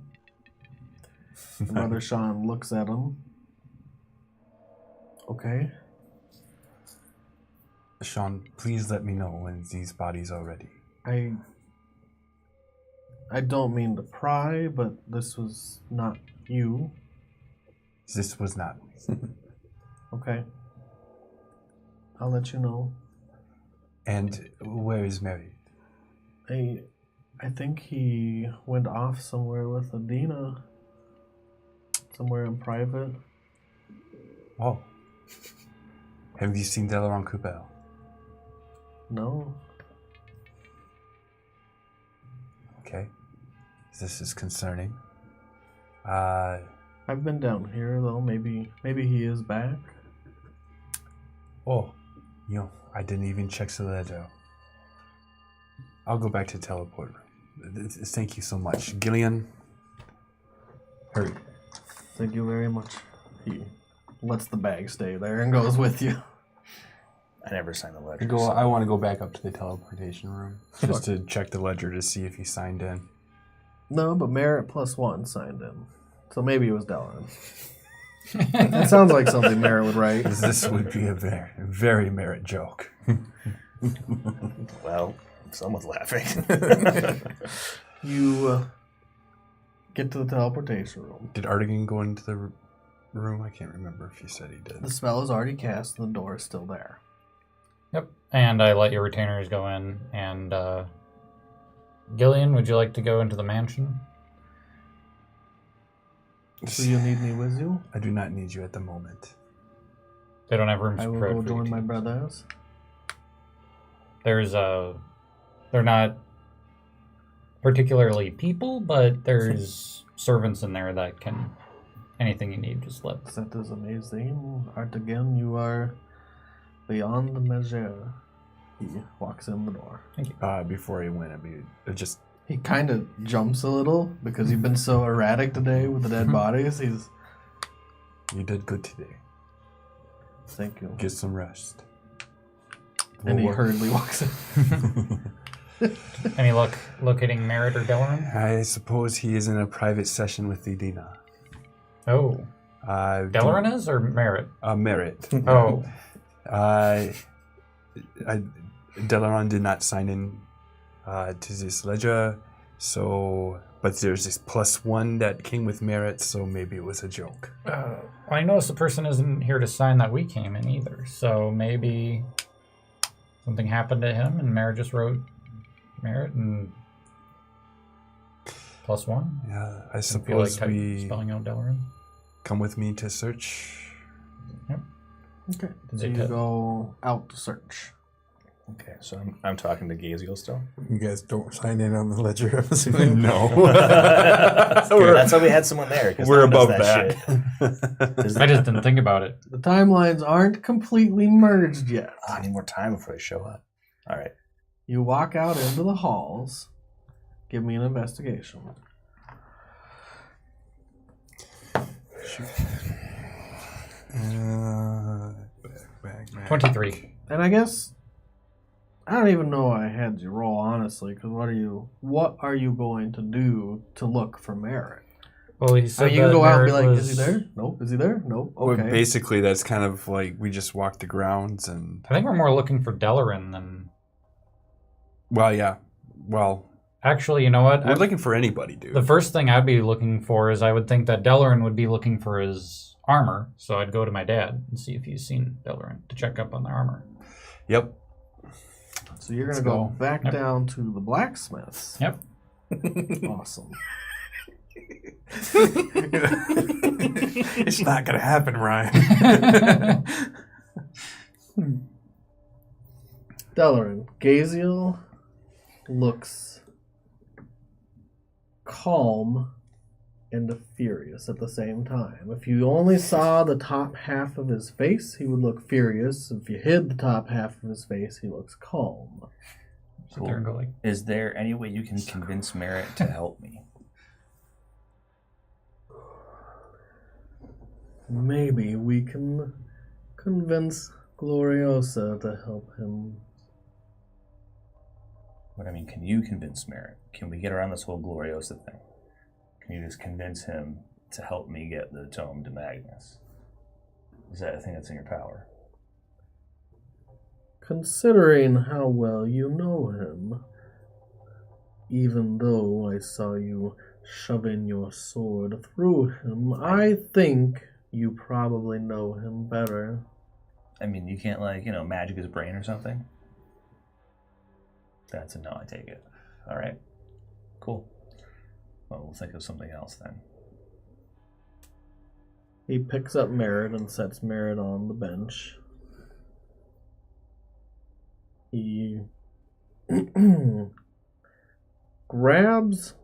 And Brother Sean looks at him. Okay. Sean, please let me know when these bodies are ready. I don't mean to pry, but this was not you. This was not. Okay. I'll let you know. And where is Mary? I think he went off somewhere with Adina. Somewhere in private. Oh. Have you seen Deloran Coupel? No. Okay. This is concerning. I've been down here though. Maybe he is back. Oh, I didn't even check the ledger. I'll go back to the teleport room. Thank you so much. Gillian, hurry. Thank you very much. He lets the bag stay there and goes with you. I never signed the ledger. I want to go back up to the teleportation room just to check the ledger to see if he signed in. No, but Merritt +1 signed in. So maybe it was Deloran. It sounds like something Merritt would write. This would be a very, very Merritt joke. Well, someone's laughing. You get to the teleportation room. Did Artegan go into the room? I can't remember if he said he did. The spell is already cast and the door is still there. Yep. And I let your retainers go in. And Gillian, would you like to go into the mansion? So you need me with you? I do not need you at the moment. They don't have rooms I will prepared go for you join to my use. brothers. They're not particularly people, but there's servants in there that can, anything you need, just let. That is amazing. Artegan, you are beyond measure. He walks in the door. Thank you. Before he went, just He kind of jumps a little because you've been so erratic today with the dead bodies. you did good today. Thank you. Get some rest. And he hurriedly walks in. Any luck locating Merritt or Deloran? I suppose he is in a private session with Edina. Oh. Deloran is or Merritt? Merritt. Oh. Deloran did not sign in to this ledger, but there's this +1 that came with Merritt, so maybe it was a joke. I noticed the person isn't here to sign that we came in either, so maybe something happened to him and Merritt just wrote Merritt and +1. Yeah, I I feel suppose like we spelling out Deloran. come with me to search. Okay. Did So they you tell- go out to search. Okay, so I'm talking to Gaziel still. You guys don't sign in on the ledger, I'm assuming. No. That's good. That's why we had someone there. 'Cause We're no one does above that. shit. I just didn't think about it. The timelines aren't completely merged yet. I need more time before they show up. All right. You walk out into the halls. Give me an investigation. Back. 23. And I guess I don't even know I had you roll honestly, because what are you going to do to look for Merritt? Well, he So said you can that go out and be Merritt like, was- is he there? Nope. Is he there? Nope. Well, Okay. basically, that's kind of like we just walked the grounds and. I think we're more looking for Deloran than... Well, yeah. Well, Actually, you know what? we're looking for anybody, dude. The first thing I'd be looking for is I would think that Deloran would be looking for his armor, so I'd go to my dad and see if he's seen Deloran to check up on the armor. Yep. So you're going Let's to go go. back Yep. down to the blacksmiths. Yep. Awesome. It's not going to happen, Ryan. Deloran, Gaziel looks calm and furious at the same time. If you only saw the top half of his face, he would look furious. If you hid the top half of his face, he looks calm. Sit there and go like, Is there any way you can convince Merritt to help me? Maybe we can convince Gloriosa to help him. But I mean, can you convince Merritt? Can we get around this whole Gloriosa thing? Can you just convince him to help me get the tome to Magnus? Is that a thing that's in your power? Considering how well you know him, even though I saw you shoving your sword through him, I think you probably know him better. I mean, you can't, magic his brain or something? That's a no, I take it. All right. Cool. Well, we'll think of something else then. He picks up Merritt and sets Merritt on the bench. He grabs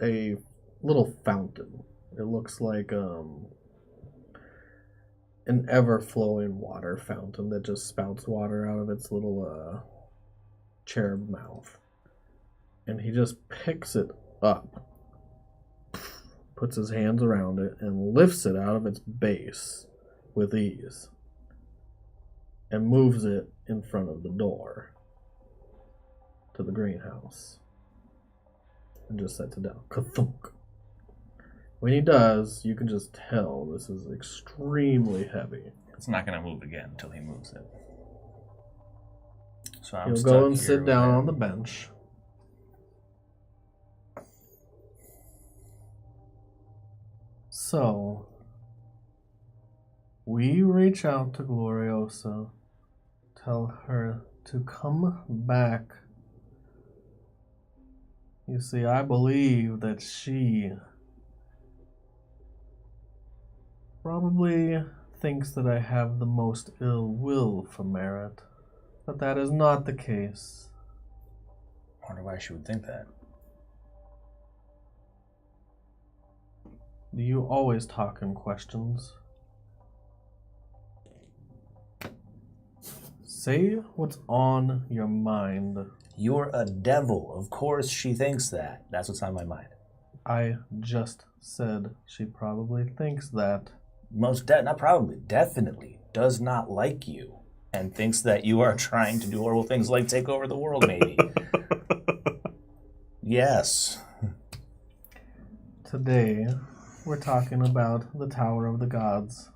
a little fountain. It looks like an ever-flowing water fountain that just spouts water out of its little cherub mouth. And he just picks it up, puts his hands around it, and lifts it out of its base with ease, and moves it in front of the door to the greenhouse, and just sets it down. Ka-thunk. When he does, you can just tell this is extremely heavy. It's not going to move again until he moves it. So I'm He'll stuck go and here sit with down him. on the bench. So, we reach out to Gloriosa, tell her to come back. You see, I believe that she probably thinks that I have the most ill will for Merit, but that is not the case. I wonder why she would think that. Do you always talk in questions? Say what's on your mind. You're a devil. Of course she thinks that. That's what's on my mind. I just said she probably thinks that. Not probably, definitely does not like you and thinks that you are trying to do horrible things like take over the world, maybe. Yes. Today, we're talking about the Tower of the Gods.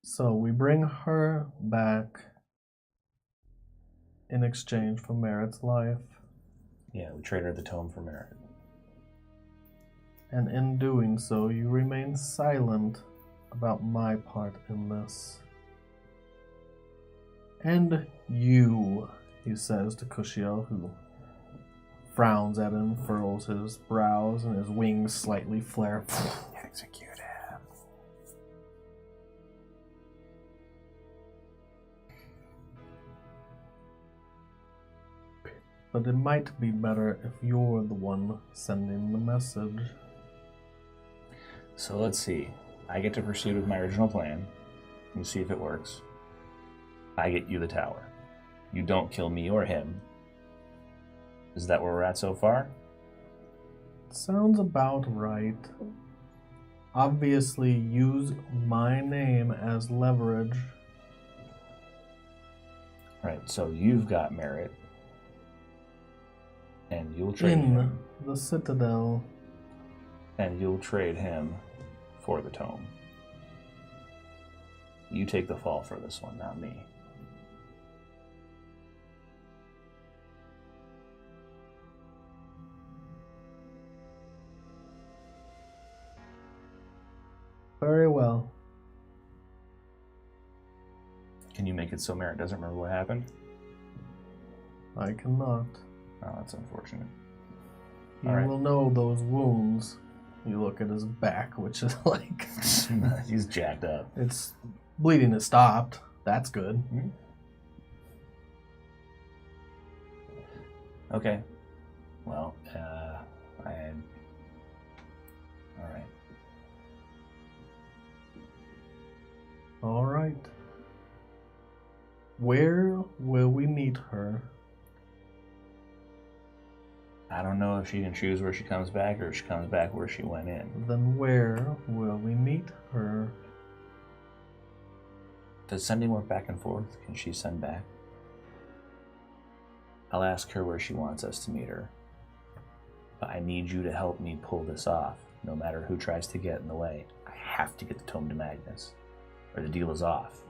So we bring her back in exchange for Merit's life. Yeah, we traded the tome for merit. And in doing so, you remain silent about my part in this. And you, he says to Kushiel, who frowns at him, furrows his brows, and his wings slightly flare. Execute him. But it might be better if you're the one sending the message. So let's see. I get to proceed with my original plan. You see if it works. I get you the tower. You don't kill me or him. Is that where we're at so far? Sounds about right. Obviously, use my name as leverage. Right, so you've got merit. And you'll trade In him. the Citadel. And you'll trade him for the tome. You take the fall for this one, not me. Very well. Can you make it so Merit doesn't remember what happened? I cannot. Oh, that's unfortunate. You All right. will know those wounds. You look at his back, which is like... He's jacked up. It's bleeding has stopped. That's good. Okay. Well, all right. All right. Where will we meet her? I don't know if she can choose where she comes back or if she comes back where she went in. Then where will we meet her? Does sending work back and forth? Can she send back? I'll ask her where she wants us to meet her. But I need you to help me pull this off, no matter who tries to get in the way. I have to get the tome to Magnus, or the deal is off.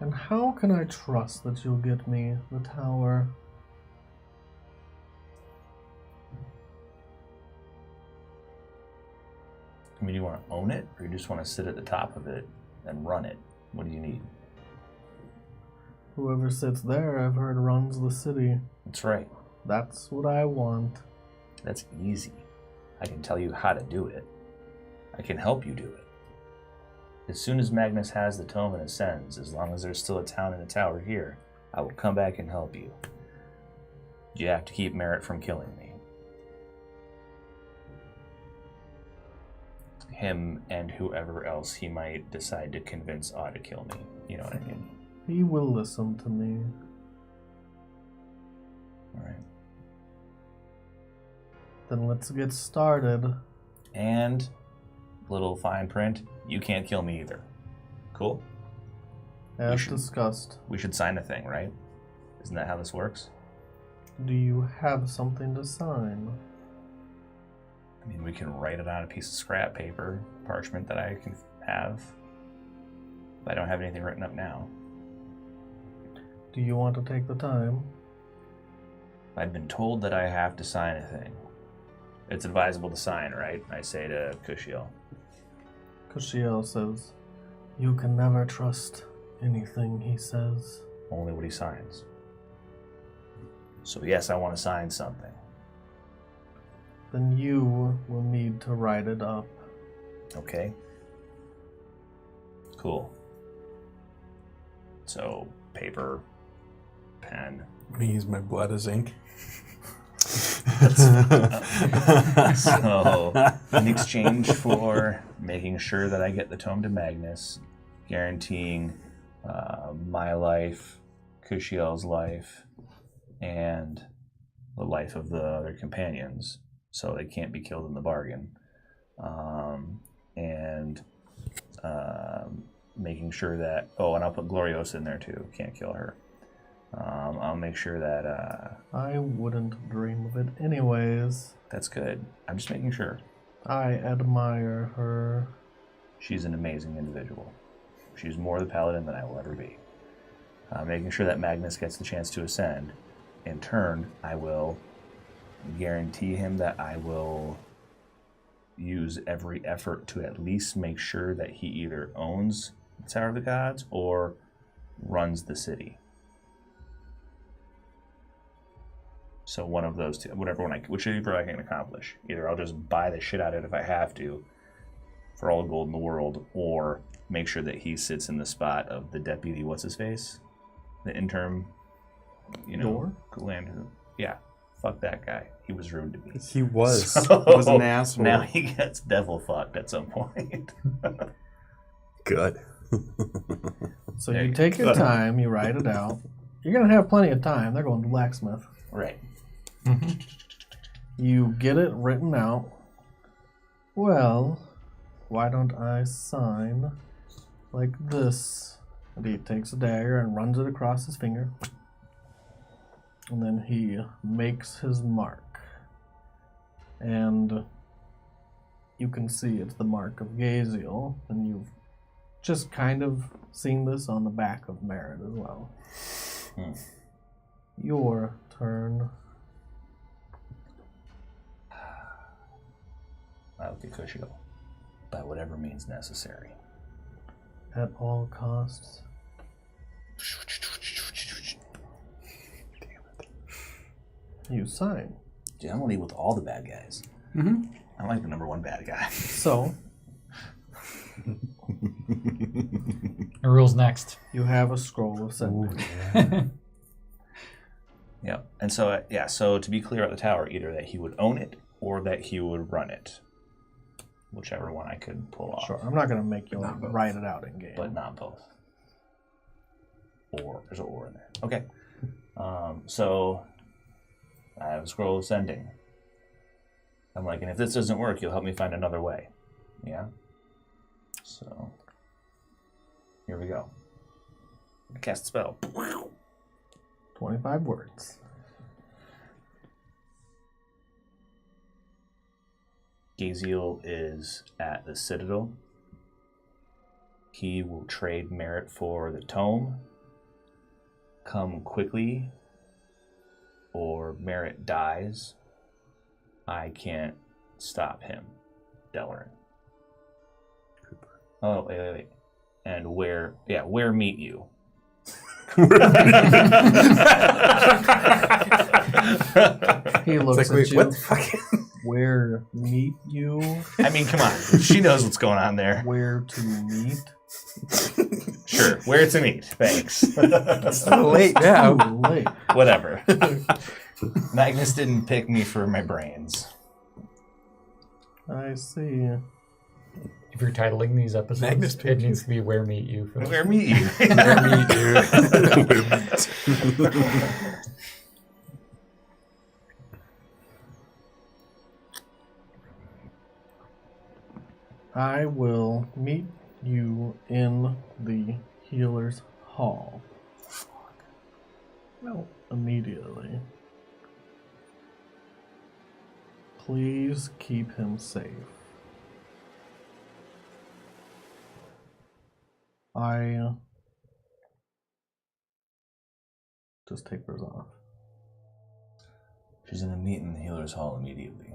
And how can I trust that you'll get me the tower? I mean, do you want to own it, or you just want to sit at the top of it and run it? What do you need? Whoever sits there, I've heard, runs the city. That's right. That's what I want. That's easy. I can tell you how to do it. I can help you do it. As soon as Magnus has the tome and ascends, as long as there's still a town and a tower here, I will come back and help you. You have to keep Merritt from killing me. Him and whoever else he might decide to convince ought to kill me. You know what I mean? He will listen to me. Alright. Then let's get started. And, little fine print, you can't kill me either. Cool? As discussed. We should sign a thing, right? Isn't that how this works? Do you have something to sign? I mean, we can write it on a piece of scrap paper, parchment that I can have. But I don't have anything written up now. Do you want to take the time? I've been told that I have to sign a thing. It's advisable to sign, right? I say to Gaziel. Gaziel says, you can never trust anything he says. Only what he signs. So yes, I want to sign something. Then you will need to write it up. Okay. Cool. So, paper, pen. I'm gonna use my blood as ink. So, in exchange for making sure that I get the tome to Magnus, guaranteeing my life, Gaziel's life, and the life of the other companions, so they can't be killed in the bargain, and making sure that, and I'll put Gloriosa in there too, can't kill her. I'll make sure that I wouldn't dream of it anyways. that's good. I'm just making sure. I admire her. She's an amazing individual. She's more the paladin than I will ever be. Making sure that Magnus gets the chance to ascend. In turn, I will guarantee him that I will use every effort to at least make sure that he either owns the Tower of the Gods or runs the city. So one of those two, whichever I can accomplish. Either I'll just buy the shit out of it if I have to, for all the gold in the world, or make sure that he sits in the spot of the deputy, what's his face? The interim, Door? Yeah, fuck that guy. He was rude to me. He was. So, He was an asshole. Now he gets devil fucked at some point. Good. So There you you take go. your time, you write it out. You're going to have plenty of time. They're going to blacksmith. Right. You get it written out. Well, why don't I sign like this? And he takes a dagger and runs it across his finger. And then he makes his mark. And you can see it's the mark of Gaziel. And you've just kind of seen this on the back of Merritt as well. Your turn. I'll get Gaziel by whatever means necessary. At all costs. You sign. Dude, I'm gonna leave with all the bad guys. Mm-hmm. I'm like the number one bad guy. So, Nerull's next. you have a scroll of sending. Yep. And so, so to be clear at the tower, either that he would own it or that he would run it. Whichever one I could pull off. Sure, I'm not going to make you write it out in game. But not both. Or, there's an or in there. Okay. So, I have a scroll of sending. I'm like, and if this doesn't work, you'll help me find another way. Yeah? So, here we go. Cast spell. 25 words. Gaziel is at the Citadel. He will trade Merritt for the tome. Come quickly, or Merritt dies. I can't stop him. Deloran. Oh, wait. And where meet you? He looks It's like, at wait, you. what the fuck? where meet you, I mean, come on. She knows what's going on there. where to meet. Sure. Where to meet. Thanks. It's too late now. Too late. Whatever. Magnus didn't pick me for my brains. I see. If you're titling these episodes, Magnus it pictures. needs to be Where Meet You. For Where meet you? Where meet you? I will meet you in the healer's hall. No, immediately. Please keep him safe. I just take hers off. She's going to meet in the healer's hall immediately.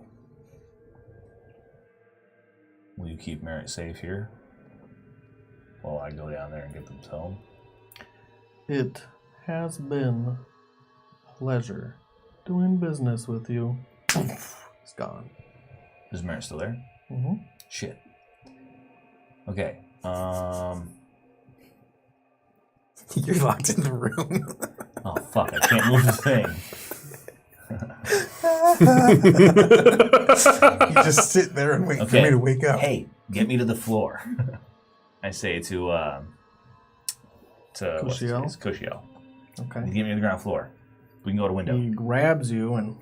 Will you keep Merritt safe here while I go down there and get them home? It has been a pleasure doing business with you. It's gone. Is Merritt still there? Mm-hmm. Shit. Okay. You're locked in the room. Oh, fuck. I can't move the thing. You just sit there and wait for me to wake up. Hey, get me to the floor. I say to what's his Gaziel? face? Gaziel. Okay. Get me to the ground floor. We can go to window. He grabs you and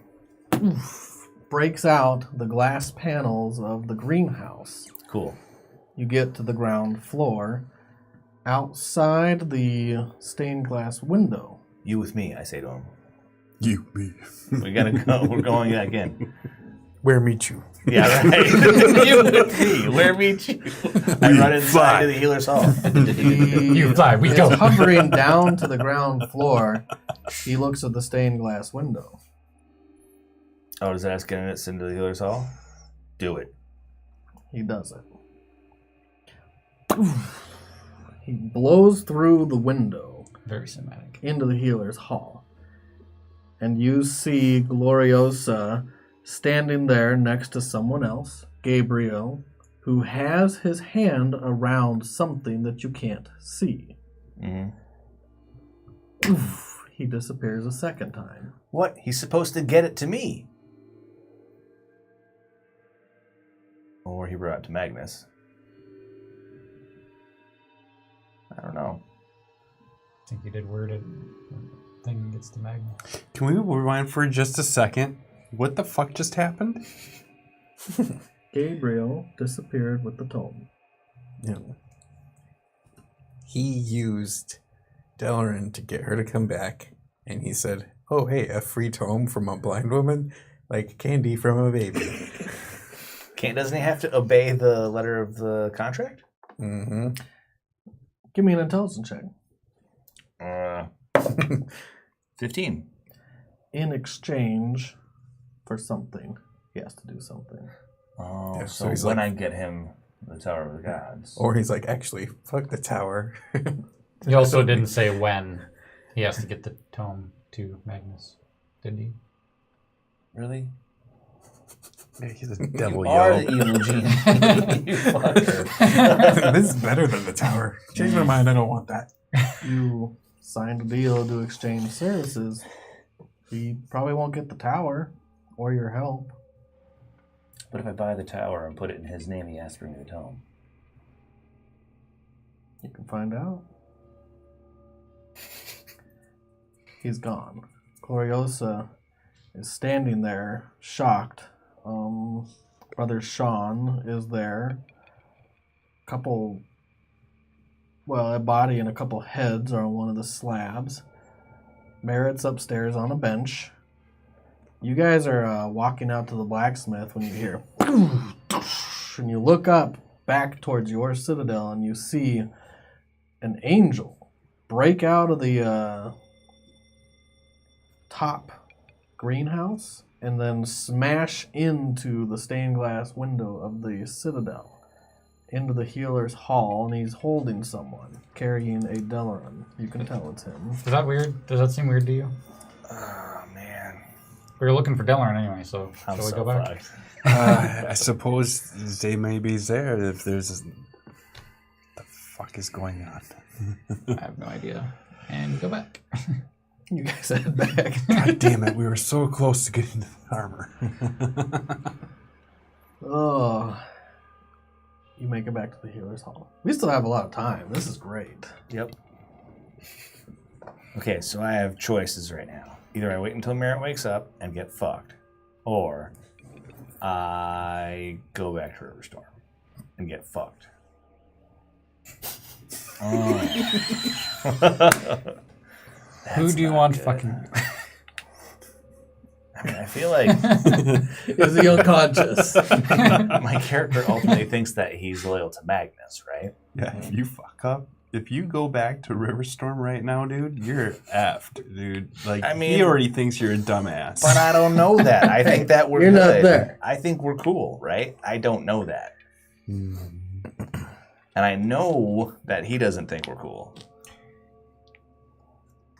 breaks out the glass panels of the greenhouse. Cool. You get to the ground floor. Outside the stained glass window. You with me, I say to him. You, me. We gotta go. We're going back in. Where meet you? Yeah, right. You with me. Where meet you? I run inside to the healer's hall. You fly, we He's go. hovering down to the ground floor. He looks at the stained glass window. Oh, does that ask getting us into the healer's hall? Do it. He does it. He blows through the window Very cinematic. into the healer's hall. And you see Gloriosa standing there next to someone else, Gabriel, who has his hand around something that you can't see. Mm-hmm. He disappears a second time. What? He's supposed to get it to me. Or he brought it to Magnus. I don't know. I think you did word it. Thing gets to Magnus. Can we rewind for just a second? What the fuck just happened? Gabriel disappeared with the tome. Yeah. He used Deloran to get her to come back, and he said, "Oh, hey, a free tome from a blind woman, like candy from a baby." Doesn't he have to obey the letter of the contract? Mm-hmm. Give me an intelligence check. 15. In exchange for something, he has to do something. Oh, Yeah, so so he's when like- I get him the Tower of the Gods. Or he's like, actually, fuck the tower. He also didn't say when he has to get the tome to Magnus, did he? Really? Yeah, he's a devil, You are yo. the evil genie. You fucker. This is better than the tower. Change my mind, I don't want that. You signed a deal to exchange services. He probably won't get the tower or your help. But if I buy the tower and put it in his name, he has to bring me the tome. You can find out. He's gone. Gloriosa is standing there, shocked. Brother Sean is there. A body and a couple heads are on one of the slabs. Merritt's upstairs on a bench. You guys are walking out to the blacksmith when you hear and you look up back towards your citadel and you see an angel break out of the top greenhouse and then smash into the stained glass window of the citadel into the healer's hall, and he's holding someone carrying a Deloran. You can tell it's him. Is that weird? Does that seem weird to you? Oh, man. We were looking for Deloran anyway, so I'm shall we so go back? fucked. I suppose they maybe's there if there's... The fuck is going on? I have no idea. And go back. You guys head back. God damn it, we were so close to getting the armor. Oh. You make it back to the healer's hall. We still have a lot of time. This is great. Yep. Okay, so I have choices right now. Either I wait until Merritt wakes up and get fucked, or I go back to Riverstorm and get fucked. Who do you want fucking... I mean, I feel like Is he unconscious? my character ultimately thinks that he's loyal to Magnus, right? Yeah, if you fuck up, if you go back to Riverstorm right now, dude, you're effed, dude. Like, I mean- he already thinks you're a dumbass. But I don't know that. I think that we're You're not good. there. I think we're cool, right? I don't know that. Hmm. And I know that he doesn't think we're cool.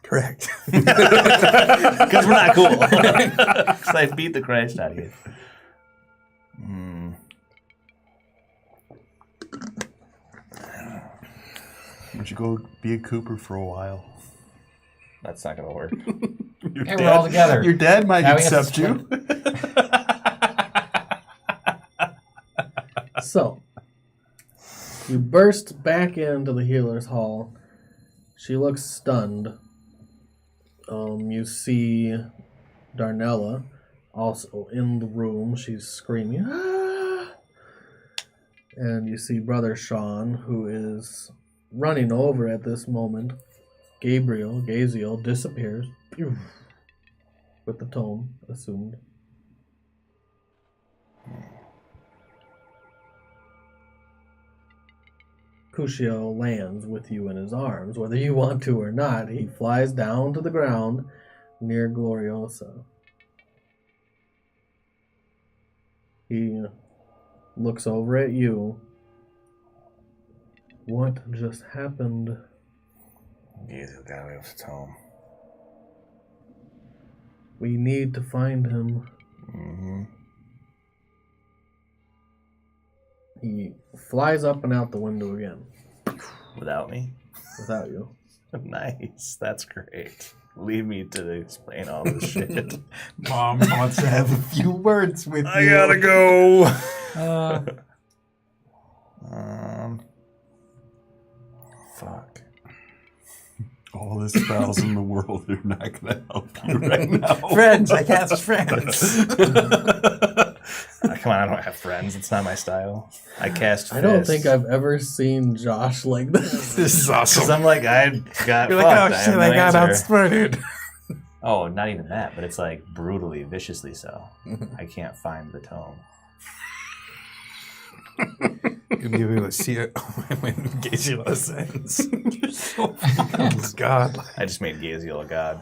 Correct. Because we're not cool. Because I beat the Christ out of you. Why don't you go be a Cooper for a while? That's not going to work. Your Hey, we're all together. Your dad might Now we have to accept you. So, you burst back into the healer's hall. She looks stunned. You see Darnella also in the room. She's screaming. "Ah!" And you see Brother Sean, who is running over at this moment. Gaziel disappears with the tome assumed. Cuscio lands with you in his arms, whether you want to or not. He flies down to the ground near Gloriosa. He looks over at you. What just happened? Gaziel got away with the tome. We need to find him. Mm-hmm. He flies up and out the window again Without me? without you. Nice. That's great. Leave me to explain all this shit. Mom wants to have a few words with I you. gotta go. Fuck. All the spells in the world are not going to help you right now. Friends, I cast friends. Come on, I don't have friends. It's not my style. I cast I don't fists. think I've ever seen Josh like this. This is Because awesome. I'm like, I got You're fucked. like, oh I shit, have no I got answer. outsmarted. Oh, not even that, but it's like brutally, viciously so. I can't find the tome. You'll be able to see it when Gaziel ascends. You're so oh God. I just made Gaziel a god.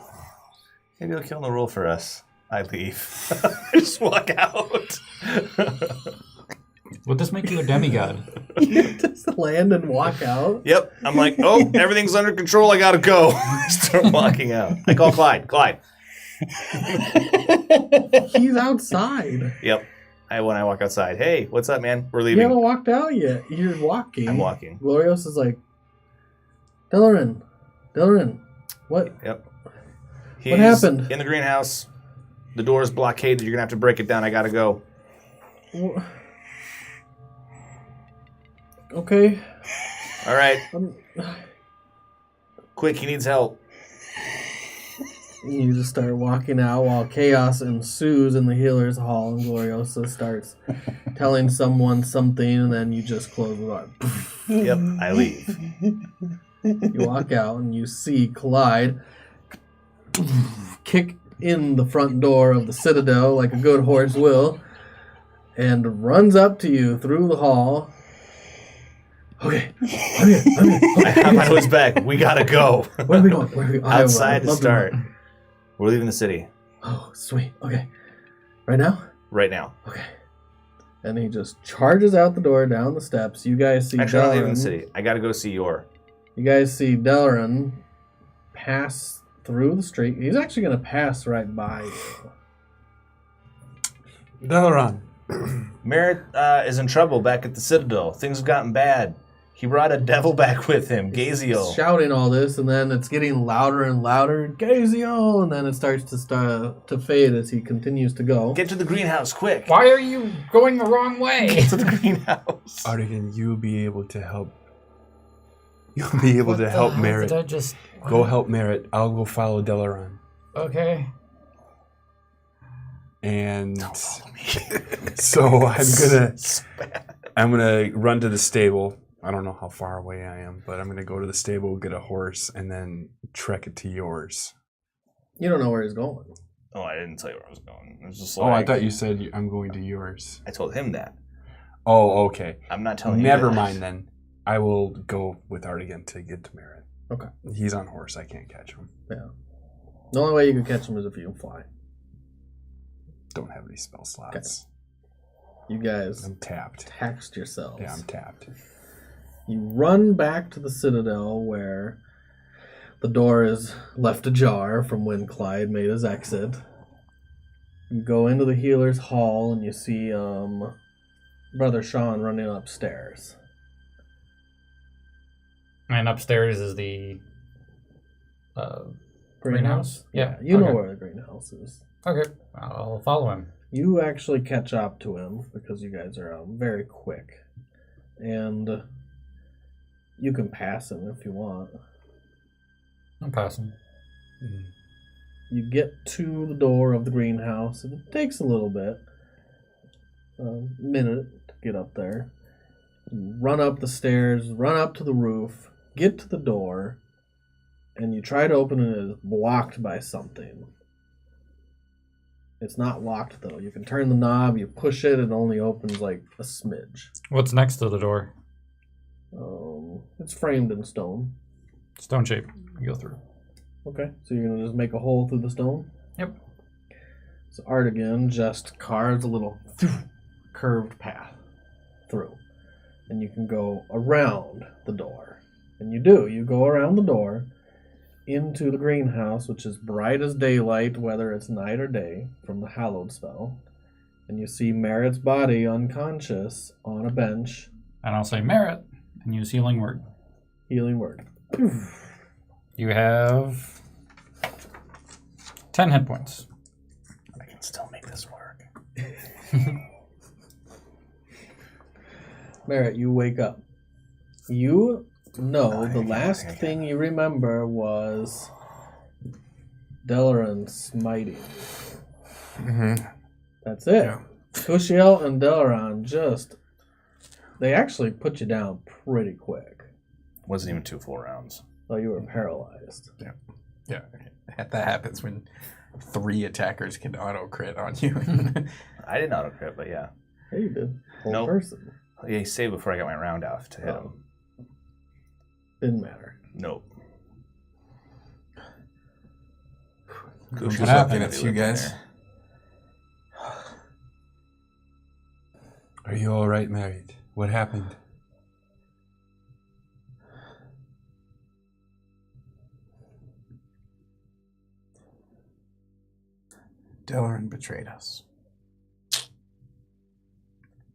Maybe he'll kill Nerull for us. I leave. I just walk out. Would this make you a demigod? You just land and walk out. Yep. I'm like, oh, everything's under control. I gotta go. Start walking out. I call Clyde. Clyde. He's outside. Yep. When I walk outside, hey, what's up, man? We're You leaving. haven't walked out yet. You're walking. I'm walking. Glorios is like, Deloran, what? Yep. What happened? In the greenhouse. The door's blockaded. You're gonna have to break it down. I gotta go. Okay. All right. Um, Quick, he needs help. You just start walking out while chaos ensues in the healer's hall, and Gloriosa starts telling someone something, and then you just close the door. Yep, I leave. You walk out, and you see Clyde kick in the front door of the Citadel like a good horse will, and runs up to you through the hall. Okay, I'm here. I have my his back. We gotta go. Where are we going? Outside to love start. know. We're leaving the city Oh, sweet. Okay. Right now? right now. Okay. And he just charges out the door, down the steps. You guys see Actually, I'm not leaving the Deloran. city. I gotta go see Yor. You guys see Deloran pass through the street. He's actually going to pass right by you. Deloran. Merritt is in trouble back at the Citadel. Things have gotten bad. He brought a devil back with him, Gaziel. Shouting all this, and then it's getting louder and louder. Gaziel! And then it starts to fade as he continues to go. Get to the greenhouse, quick! Why are you going the wrong way? Get to the greenhouse. Artegan, you'll be able to help. You'll be able to help Merritt. Did I just... Go help Merritt. I'll go follow Deloran. Okay. And Don't follow me. so I'm gonna run to the stable. I don't know how far away I am, but I'm gonna go to the stable, get a horse, and then trek it to yours. You don't know where he's going. Oh, I didn't tell you where I was going. It was just Oh, I thought you said I'm going to yours. I told him that. Oh, okay. I'm not telling you Never that. mind then. I will go with Artegan to get to Merritt. Okay. He's on horse. I can't catch him. Yeah. The only way you can catch him is if you can fly. Don't have any spell slots. You guys I'm tapped. text yourselves. Yeah, I'm tapped. You run back to the Citadel where the door is left ajar from when Clyde made his exit. You go into the healer's hall and you see Brother Sean running upstairs. And upstairs is the greenhouse? Yeah, Yeah, you know okay. where the greenhouse is. Okay, I'll follow him. You actually catch up to him because you guys are very quick. And you can pass him if you want. I'm passing. You get to the door of the greenhouse, and it takes a little bit, a minute to get up there. You run up the stairs, run up to the roof, get to the door, and you try to open it, and it's blocked by something. It's not locked, though. You can turn the knob, you push it, it only opens like a smidge. What's next to the door? It's framed in stone. Stone shape. You go through. Okay, so you're gonna just make a hole through the stone? Yep. So Artegan just carves a little curved path through. And you can go around the door. And you do. You go around the door into the greenhouse, which is bright as daylight, whether it's night or day, from the Hallowed spell. And you see Merritt's body unconscious on a bench. And I'll say Merritt and use healing word. Healing word. You have 10 hit points. I can still make this work. Merritt, you wake up. You know the last thing you remember was Deloran smiting. Mm-hmm. That's it. Yeah. Kushiel and Deloran they actually put you down pretty quick. Wasn't even 2 full rounds. So you were paralyzed. Yeah, that happens when 3 attackers can auto crit on you. I didn't auto crit, but yeah. Yeah, you did. Whole Nope. person. Yeah, he saved before I got my round off to hit him. Oh. Didn't matter. Nope. Good Kushi's looking looking at you guys. Are you all right, Merritt? What happened? Deloran betrayed us.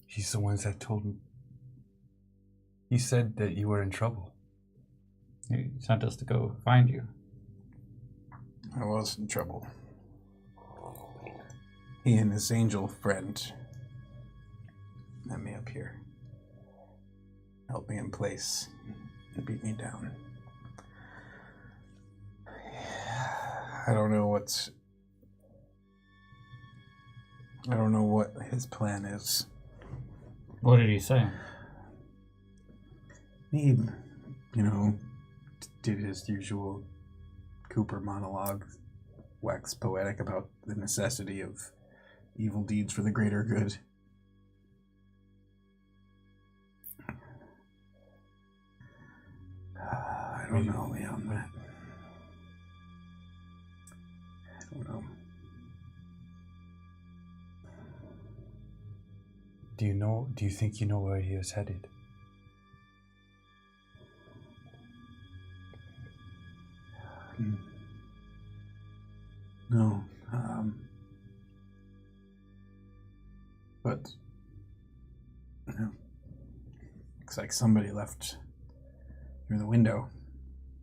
He's the ones that told me. He said that you were in trouble. He sent us to go find you. I was in trouble. He and his angel friend met me up here. Held me in place and beat me down. I don't know what his plan is. What did he say? He, did his usual Cooper monologue, wax poetic about the necessity of evil deeds for the greater good. I don't know, Leon. I don't know. Do you think you know where he is headed? No. But looks like somebody left through the window.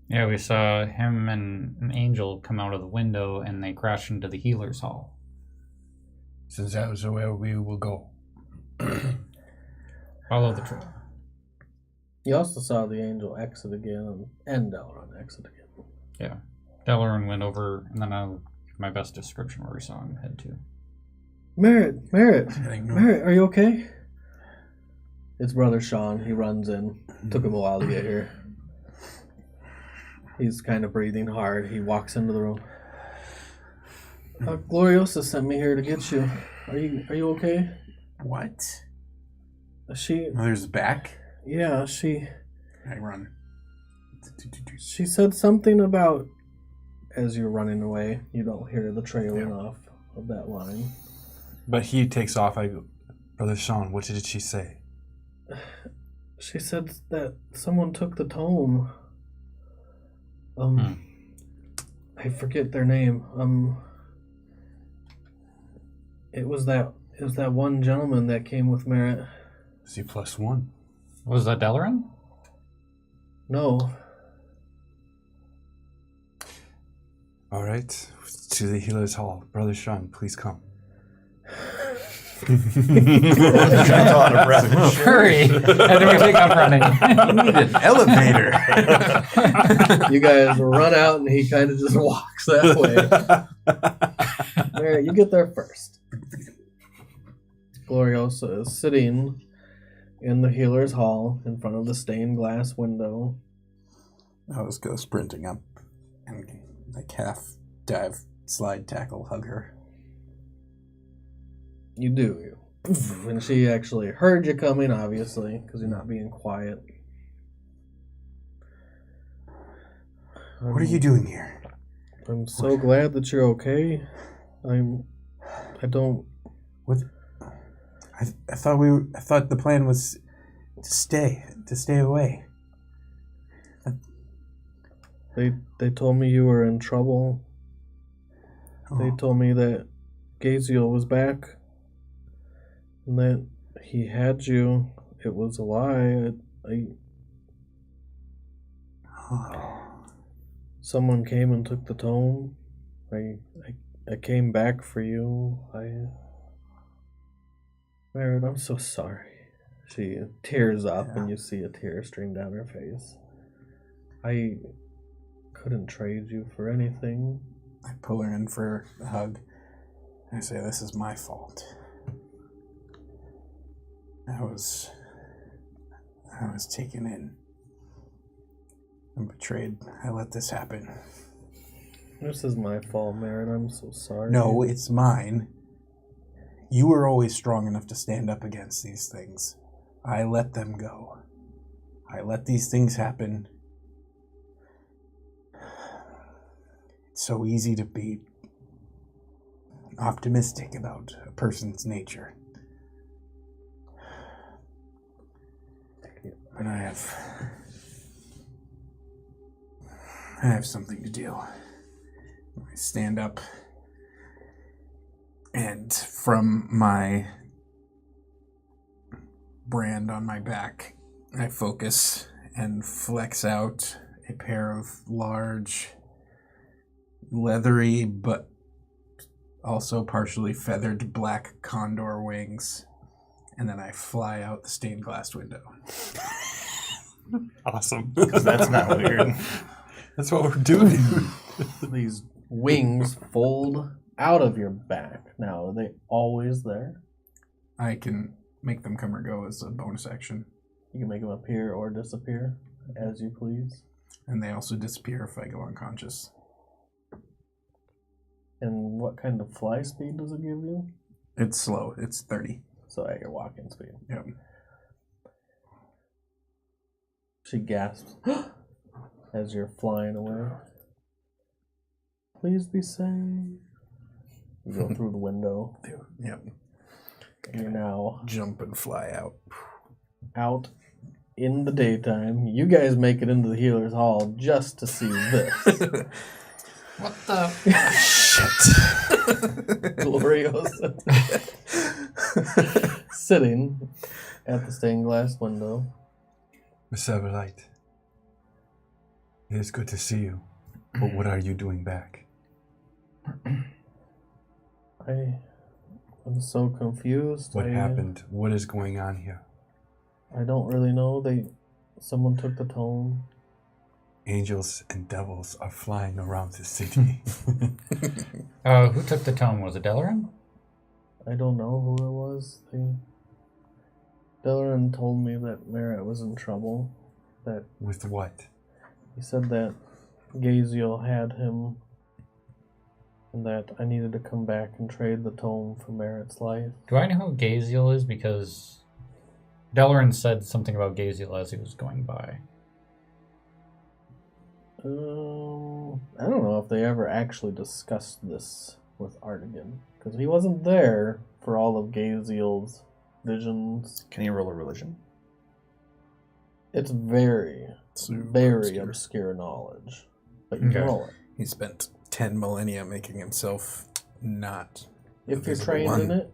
Yeah, we saw him and an angel come out of the window, and they crashed into the healer's hall. Since that was where we will go. Follow the trail. You also saw the angel exit again and Deloran exit again. Yeah. Deloran went over, and then I'll give my best description where we saw him head to. Merritt, Heading north. Merritt, are you okay? It's Brother Sean. He runs in. Took him a while to get here. He's kind of breathing hard. He walks into the room. Gloriosa sent me here to get you. Are you okay? What? She, Mother's back? yeah, she I run. said something about, as you're running away, you don't hear the trailing off of that line. But he takes off. I go, Brother Sean, what did she say? She said that someone took the tome. I forget their name. It was that one gentleman that came with Merritt. C+1. Was that Deloran? No. All right, to the healer's hall. Brother Sean, please come. Out of breath. Hurry! And then we take off running. Need an elevator. You guys run out and he kind of just walks that way. Merritt, you get there first. Gloriosa is sitting in the healer's hall in front of the stained glass window. I'll just go sprinting up and like half dive, slide, tackle, hug her. You do. And she actually heard you coming, obviously, because you're not being quiet. What are you doing here? I'm so glad that you're okay. I don't. What? I thought the plan was to stay away. They told me you were in trouble. They Oh. told me that Gaziel was back. And that he had you. It was a lie. Someone came and took the tome. I came back for you. Merritt, I'm so sorry. She tears up and you see a tear stream down her face. I couldn't trade you for anything. I pull her in for a hug. I say, this is my fault. I was taken in. I'm betrayed. I let this happen. This is my fault, Merritt. I'm so sorry. No, it's mine. You were always strong enough to stand up against these things. I let them go. I let these things happen. It's so easy to be optimistic about a person's nature. But I have something to do. I stand up, and from my brand on my back, I focus and flex out a pair of large, leathery, but also partially feathered black condor wings, and then I fly out the stained glass window. Awesome. That's not weird. That's what we're doing. These wings fold out of your back. Now, are they always there? I can make them come or go as a bonus action, You can make them appear or disappear as you please. and they also disappear if I go unconscious. And what kind of fly speed does it give you? It's slow. It's 30. So at your walking speed. Yep. She gasps as you're flying away. Please be safe. You go through the window. Yep. And you're now Jump and fly out. out in the daytime. You guys make it into the healer's hall just to see this. What the? Gloriosa. sitting at the stained glass window. Miss Everlight, it is good to see you. But what are you doing back? I'm so confused. What happened? What is going on here? I don't really know. Someone took the tome. Angels and devils are flying around the city. Who took the tome? Was it Deloran? I don't know who it was. Deloran told me that Merritt was in trouble. That With what? he said that Gaziel had him, and that I needed to come back and trade the tome for Merritt's life. Do I know who Gaziel is? Because Deloran said something about Gaziel as he was going by. I don't know if they ever actually discussed this with Artegan, because he wasn't there for all of Gaziel's visions. Can you roll a religion? It's very Super obscure knowledge, but you can Okay. roll it. He spent 10 millennia making himself not. If you're visible trained one. in it,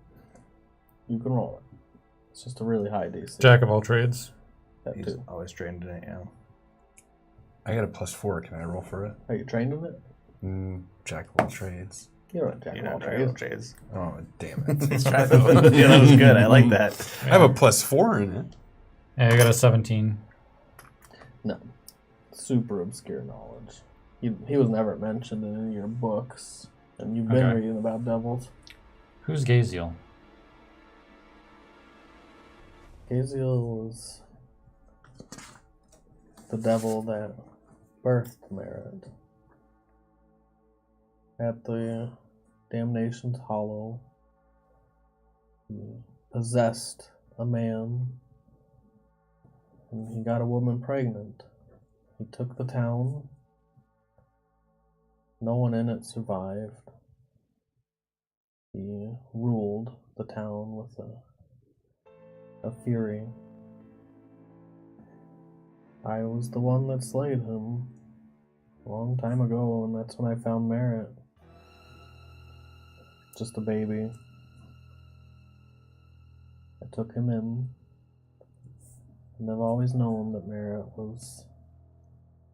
you can roll it. It's just a really high DC. Jack of all trades. That He's too. always trained in it, yeah. I got a +4. Can I roll for it? Are you trained in it? Jack of all trades. You're not Jack You're of all not trained in trades. trades. Oh, damn it. Yeah, that was good. I like that. I have a +4 in it. Yeah, I got a 17. No. Super obscure knowledge. He was never mentioned in any of your books, and you've been Okay. reading about devils. Who's Gaziel? Gaziel was the devil that birthed Merritt at the Damnation's Hollow. He possessed a man, and he got a woman pregnant. He took the town. No one in it survived. He ruled the town with a fury. I was the one that slayed him a long time ago, and that's when I found Merritt. Just a baby. I took him in, and I've always known that Merritt was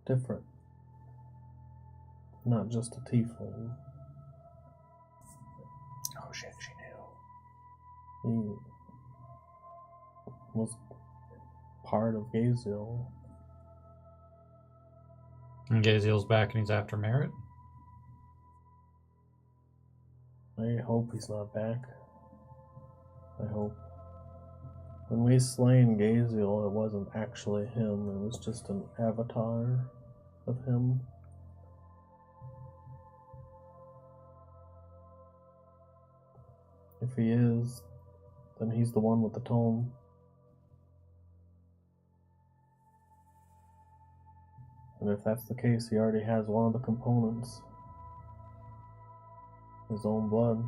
different. Not just a tiefling. Oh shit, she knew. He was part of Gaziel. And Gaziel's back and he's after Merritt? I hope he's not back. I hope. When we slain Gaziel, it wasn't actually him. It was just an avatar of him. If he is, then he's the one with the tome. And if that's the case, he already has one of the components. His own blood.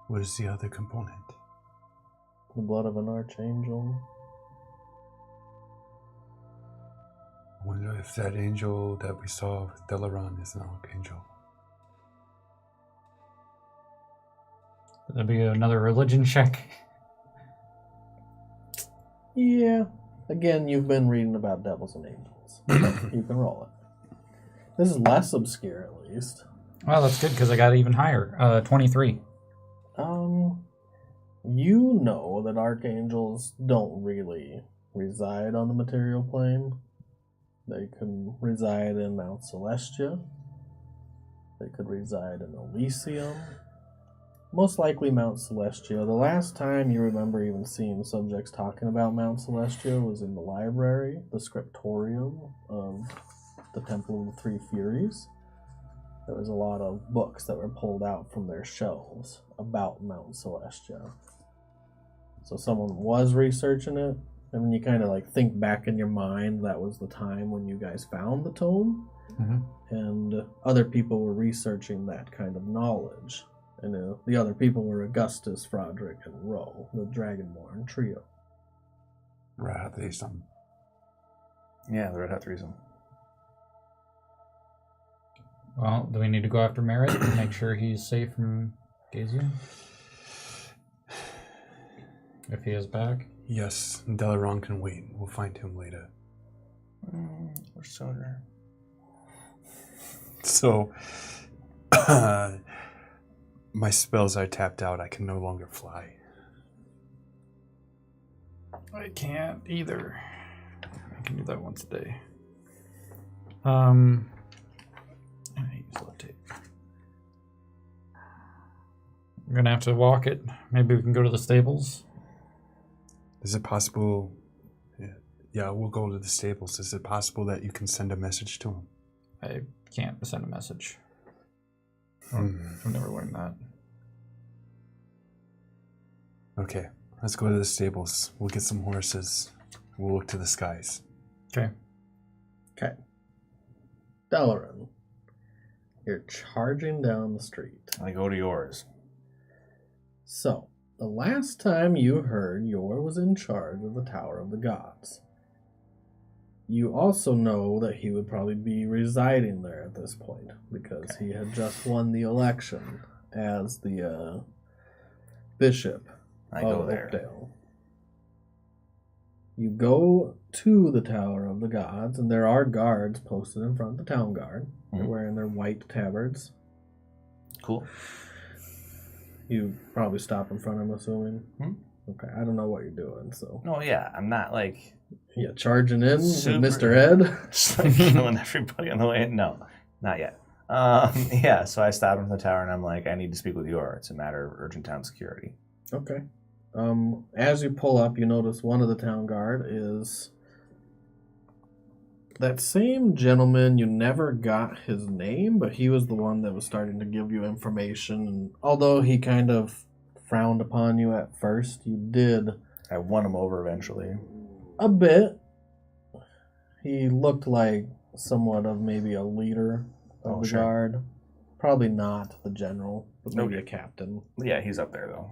What is the other component? The blood of an archangel. I wonder if that angel that we saw with Deloran is an archangel. That'd be another religion check. Yeah. Again, you've been reading about devils and angels. You can roll it. This is less obscure, at least. Well, that's good because I got even higher. 23. You know that archangels don't really reside on the material plane. They can reside in Mount Celestia. They could reside in Elysium. Most likely Mount Celestia. The last time you remember even seeing subjects talking about Mount Celestia was in the library, the scriptorium of the Temple of the Three Furies. There was a lot of books that were pulled out from their shelves about Mount Celestia. So someone was researching it, and when you kind of like think back in your mind, that was the time when you guys found the tome, and other people were researching that kind of knowledge. And the other people were Augustus, Froderick, and Roe, the Dragonborn trio. Red Hot Threesome. Yeah, the Red Hot Threesome. Well, do we need to go after Merritt and make sure he's safe from Gaziel? If he is back. Yes, Deloran can wait. We'll find him later. Or sooner. So, my spells are tapped out. I can no longer fly. I can't either. I can do that once a day. I use left tape. I'm gonna have to walk it. Maybe we can go to the stables. Is it possible? Yeah, we'll go to the stables. Is it possible that you can send a message to him? I can't send a message. I've never learned that. Okay, let's go to the stables. We'll get some horses. We'll look to the skies. Okay. Okay. Deloran, you're charging down the street. I go to yours. So, the last time you heard, Yor was in charge of the Tower of the Gods. You also know that he would probably be residing there at this point, because he had just won the election as the bishop I of go there. Oakdale. You go to the Tower of the Gods, and there are guards posted in front of the town guard. They're wearing their white tabards. Cool. You probably stop in front, I'm assuming. Hmm? Okay, I don't know what you're doing, so. No, yeah, I'm not like Yeah, charging in Super. with Mr. Ed. just like killing everybody on the way. No, not yet. Yeah, so I stop in the tower and I'm like, I need to speak with Yor. It's a matter of urgent town security. Okay. As you pull up, you notice one of the town guard is that same gentleman. You never got his name, but he was the one that was starting to give you information. And although he kind of frowned upon you at first, you did I won him over eventually. a bit. He looked like somewhat of maybe a leader of the sure. guard. Probably not the general, but maybe Okay. a captain. Yeah, he's up there though.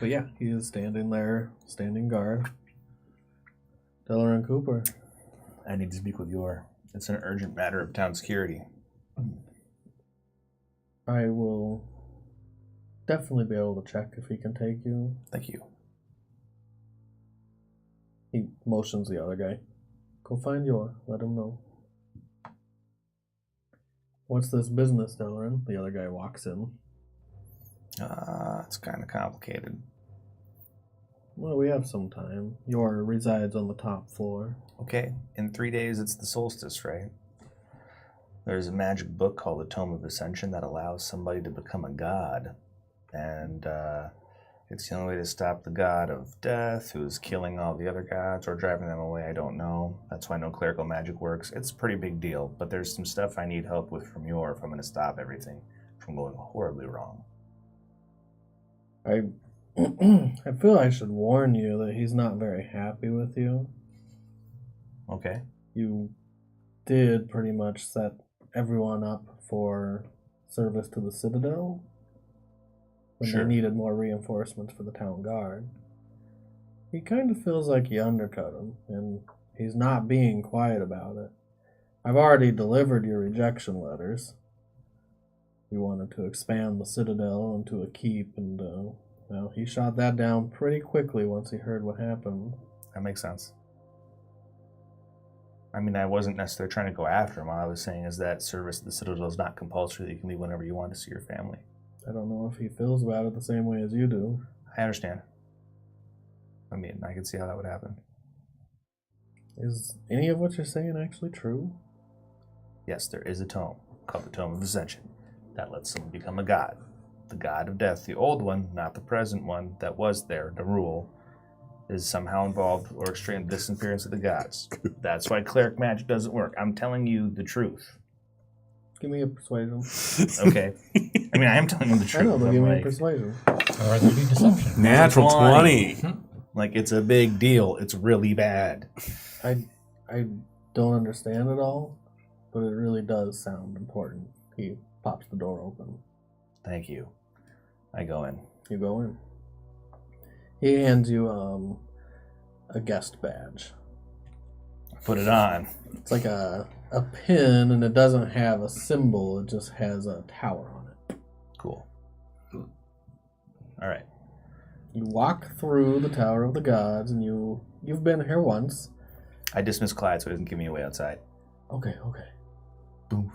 But yeah, he is standing there, standing guard. Deloran Cooper. I need to speak with Yor. It's an urgent matter of town security. I will definitely be able to check if he can take you. Thank you. He motions the other guy. Go find Yor. Let him know. What's this business, Deloran? The other guy walks in. It's kind of complicated. Well, we have some time. Yor resides on the top floor. Okay, in 3 days it's the solstice, right? There's a magic book called the Tome of Ascension that allows somebody to become a god. And it's the only way to stop the god of death, who's killing all the other gods or driving them away, I don't know. That's why no clerical magic works. It's a pretty big deal, but there's some stuff I need help with from Yor if I'm going to stop everything from going horribly wrong. I feel I should warn you that he's not very happy with you. Okay. You did pretty much set everyone up for service to the Citadel when Sure. they needed more reinforcements for the town guard. He kind of feels like you undercut him, and he's not being quiet about it. I've already delivered your rejection letters. You wanted to expand the Citadel into a keep, and well, he shot that down pretty quickly once he heard what happened. That makes sense. I mean, I wasn't necessarily trying to go after him. All I was saying is that service at the Citadel is not compulsory. That you can leave whenever you want to see your family. I don't know if he feels about it the same way as you do. I understand. I mean, I can see how that would happen. Is any of what you're saying actually true? Yes, there is a tome called the Tome of Ascension that lets someone become a god. The god of death, the old one, not the present one that was there, Nerull, is somehow involved or extreme disappearance of the gods. That's why cleric magic doesn't work. I'm telling you the truth. Give me a persuasion. Okay. I mean, I am telling you the I truth. know, but I'm give me a like, persuasion. Or there be deception. Natural 20. like, it's a big deal. It's really bad. I don't understand it all, but it really does sound important. He pops the door open. Thank you. I go in. You go in. He hands you a guest badge. Put it on. It's like a pin, and it doesn't have a symbol. It just has a tower on it. Cool. All right. You walk through the Tower of the Gods, and you've been here once. I dismiss Clyde so he doesn't give me away outside. Okay. Boom.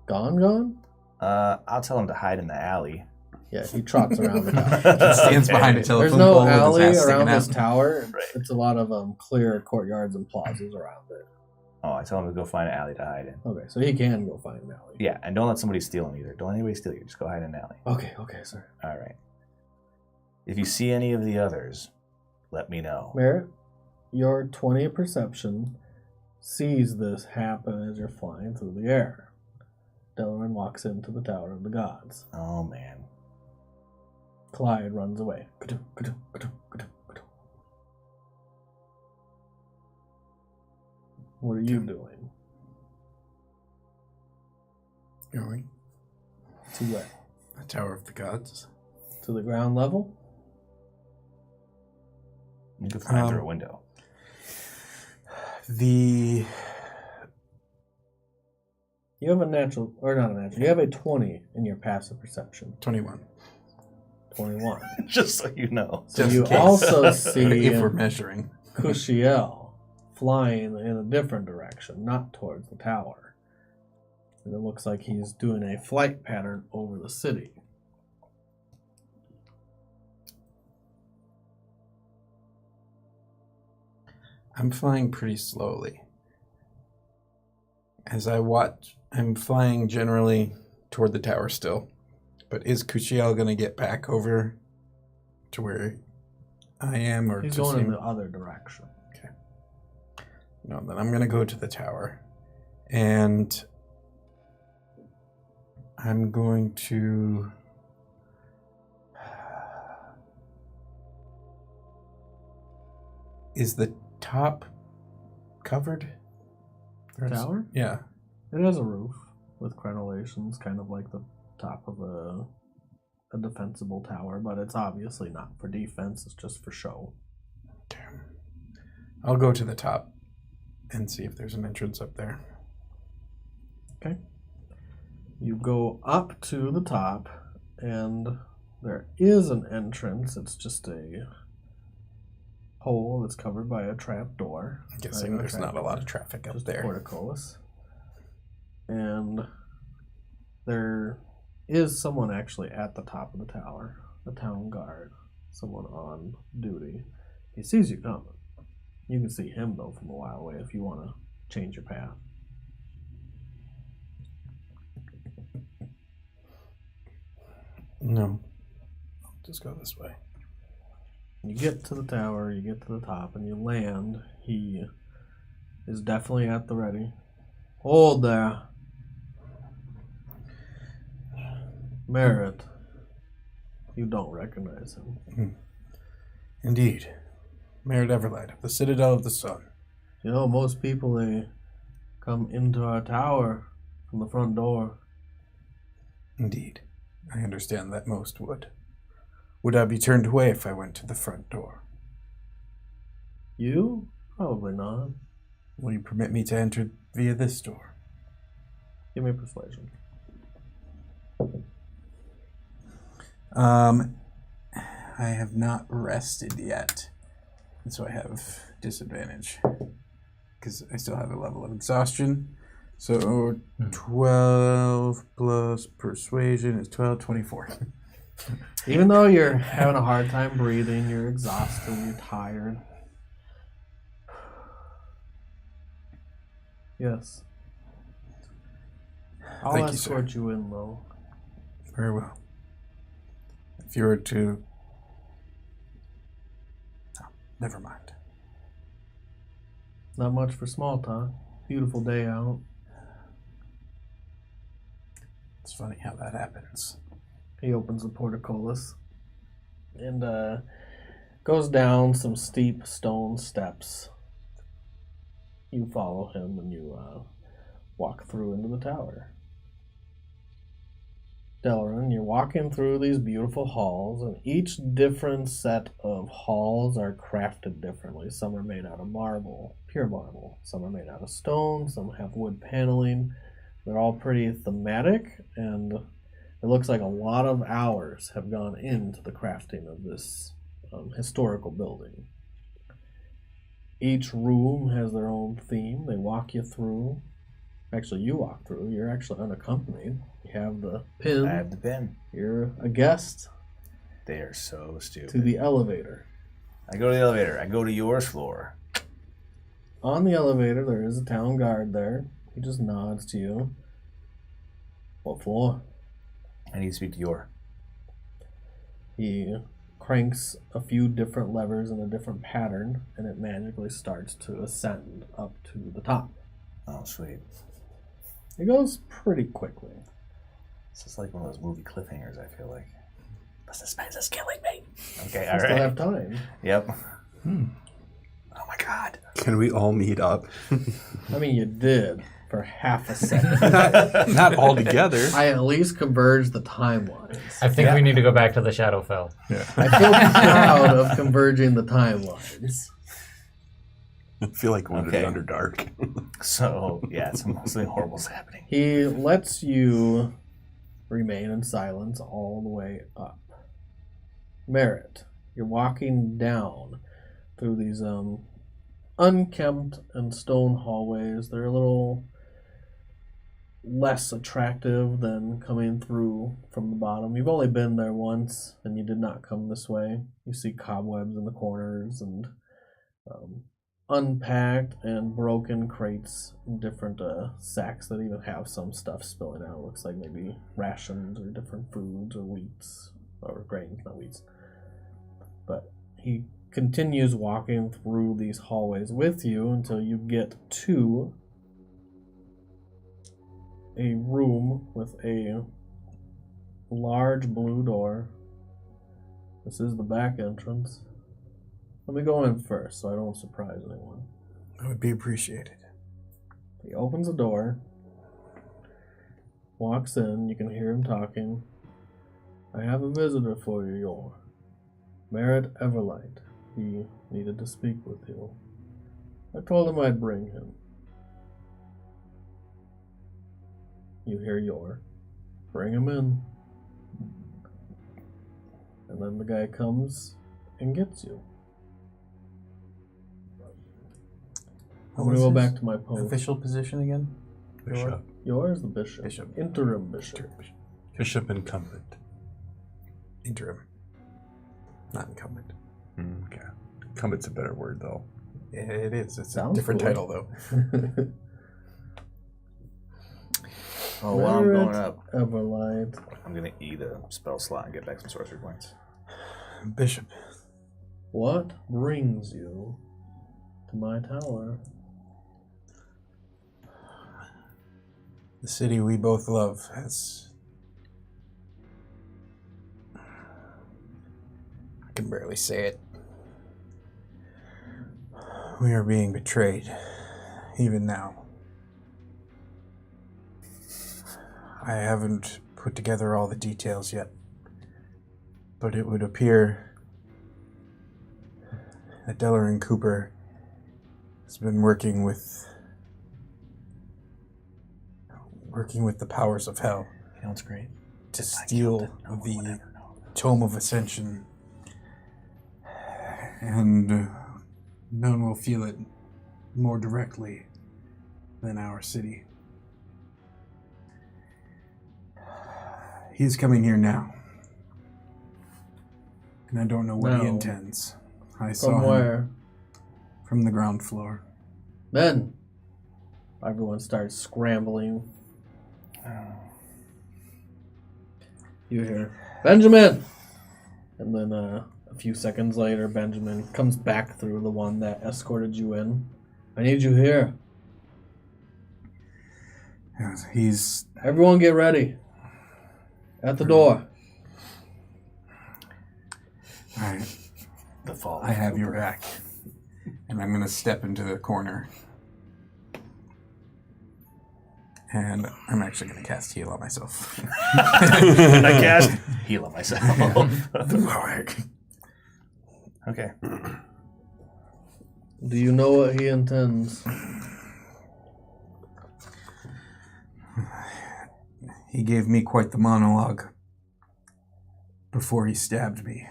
Gone? I'll tell him to hide in the alley. Yeah, he trots around the tower. He stands behind a There's telephone no pole with his alley ass around sticking this out. tower. Right. It's a lot of clear courtyards and plazas around it. Oh, I tell him to go find an alley to hide in. Okay, so he can go find an alley. Yeah, and don't let somebody steal him either. Don't let anybody steal you. Just go hide in an alley. Okay, sir. All right. If you see any of the others, let me know. Merritt, your 20 perception sees this happen as you're flying through the air. Deloran walks into the Tower of the Gods. Oh, man. Clyde runs away. What are you doing? Going To where? the Tower of the Gods. To the ground level? You can fly through a window. The You have a natural, or not a natural, you have a 20 in your passive perception. 21. 21. Just so you know. So Just you in case. also see If we're measuring. Gaziel flying in a different direction, not towards the tower. And it looks like he's doing a flight pattern over the city. I'm flying pretty slowly. As I watch, I'm flying generally toward the tower still. But is Gaziel going to get back over to where I am? Or He's to going see in the other direction. No, then I'm going to go to the tower. And I'm going to... Is the top covered? Tower? Yeah. It has a roof with crenellations, kind of like the top of a defensible tower, but it's obviously not for defense, it's just for show. Damn. I'll go to the top and see if there's an entrance up there. Okay. You go up to the top, and there is an entrance. It's just a hole that's covered by a trap door. I'm guessing there's not a lot of traffic up Just there. a portcullis. And there is someone actually at the top of the tower, a town guard, someone on duty. He sees you coming. You can see him, though, from a while away if you want to change your path. No. I'll just go this way. You get to the tower, you get to the top, and you land. He is definitely at the ready. Hold there. Merritt. You don't recognize him. Indeed. Merritt Everlight of the Citadel of the Sun. You know, most people, they come into our tower from the front door. Indeed. I understand that most would. Would I be turned away if I went to the front door? You? Probably not. Will you permit me to enter via this door? Give me persuasion. I have not rested yet, and so I have disadvantage because I still have a level of exhaustion. So 12 plus persuasion is 12, 24. Even though you're having a hard time breathing, you're exhausted, you're tired. Yes. I'll Thank you, sir. escort you in, though. Very well. If you were to... Oh, never mind. Not much for small talk. Beautiful day out. It's funny how that happens. He opens the portcullis and goes down some steep stone steps. You follow him and you walk through into the tower. Deloran, you're walking through these beautiful halls, and each different set of halls are crafted differently. Some are made out of marble, pure marble. Some are made out of stone. Some have wood paneling. They're all pretty thematic, and it looks like a lot of hours have gone into the crafting of this historical building. Each room has their own theme. They walk you through. Actually, you walk through. You're actually unaccompanied. You have the pin. I have the pin. You're a guest They are so stupid. to the elevator. I go to the elevator. I go to yours floor. On the elevator, there is a town guard there. He just nods to you. What floor? I need to speak to your. He cranks a few different levers in a different pattern, and it magically starts to ascend up to the top. Oh, sweet. It goes pretty quickly. This is like one of those movie cliffhangers, I feel like. The suspense is killing me. Okay, I all still right. have time. Yep. Oh my god. Can we all meet up? I mean, you did for half a second. Not all together. I at least converged the timelines. I think we need to go back to the Shadowfell. I feel proud of converging the timelines. I feel like going to Okay. the Underdark. So, yeah, something horrible's happening. He lets you remain in silence all the way up. Merritt, you're walking down through these unkempt and stone hallways. They're a little less attractive than coming through from the bottom. You've only been there once, and you did not come this way. You see cobwebs in the corners and unpacked and broken crates in different sacks that even have some stuff spilling out. Looks like maybe rations or different foods or wheats or grains, not wheats. But he continues walking through these hallways with you until you get to a room with a large blue door. This is the back entrance. Let me go in first so I don't surprise anyone. That would be appreciated. He opens the door, walks in, you can hear him talking. I have a visitor for you, Yor. Merritt Everlight. He needed to speak with you. I told him I'd bring him. You hear Yor. Bring him in. And then the guy comes and gets you. I'm going to go back to my post. Official position again? Bishop. Yours the bishop. Bishop. Interim bishop. Bishop incumbent. Interim. Not incumbent. Okay. Incumbent's a better word, though. Yeah, it is. It's Sounds a different cool. title, though. Oh, while I'm going Merritt up, Everlight. I'm going to eat a spell slot and get back some sorcery points. Bishop. What brings you to my tower? The city we both love has... I can barely say it. We are being betrayed, even now. I haven't put together all the details yet, but it would appear that Deloran Cooper has been working with the powers of hell You know what's great? to steal the Tome of Ascension, and none will feel it more directly than our city. He is coming here now, and I don't know what he No. intends. I saw From him where? from the ground floor. Then everyone starts scrambling. You hear, Benjamin! And then a few seconds later, Benjamin comes back through the one that escorted you in. I need you here. Yes, he's Everyone get ready. At the door. The fall. I have your back. And I'm going to step into the corner. And I'm actually going to cast heal on myself. And I cast heal on myself. Okay. Do you know what he intends? He gave me quite the monologue before he stabbed me.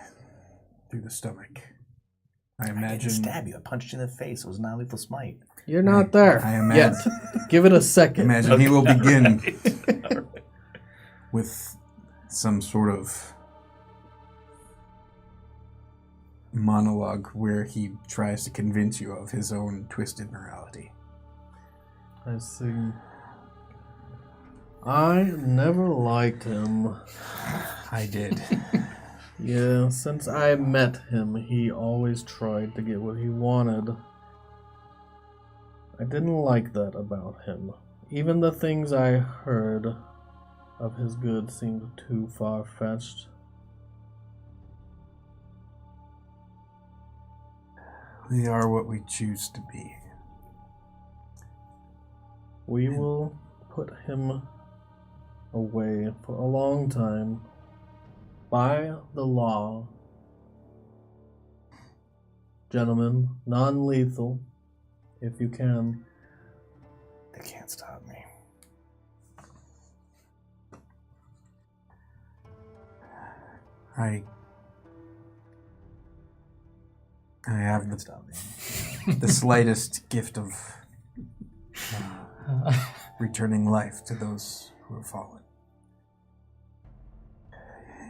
through the stomach. I I didn't imagine. stab you. I punched you in the face. It was non-lethal smite. You're not there I yet. imagine. Give it a second. Imagine he will begin All right. with some sort of monologue where he tries to convince you of his own twisted morality. I see. I never liked him. I did. Yeah, since I met him, he always tried to get what he wanted. I didn't like that about him. Even the things I heard of his good seemed too far-fetched. We are what we choose to be. We will put him away for a long time. By the law. Gentlemen, non-lethal, if you can. They can't stop me. I have Can't the, stop me. the slightest gift of returning life to those who have fallen.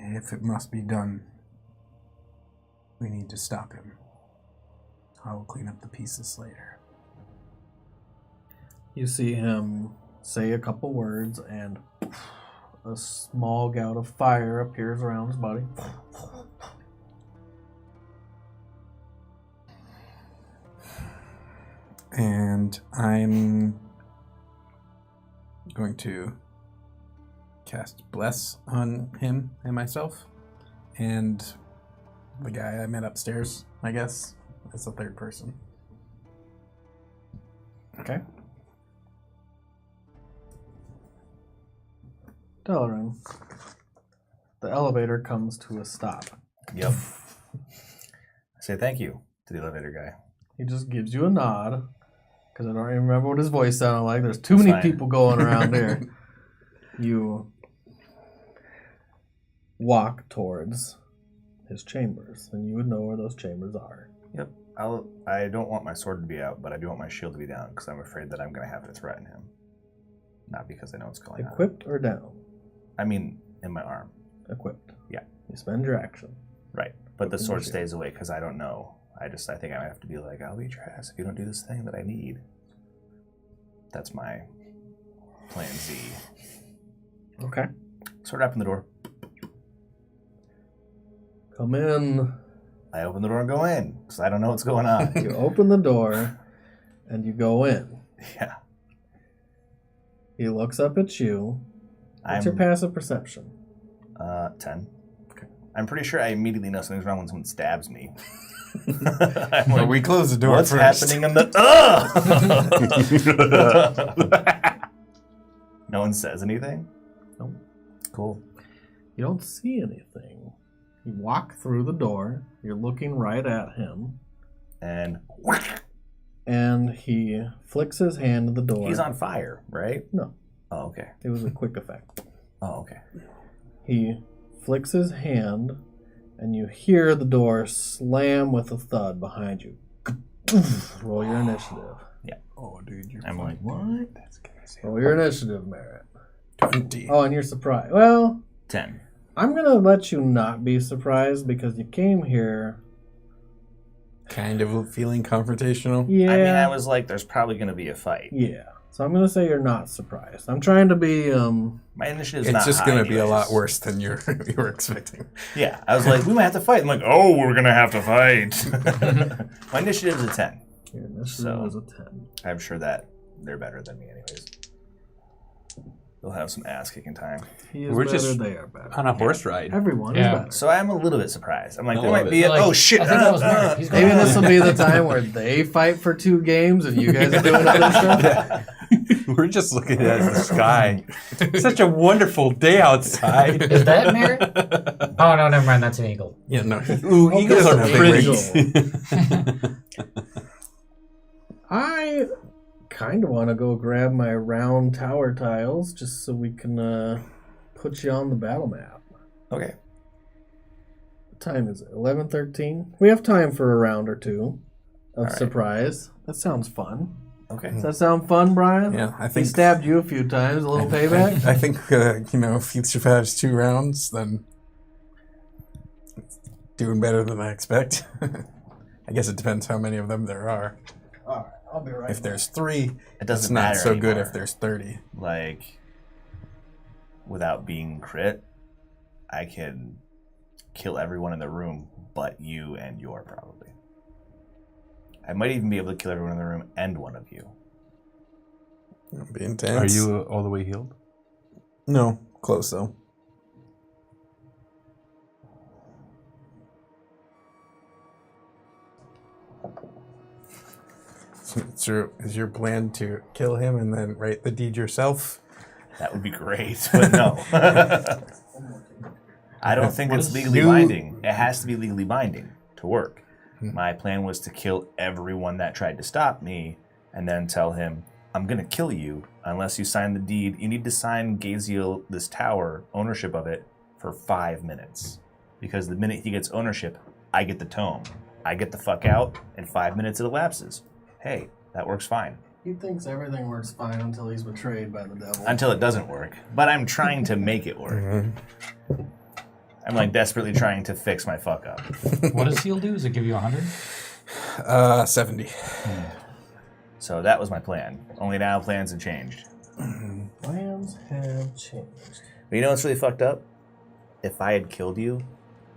If it must be done, we need to stop him. I will clean up the pieces later. You see him say a couple words, and a small gout of fire appears around his body. And I'm going to cast Bless on him and myself. And the guy I met upstairs, I guess, as the third person. Okay. Deloran. The elevator comes to a stop. Yep. I say thank you to the elevator guy. He just gives you a nod, because I don't even remember what his voice sounded like. There's too That's many fine. people going around here. You walk towards his chambers, and you would know where those chambers are. Yep. I don't want my sword to be out, but I do want my shield to be down because I'm afraid that I'm going to have to threaten him. Not because I know what's going on. Equipped or down? I mean, in my arm. Equipped. Yeah. You spend your action. Right. But the Open sword your shield. stays away because I don't know. I think I have to be like, I'll beat your ass if you don't do this thing that I need. That's my plan Z. Okay. Sword up in the door. Come in. I open the door and go in because I don't know what's going on. You open the door, and you go in. Yeah. He looks up at you. What's your passive perception? 10. Okay. I'm pretty sure I immediately know something's wrong when someone stabs me. I'm Well, like, we close the door what's first. happening in the... No one says anything? Nope. Cool. You don't see anything. You walk through the door. You're looking right at him. And And he flicks his hand to the door. he's on fire, right? No, Oh, okay. it was a quick effect. Oh, okay. He flicks his hand, and you hear the door slam with a thud behind you. Roll your initiative. Oh, dude, you're I'm fine. like, what? That's crazy. Roll your initiative, Merritt. 20. Oh, and you're surprised. Well, 10. I'm going to let you not be surprised because you came here. Kind of feeling confrontational. Yeah. I mean, I was like, there's probably going to be a fight. Yeah. So I'm going to say you're not surprised. I'm trying to be, My initiative's It's not just high going to be a anyways. lot worse than you were expecting. Yeah, I was like, we might have to fight. I'm like, oh, we're going to have to fight. My initiative is a 10. your initiative So- is a 10. I'm sure that they're better than me anyways. They'll have some ass-kicking time. He is We're better, just they are better. On a horse ride. Everyone Yeah. is better. So I'm a little bit surprised. I'm like, I there love might be it. a... Like, oh, shit. I think that was Merritt. He's going Maybe on. this will be the time where they fight for 2 games and you guys are doing other stuff. We're just looking at the sky. Such a wonderful day outside. Is that Merritt? Oh, no, never mind. That's an eagle. Yeah, no. Ooh, eagles that's don't have a big visual. wings. I kind of want to go grab my round tower tiles just so we can put you on the battle map. Okay. time is it? 11:13. We have time for a round or two of right. surprise. That sounds fun. Okay. Does that sound fun, Brian? Yeah, I He think stabbed you a few times. A little payback. I think if he survives 2 rounds, then it's doing better than I expect. I guess it depends how many of them there are. All right, I'll be right. If there's 3, It doesn't it's not matter so good anymore. if there's 30. Like, without being crit, I can kill everyone in the room but you and your probably. I might even be able to kill everyone in the room and one of you. It'll be intense. Are you all the way healed? No, close though. So is your plan to kill him and then write the deed yourself? That would be great, but no. I don't think it's legally binding. It has to be legally binding to work. My plan was to kill everyone that tried to stop me and then tell him, I'm going to kill you unless you sign the deed. You need to sign Gaziel, this tower, ownership of it for 5 minutes. Because the minute he gets ownership, I get the tome. I get the fuck out, in 5 minutes it elapses. Hey, that works fine. He thinks everything works fine until he's betrayed by the devil. Until it doesn't work. But I'm trying to make it work. I'm like desperately trying to fix my fuck up. What does heal do? Does it give you 100? 70. So that was my plan. Only now plans have changed. Plans have changed. But you know what's really fucked up? If I had killed you,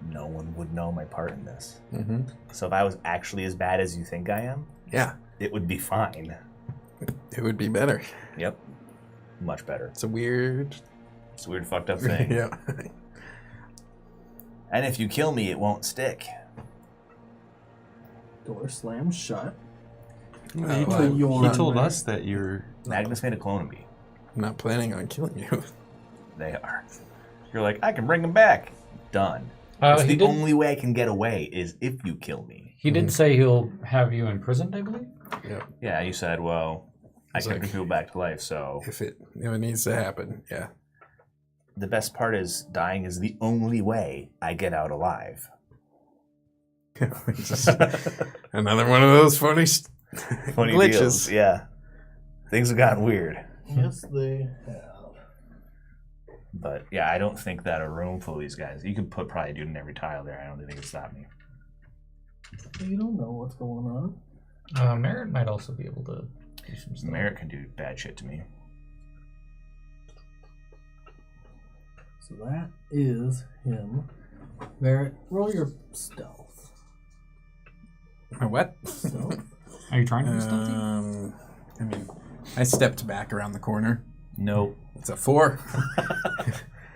no one would know my part in this. Mm-hmm. So if I was actually as bad as you think I am, Yeah, it would be fine. it would be better. Yep. Much better. It's a weird... It's a weird fucked up thing. yeah. And if you kill me, it won't stick. Door slams shut. He Deloran told there. us that you're... Magnus made a clone of me. I'm not planning on killing you. They are. You're like, I can bring him back. Done. He the did, only way I can get away is if you kill me. he did say he'll have you imprisoned, I believe? Yeah. Yeah, you said, well, I It's can like- bring people back to life, so... If it needs to happen, yeah. The best part is dying is the only way I get out alive. Just another one of those funny Funny glitches. deals, yeah. Things have gotten weird. Yes, they have. But yeah, I don't think that a room full of these guys, you could put probably a dude in every tile there. I don't think they could stop me. You don't know what's going on. Merritt might also be able to do some stuff. Merritt can do bad shit to me. So that is him. Barrett, roll your stealth. What? Stealth. Are you trying to do stealthy? I mean, I stepped back around the corner. Nope. It's a 4.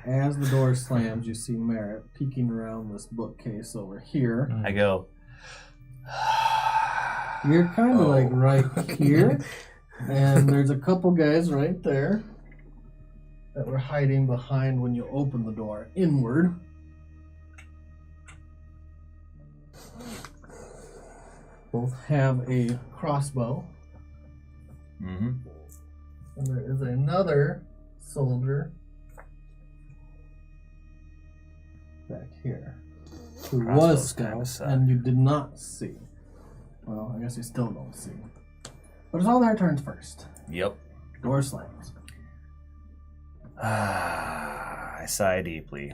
As the door slams, you see Merritt peeking around this bookcase over here. I go, You're kind of like right here, and there's a couple guys right there that were hiding behind when you open the door inward. Both have a crossbow, mm-hmm. and there is another soldier back here who was Crossbow's kinda scout, suck. and you did not see. Well, I guess you still don't see. But it's all their turns first. Yep. Door slams. I sigh deeply.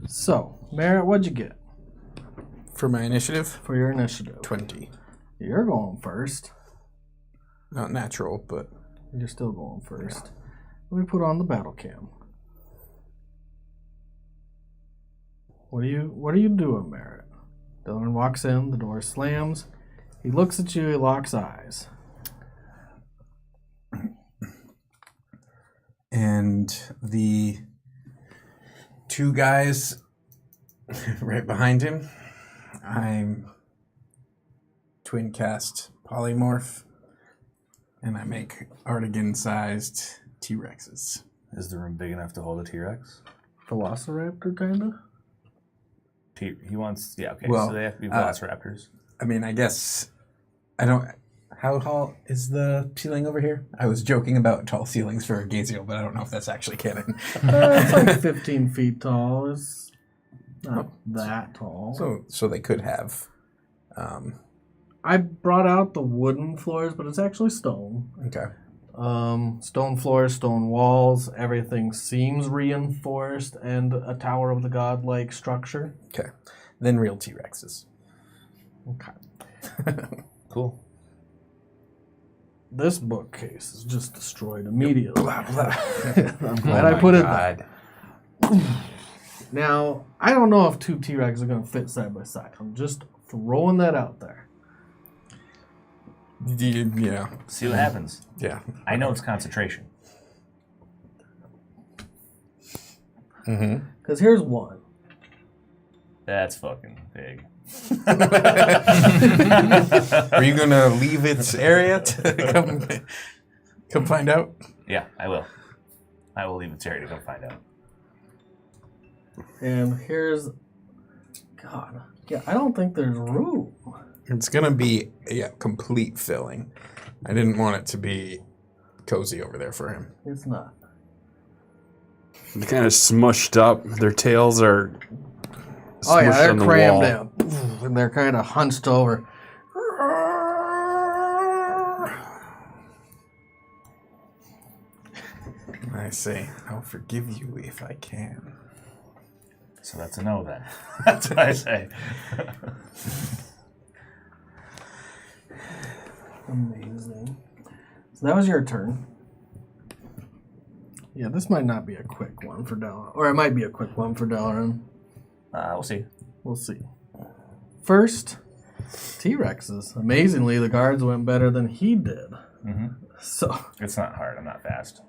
So, Merritt, what'd you get For my initiative, for your initiative? 20. You're going first. Not natural, but You're still going first. Let me put on the battle cam. What are you doing, Merritt? Deloran walks in, the door slams. He looks at you, he locks eyes. and the 2 guys right behind him, I'm twin cast polymorph, and I make Artegan-sized T-Rexes. Is the room big enough to hold a T-Rex? Velociraptor, kinda? He wants... Yeah, okay. Well, so they have to be Velociraptors. I mean, I guess I don't. How tall is the ceiling over here? I was joking about tall ceilings for Gaziel, but I don't know if that's actually canon. It's like 15 feet tall. It's not that tall. So they could have. I brought out the wooden floors, but it's actually stone. Okay. Stone floors, stone walls. Everything seems reinforced and a Tower of the God-like structure. Okay. Then real T-Rexes. Okay. Cool. This bookcase is just destroyed immediately. I'm Oh glad I put it there. Now, I don't know if two T-Rexes are going to fit side by side. I'm just throwing that out there. Yeah. See what happens. Yeah. I know it's concentration. Mm-hmm. Because here's one. That's fucking big. Are you going to leave its area to come find out? Yeah, I will. I will leave its area to go find out. And here's... God. Yeah, I don't think there's room. It's going to be complete filling. I didn't want it to be cozy over there for him. It's not. They're kind of smushed up. Their tails are Oh yeah, smushed they're on the crammed wall. in. And they're kind of hunched over. I say, I'll forgive you if I can. So that's a no then. That's what I say. Amazing. So that was your turn. Yeah, this might not be a quick one for Deloran. Or it might be a quick one for Deloran. We'll see. We'll see. First, T-Rexes. Amazingly, the guards went better than he did. Mm-hmm. So It's not hard. I'm not fast.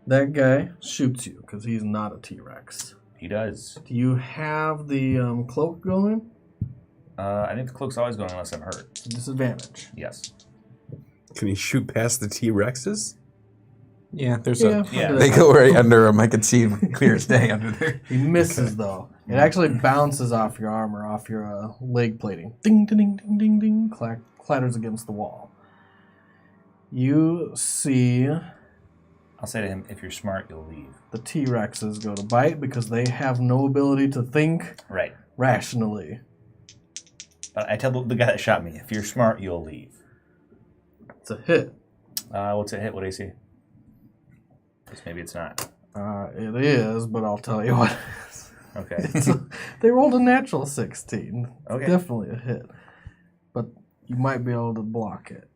that guy shoots you because he's not a T-Rex. He does. Do you have the cloak going? I think the cloak's always going unless I'm hurt. Disadvantage. Yes. Can he shoot past the T-Rexes? Yeah, there's Yeah, Yeah. They go right under him. I can see him clear as day under there. He misses though. It actually bounces off your armor, off your leg plating. Ding, ding, ding, ding, ding, ding. Clatters against the wall. You see I'll say to him, if you're smart, you'll leave. the T-Rexes go to bite because they have no ability to think Right. rationally. But I tell the guy that shot me, if you're smart, you'll leave. It's a hit. What's it hit? What AC? Because maybe it's not. It is, but I'll tell you what. Okay. They rolled a natural 16. It's Okay. definitely a hit. But you might be able to block it.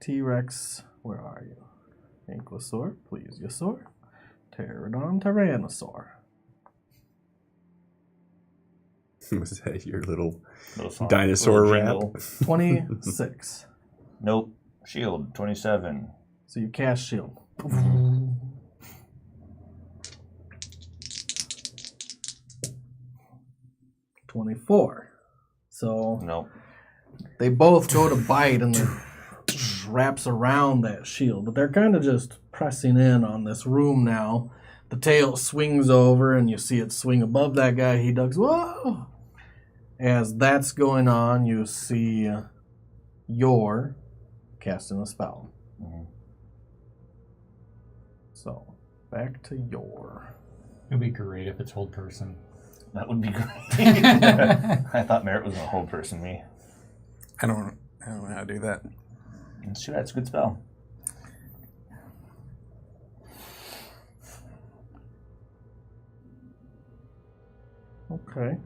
T-Rex, where are you? Ankylosaur, Plesiosaur, Pterodon, Tyrannosaur. Was that your little Little song, dinosaur little rap? jingle. 26. Nope. Shield, 27. So you cast shield. 24. So Nope. they both go to bite and then wraps around that shield. But they're kind of just pressing in on this room now. The tail swings over and you see it swing above that guy. He ducks. Whoa! As that's going on, you see Yor casting a spell. Mhm. So, back to Yor. It would be great if it's hold person. That would be great. I thought Merritt was going to hold person me. I don't know how to do that. Let's do that. It's a good spell. Okay.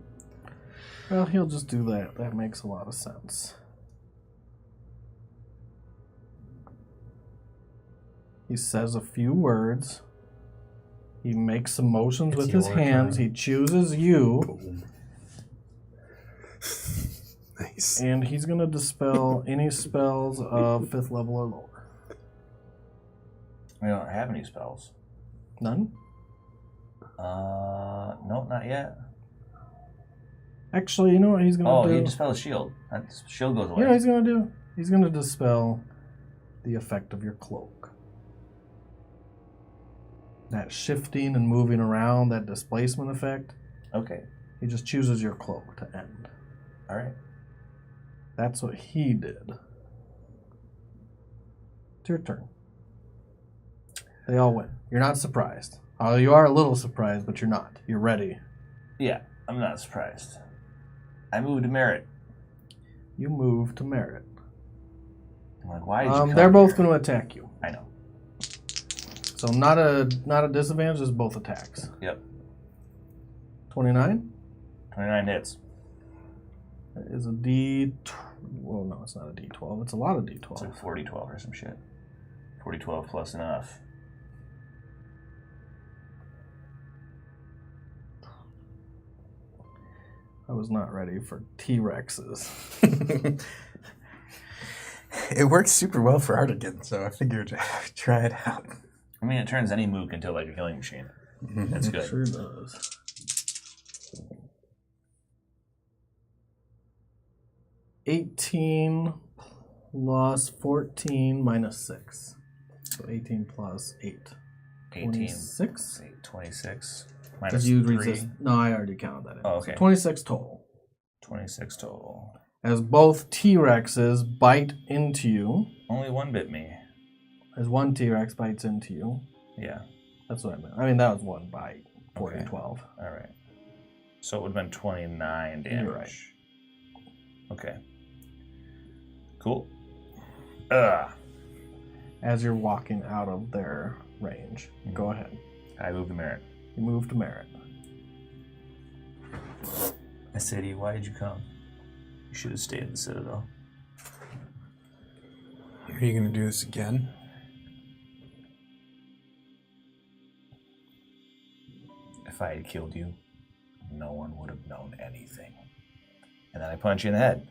Well, he'll just do that. That makes a lot of sense. He says a few words. He makes some motions It's with his your hands. turn. He chooses you, Boom. Nice. and he's going to dispel any spells of 5th level or lower. We don't have any spells. None? Nope, not yet. Actually, you know what he's going Oh, to he do? dispelled the shield. That shield goes You away. know what he's going to do? He's going to dispel the effect of your cloak. That shifting and moving around, that displacement effect, Okay. he just chooses your cloak to end. All right. That's what he did. It's your turn. They all win. You're not surprised. Oh, you are a little surprised, but you're not. You're ready. Yeah, I'm not surprised. I moved to Merritt. You move to Merritt. I'm like, why did you come They're both here? going to attack you. I know. So not a disadvantage, just both attacks. Yep. 29? 29 hits. That is a D... Well, no, it's not a D12. It's a lot of D12. It's like 40-12 or some shit. 40-12 plus enough. I was not ready for T-Rexes. It works super well for Artegan, so I figured I'd try it out. I mean, it turns any mook into like a killing machine. That's good. Sure does. $18 plus 14 minus 6. So 18 plus 8. 18. 26? 26. Because Minus you 3. resist. No, I already counted that in. Oh, okay. So 26 total. 26 total. As both T-Rexes bite into you, Only one bit me. as one T-Rex bites into you. Yeah. That's what I meant. I mean, that was one bite. 40, Okay. 12. All right. So it would have been 29 damage. You're right. Okay. Cool. Ugh. As you're walking out of their range. Go ahead. I moved to Merritt. You move to Merritt. I say to you, why did you come? You should have stayed in the Citadel. Are you going to do this again? If I had killed you, no one would have known anything. And then I punch you in the head.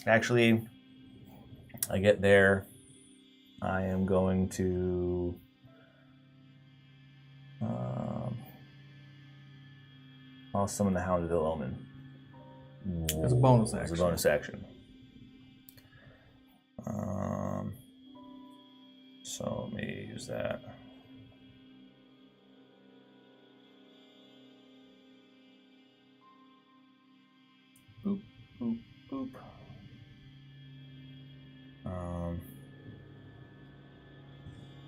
Actually, I get there. I am going to... I'll summon the Hound of Deloran. As a bonus As a action. bonus action. So let me use that. Boop, boop, boop.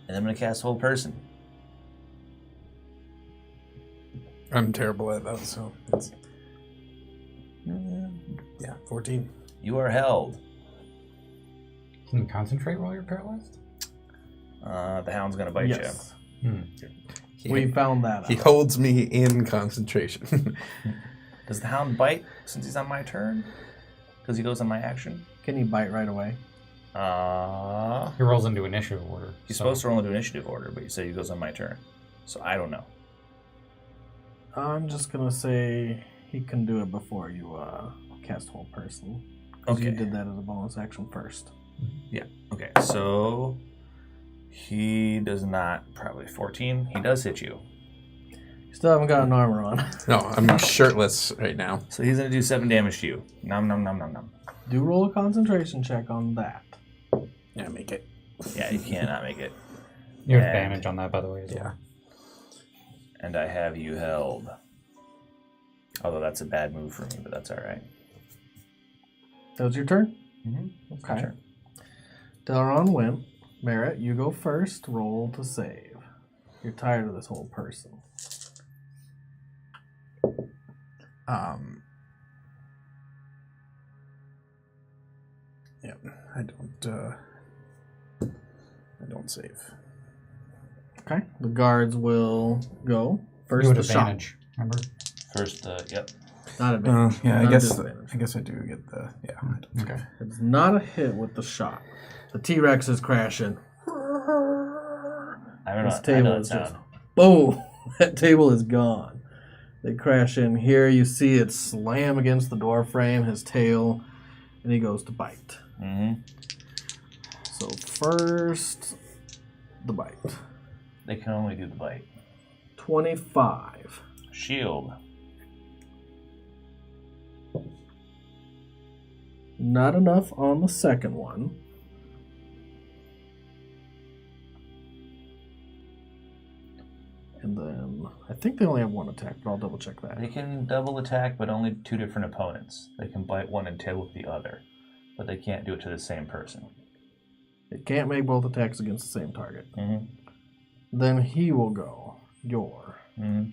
And I'm going to cast Whole Person. I'm terrible at that, so it's... Yeah, 14. You are held. Can you concentrate while you're paralyzed? The Hound's going to bite Yes. He, We found that he out. holds me in concentration. you. Does the Hound bite since he's on my turn? Because he goes on my action? Can he bite right away? He rolls into initiative order. He's so- supposed to roll into initiative order, but you say he goes on my turn. So I don't know. I'm just going to say he can do it before you cast Whole Person. Because you Okay. did that as a bonus action first. Yeah. Okay. So he does not. Probably 14. He does hit you. You still haven't got an armor on. No, I'm shirtless right now. So he's gonna do 7 damage to you. Nom nom nom nom nom. Do roll a concentration check on that. Yeah, make it. Yeah, you cannot make it. You have And- advantage on that, by the way, as well. Yeah. And I have you held. Although that's a bad move for me, but that's all right. That was your turn? Mm-hmm. Okay. Deloran went. Merritt, you go first. Roll to save. You're tired of this whole person. Yeah, I don't save. Okay. The guards will go. First You had the shot. advantage, remember? First, yep. Not advantage. Yeah, Not I guess disadvantage. I do get the Okay. It's not a hit with the shot. The T-Rex is crashing. I don't This know. I table know is that just sound. boom. That table is gone. They crash in here. You see it slam against the door frame, his tail, and he goes to bite. Mm-hmm. So first, the bite. They can only do the bite. 25. Shield. Not enough on the second one. And then I think they only have one attack, but I'll double check that. They can double attack, but only 2 different opponents. They can bite one and tail with the other. But they can't do it to the same person. It can't make both attacks against the same target. Mm-hmm. Then he will go. Your. Mm-hmm.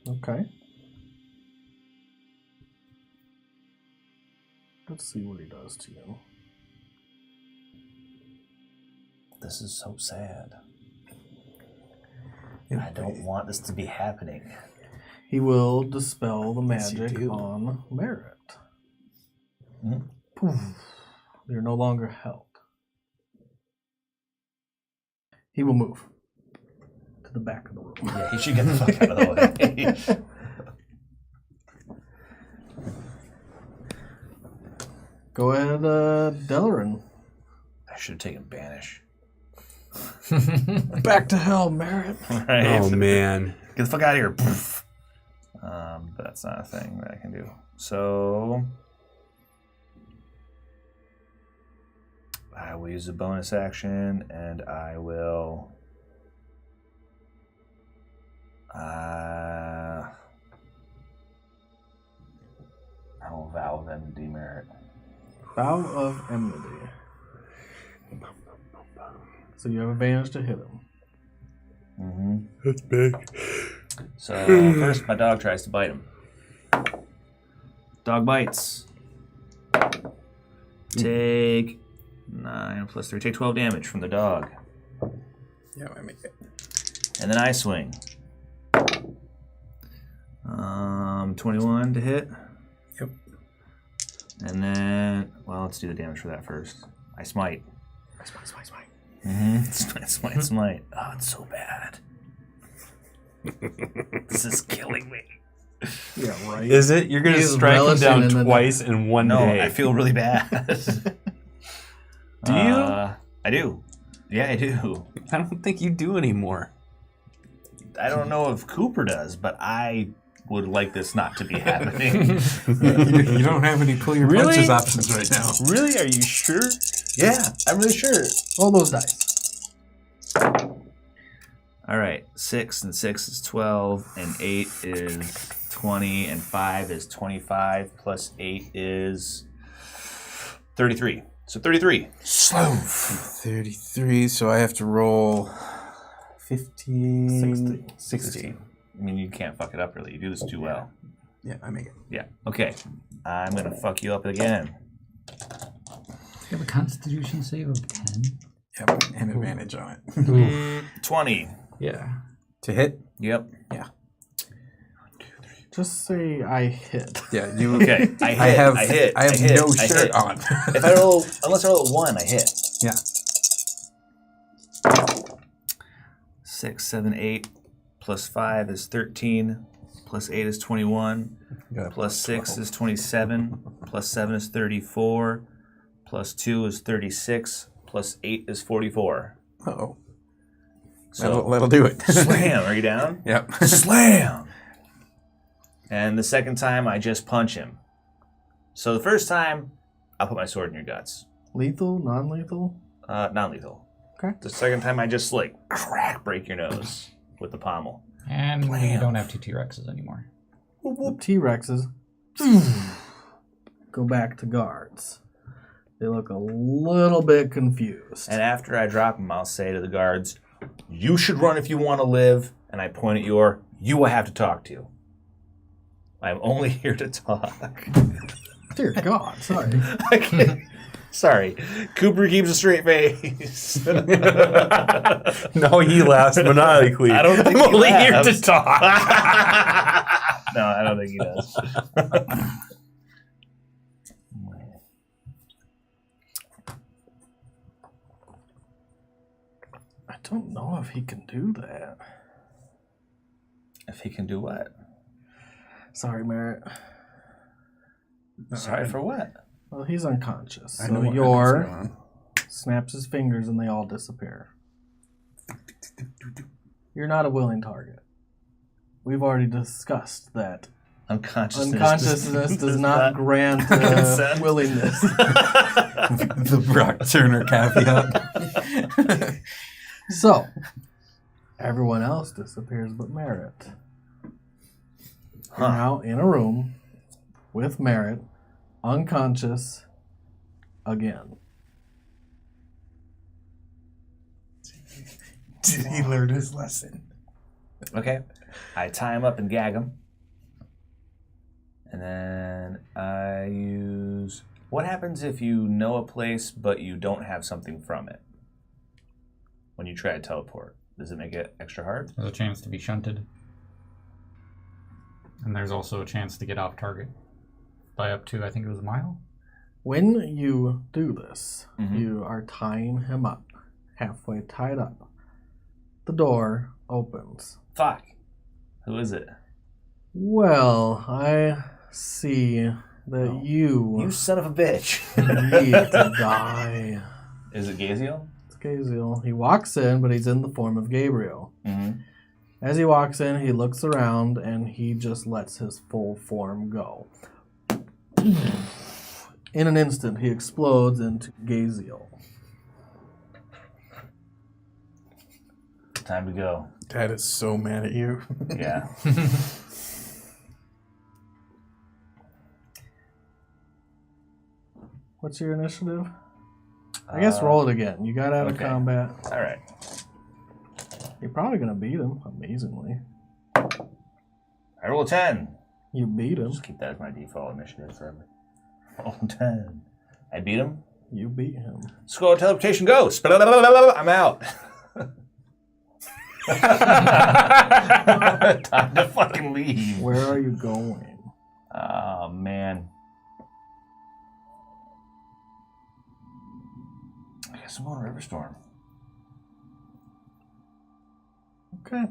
Okay. Let's see what he does to you. This is so sad. I don't want this to be happening. He will dispel the Yes, you magic do. on Merit. Mhm. Poof. You're no longer held. He will move to the back of the room. Yeah, he should get the fuck out of the way. Go ahead, Deloran. I should have taken Banish. Back to hell, Merit. Right? Oh man. Get the fuck out of here. Poof. But that's not a thing that I can do. So I will use a bonus action, and I will. I will vow of enmity, Merit. Vow of enmity. So you have advantage to hit him. Mm-hmm. That's big. So first, my dog tries to bite him. Dog bites. Take 9 plus 3. Take 12 damage from the dog. Yeah, I make it. And then I swing. 21 to hit. Yep. And then, well, let's do the damage for that first. I smite. Smite. Mm-hmm. Smite. Oh, it's so bad. This is killing me. Yeah, right. Is it? You're gonna He is strike him relishing down in the- twice in one No, day. I feel really bad. Do you? I do. Yeah, I do. I don't think you do anymore. I don't know if Cooper does, but I would like this not to be happening. You don't have any pull your Really? punches options right now. Really? Are you sure? Yeah, I'm really sure. Roll those dice. All right, 6 and 6 is 12, and 8 is 20, and 5 is 25, plus 8 is 33. So 33. Slow. 33, so I have to roll 15. 16. I mean, you can't fuck it up, really. You do this too well. Yeah, I make it. Yeah. Okay. I'm going to fuck you up again. You have a Constitution save of 10. Yep, and advantage on it. 20. Yeah. To hit? Yep. Just say I hit. Yeah, you. Okay. I hit. I have. I hit. I have hit, no I shirt hit. on. If I roll, unless I roll a 1, I hit. Yeah. 6, 7, 8, plus 5 is 13, plus 8 is 21, plus 6 is 27, plus 7 is 34, plus 2 is 36, plus 8 is 44. Uh-oh. So, That'll do it. slam. Are you down? Yep. Slam! And the second time, I just punch him. So the first time, I'll put my sword in your guts. Lethal, non-lethal? Non-lethal. Okay. The second time, I just, crack, break your nose with the pommel. And we don't have two T-Rexes anymore. The T-Rexes go back to guards. They look a little bit confused. And after I drop him, I'll say to the guards, "You should run if you want to live." And I point at you I have to talk to. I'm only here to talk. Dear God, sorry. I can't. Sorry. Cooper keeps a straight face. No, he laughs maniacally. I don't think I'm he only here laughs. to talk. No, I don't think he does. I don't know if he can do that. If he can do what? Sorry, Merritt. Sorry for what? Well, he's unconscious. I So know what's Yor going on. snaps his fingers and they all disappear. You're not a willing target. We've already discussed that unconsciousness does not grant consent. willingness. The Brock Turner caveat. So, everyone else disappears but Merritt. You're now in a room with Merritt, unconscious again. Did he learn his lesson? Okay. I tie him up and gag him. And then I use... What happens if you know a place but you don't have something from it? When you try to teleport, does it make it extra hard? There's a chance to be shunted. And there's also a chance to get off target by up to, I think it was a mile. When you do this, you are tying him up, halfway tied up. The door opens. Fuck. Who is it? Well, I see that You son of a bitch. need to die. Is it Gaziel? It's Gaziel. He walks in, but he's in the form of Gabriel. Mm-hmm. As he walks in, he looks around, and he just lets his full form go. In an instant, he explodes into Gaziel. Time to go. Dad is so mad at you. Yeah. What's your initiative? I guess roll it again. You got out of okay. combat. All right. You're probably going to beat him, amazingly. I roll a 10. You beat him. Just keep that as my default initiative forever. Roll a 10. I beat him. You beat him. Scroll teleportation ghost. I'm out. Time to fucking leave. Where are you going? Oh, man. I guess I'm going to Riverstorm. Okay.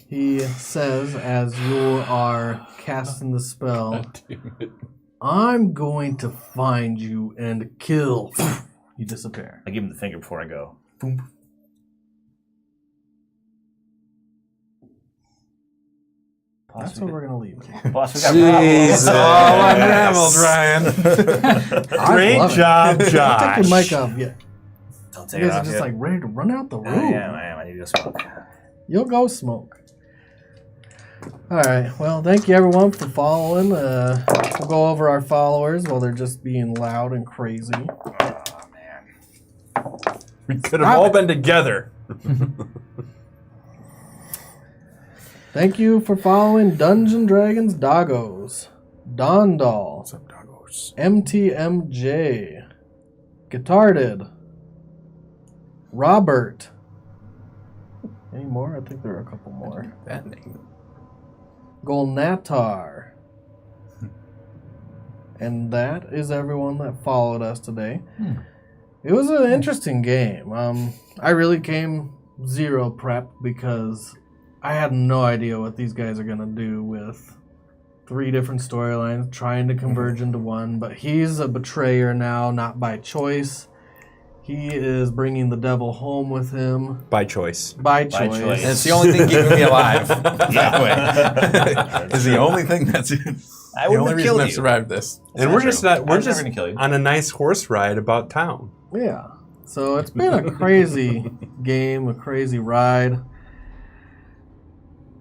He says, as you are casting the spell, I'm going to find you and kill. You disappear. I give him the finger before I go. Boom. That's where we're going to leave it. Boss, we got Jesus. problems. Unraveled, Ryan. Great love it. job, Take Josh. your mic off. Yeah. Don't You take it guys are off just yet. like ready to run out the I room. am. I need to go smoke. You'll go smoke. All right. Well, thank you everyone for following. We'll go over our followers while they're just being loud and crazy. Oh, man. We could have all been together. Thank you for following Dungeon Dragons Doggos, Dondal, What's up, doggos? MTMJ, Guitarded, Robert. Any more? I think there are a couple more. That name. Golnatar. And that is everyone that followed us today. It was an interesting game. I really came zero prep because I had no idea what these guys are going to do with 3 different storylines, trying to converge into one. But he's a betrayer now, not by choice. He is bringing the devil home with him By choice. by choice. choice. And it's the only thing keeping me alive. Yeah. It's the only thing that's I the wouldn't only have reason killed I've you. survived this. And we're just not. I We're was never just gonna kill you. on a nice horse ride about town. Yeah. So it's been a crazy game, a crazy ride.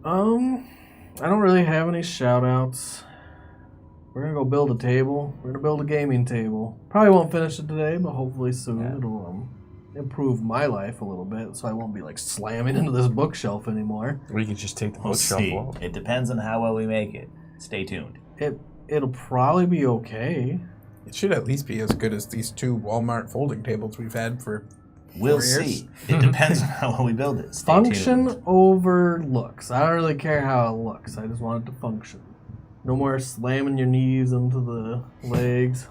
I don't really have any shout outs. We're gonna go build a table. We're gonna build a gaming table. Probably won't finish it today, but hopefully soon it'll improve my life a little bit, so I won't be like slamming into this bookshelf anymore. Or you can just take the We'll bookshelf see. off. It depends on how well we make it. Stay tuned. It'll probably be okay. It should at least be as good as these 2 Walmart folding tables we've had for We'll 4 years. see. It depends on how well we build it. Stay Function tuned. over looks. I don't really care how it looks. I just want it to function. No more slamming your knees into the legs.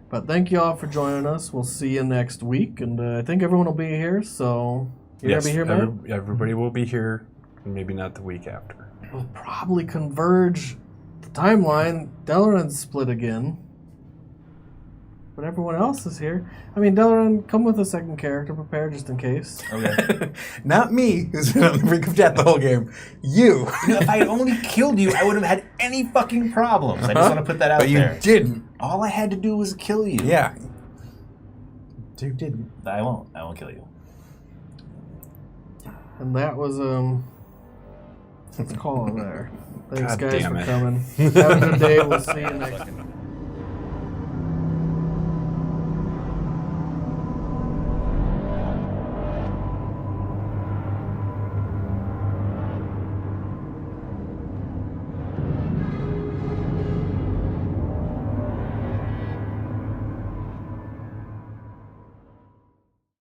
But thank you all for joining us. We'll see you next week, and I think everyone will be here. So you're gonna be here, Matt? Everybody will be here. Maybe not the week after. We'll probably converge the timeline. Deloran's split again. But everyone else is here. I mean, Deloran, come with a second character prepared just in case. Okay. Not me, who's been on the brink of death the whole game. You. If I had only killed you, I would have had any fucking problems. I just want to put that out But you there. didn't. All I had to do was kill you. Yeah. You didn't. I won't. I won't kill you. And that was Let's call it there. Thanks, God guys, damn for it. coming. Have a good day. We'll see you next time.